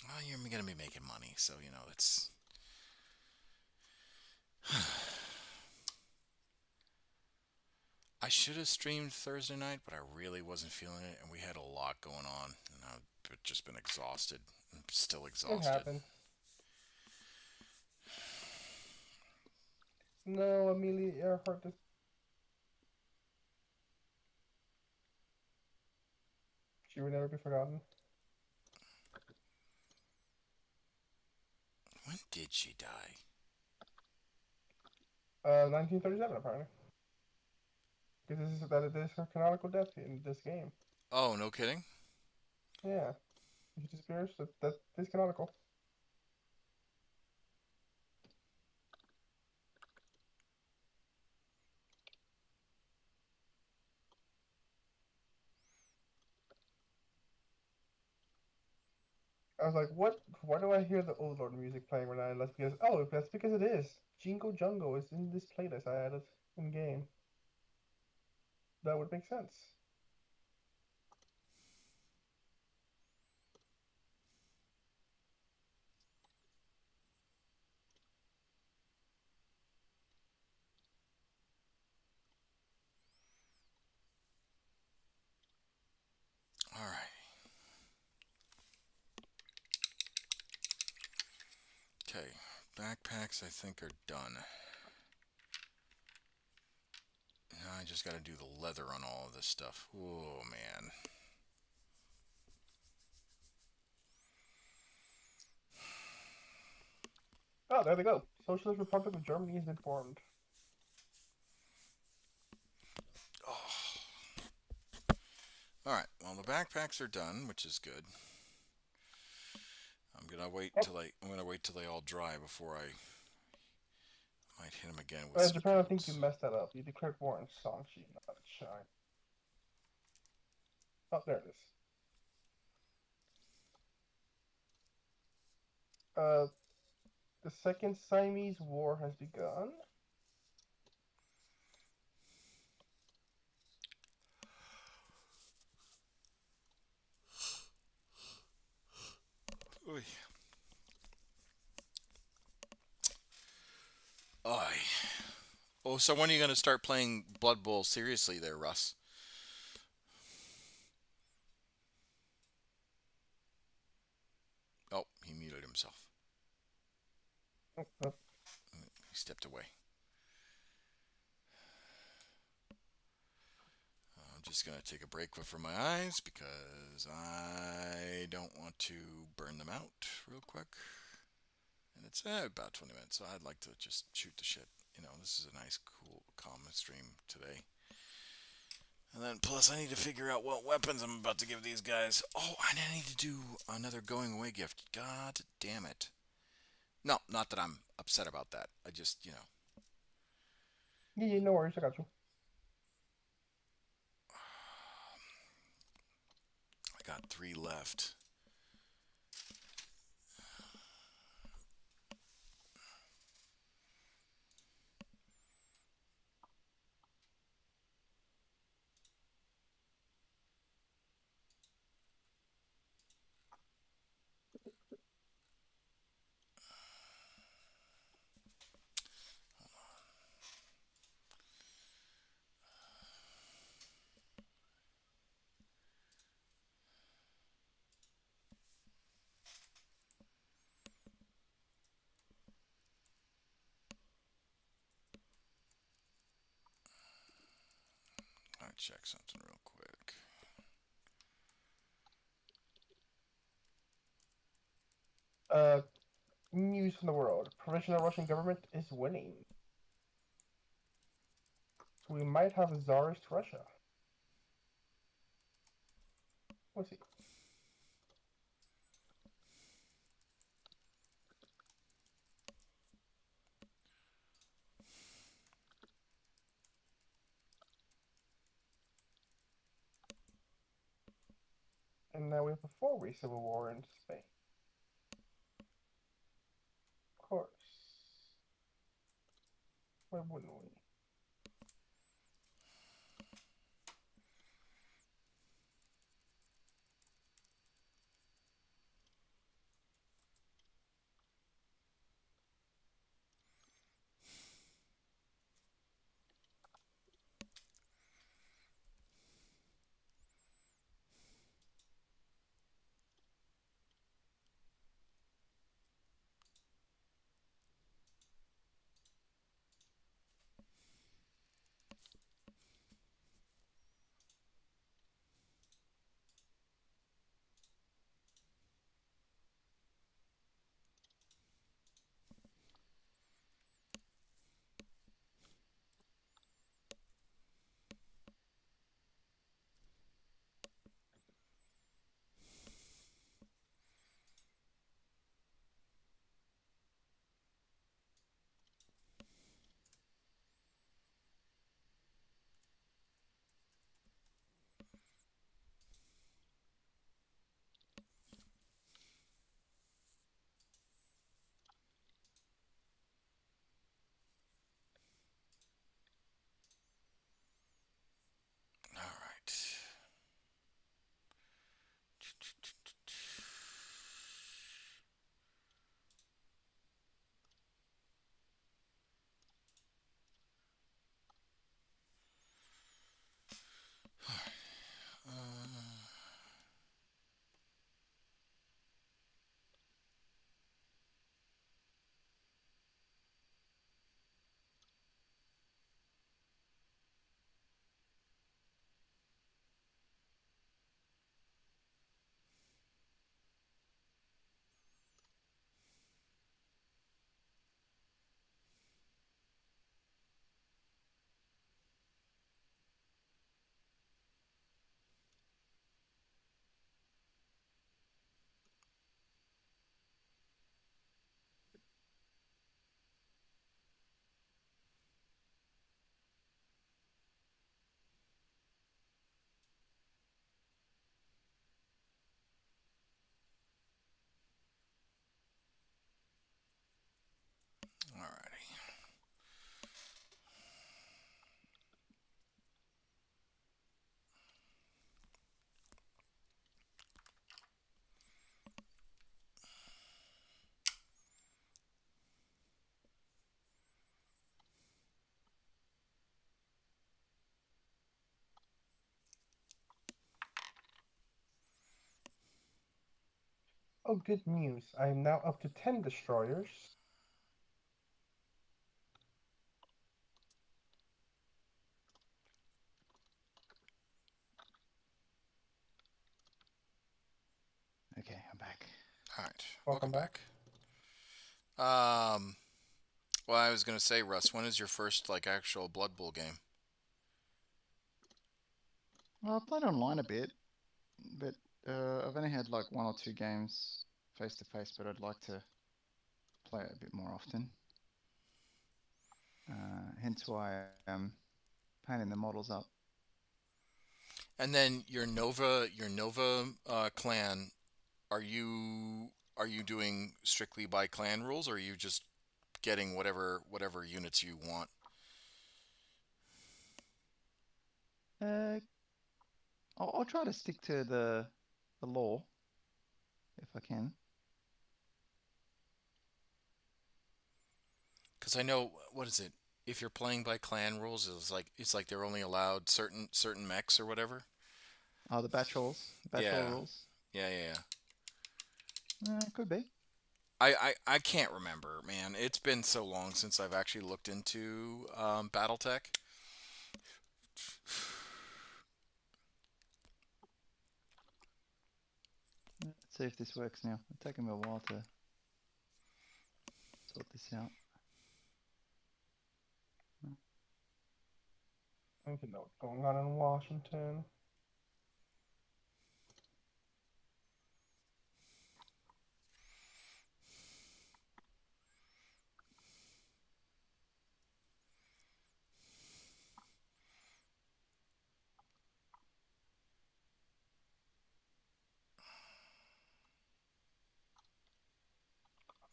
well, you're gonna be making money, so it's. I should have streamed Thursday night, but I really wasn't feeling it, and we had a lot going on, and I've just been exhausted. I'm still It exhausted. happens. No, Amelia Earhart. She will never be forgotten. When did she die? 1937 apparently. Because this is her canonical death in this game. Oh, no kidding. Yeah. If she disappears, that's canonical. I was like, what? Why do I hear the Old Lord music playing right now? And that's because it is. Jingle Jungle is in this playlist I added in game. That would make sense. All right. Okay, backpacks I think are done. Now I just got to do the leather on all of this stuff. Oh man. Oh, there they go. Socialist Republic of Germany has been formed. Oh. All right. Well, the backpacks are done, which is good. I'm gonna wait till they all dry before I might hit them again with some Japan, I think you coats. messed that up. You declared war on Songchi, not China. Oh, there it is. The Second Siamese War has begun. Oy. Oy. Oh, so when are you gonna start playing Blood Bowl seriously, there, Russ? Oh, he muted himself. Oh, He stepped away. I'm just going to take a break from my eyes because I don't want to burn them out real quick. And it's about 20 minutes, so I'd like to just shoot the shit. This is a nice, cool, calm stream today. And then, plus, I need to figure out what weapons I'm about to give these guys. Oh, and I need to do another going away gift. God damn it. No, not that I'm upset about that. I just, Yeah, no worries, I got you. I got 3 left. I'll check something real quick. News from the world. Provisional Russian government is winning. So we might have a Tsarist Russia. Let's see. And now we have a four-way civil war in Spain. Of course. Why wouldn't we? All right. All righty. Oh, good news. I am now up to 10 destroyers. Okay, I'm back. All right. Welcome back. Well, I was gonna say, Russ, when is your first like actual Blood Bowl game? Well, I played online a bit, but I've only had like one or two games face to face, but I'd like to play it a bit more often. Hence why I'm painting the models up. And then your Nova clan, are you doing strictly by clan rules, or are you just getting whatever units you want? Uh, I'll try to stick to the law if I can. Because I know, what is it? If you're playing by clan rules, it's like they're only allowed certain mechs or whatever. Oh, the bachelor Yeah, rules. yeah. Could be. I can't remember, man. It's been so long since I've actually looked into BattleTech. Let's see if this works now. It's taken me a while to sort this out. I don't even know what's going on in Washington.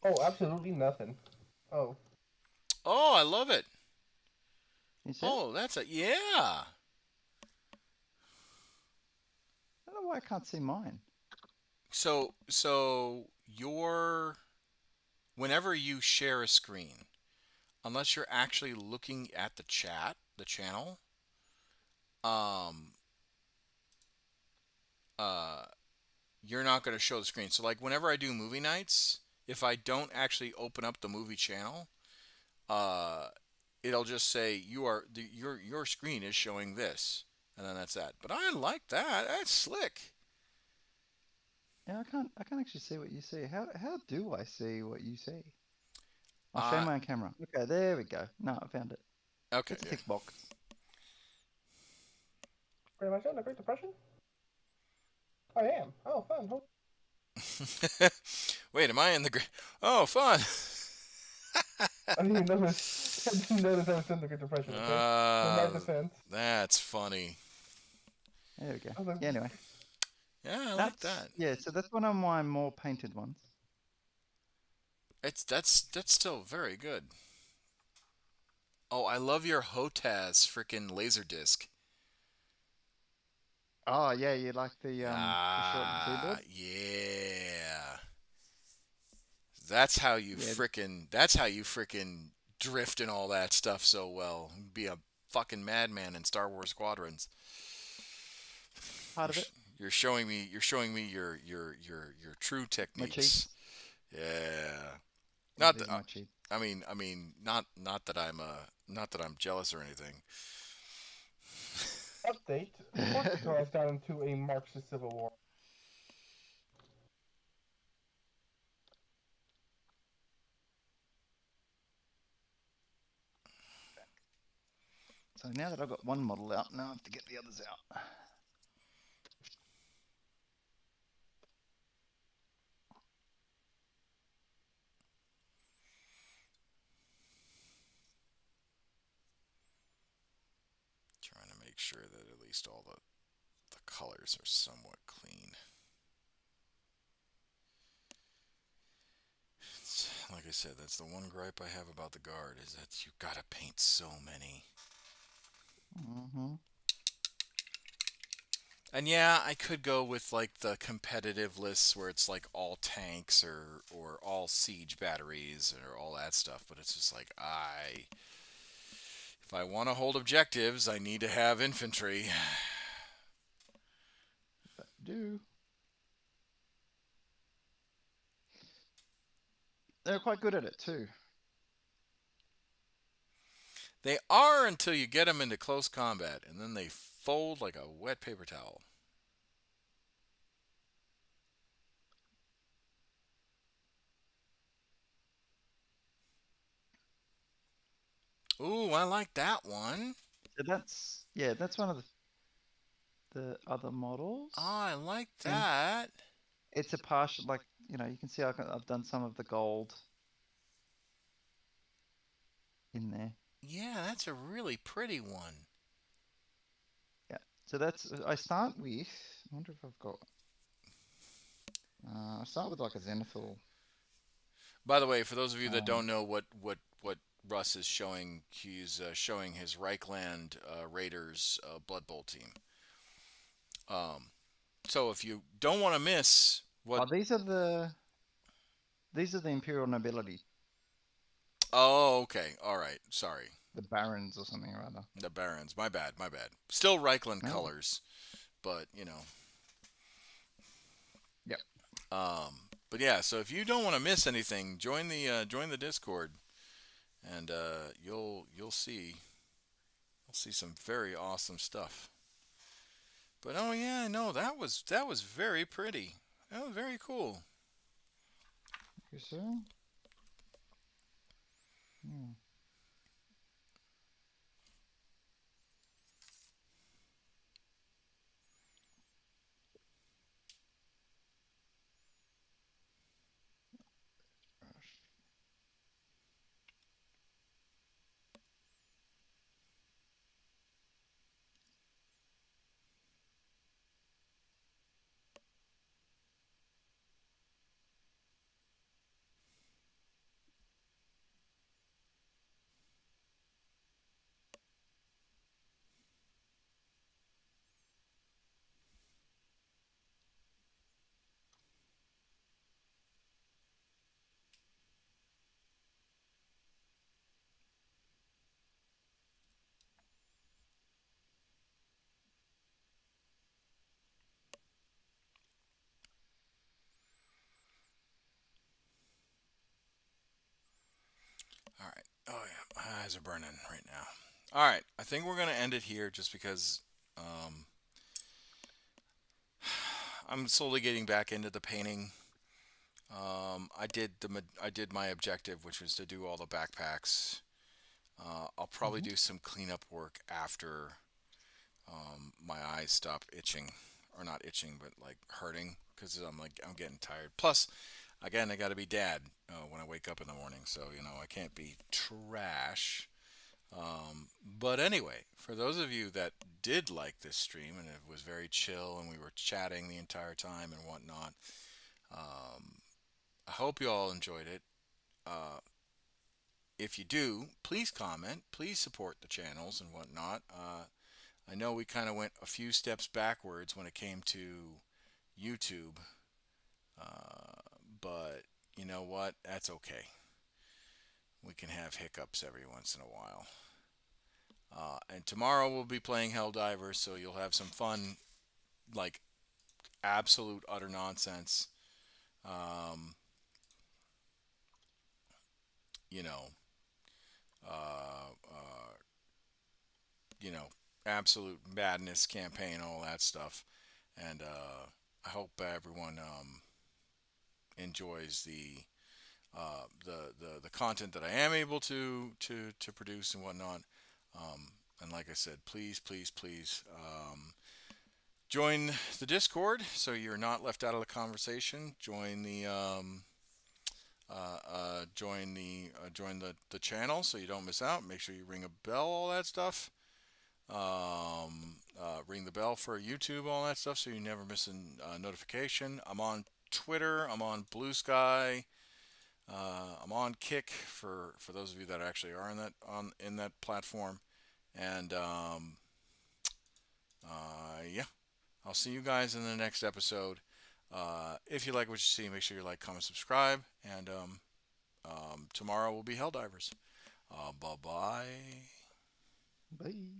Oh, absolutely nothing. Oh, Oh, I love it. You see it? Oh, that's a yeah. I don't know why I can't see mine. So your whenever you share a screen, unless you're actually looking at the chat, the channel, um, uh, you're not going to show the screen. So like whenever I do movie nights, if I don't actually open up the movie channel, uh, it'll just say your screen is showing this, and then that's that. But I like that. That's slick. Yeah, I can't actually see what you see. How do I see what you see? I'll show Uh, my own camera. Okay, there we go. No, I found it. okay, It's a yeah. tick box. wait, am I still in the Great Depression? I am. Oh, fun. Wait, am I in the Oh, fun. I didn't even notice. I didn't notice I was in the Great Depression. Okay. In my uh, defense, that's funny. There we go. I was like, Yeah, anyway. Yeah, I like that. So that's one of my more painted ones. That's still very good. Oh, I love your Hotaz freaking laser disc. Oh yeah, you like the shortened Ah, keyboard? yeah. Yeah, That's how you frickin' drift and all that stuff so well. Be a fucking madman in Star Wars Squadrons. part You're, of it. you're showing me your true My techniques. cheats. Yeah. Yeah, Not these that, are my cheats. not that not that I'm jealous or anything. update. Portugal has gone into a Marxist civil war. So now that I've got one model out, now I have to get the others out. Trying to make sure that at least all the colors are somewhat clean. Like I said, that's the one gripe I have about the guard is that you gotta paint so many. Mm-hmm. And yeah, I could go with like the competitive lists where it's like all tanks or all siege batteries or all that stuff, but it's just like if I want to hold objectives, I need to have infantry. But do. They're quite good at it too. They are until you get them into close combat, and then they fold like a wet paper towel. Ooh, I like that one. So that's one of the other models. Oh, I like And that. it's a partial, like, you can see I've done some of the gold in there. Yeah, that's a really pretty one. Yeah. So I start with, I wonder if I've got, I start with like a Zenithal. By the way, for those of you that Um, don't know what Russ is showing, he's showing his Reichland Raiders Blood Bowl team. Um, so if you don't want to miss what, oh, these are the Imperial Nobility, oh, okay, all right, sorry, the Barons or something or other. the Barons, my bad, my bad. Still Reichland Oh, colors, but yep. but yeah. So if you don't want to miss anything, join the Discord, and you'll see some very awesome stuff. But oh yeah, no, that was very pretty. That was very cool. You see? Hmm. eyes are burning right now. All right, I think we're gonna end it here, just because um, I'm slowly getting back into the painting. I did my objective, which was to do all the backpacks. I'll probably Hmm. do some cleanup work after my eyes stop itching, or not itching, but like hurting, because I'm getting tired. Plus, again, I got to be dad when I wake up in the morning, so I can't be trash. But anyway, for those of you that did like this stream and it was very chill and we were chatting the entire time and whatnot, um, I hope you all enjoyed it. Uh, if you do, please comment, please support the channels and whatnot. I know we kind of went a few steps backwards when it came to YouTube, but you know what? That's okay. We can have hiccups every once in a while. And tomorrow we'll be playing Helldivers, so you'll have some fun, like absolute utter nonsense. Um, you know, uh, uh, absolute madness campaign, all that stuff. And I hope everyone enjoys the content that I am able to produce and whatnot. And like I said, please, please, please join the Discord so you're not left out of the conversation. Join the channel so you don't miss out. Make sure you ring a bell, all that stuff. Ring the bell for YouTube, all that stuff, so you never miss a notification. I'm on Twitter. I'm on Blue Sky. I'm on Kick for those of you that actually are in that platform. And yeah, I'll see you guys in the next episode. If you like what you see, make sure you like, comment, subscribe, and tomorrow will be Helldivers. Bye bye. Bye.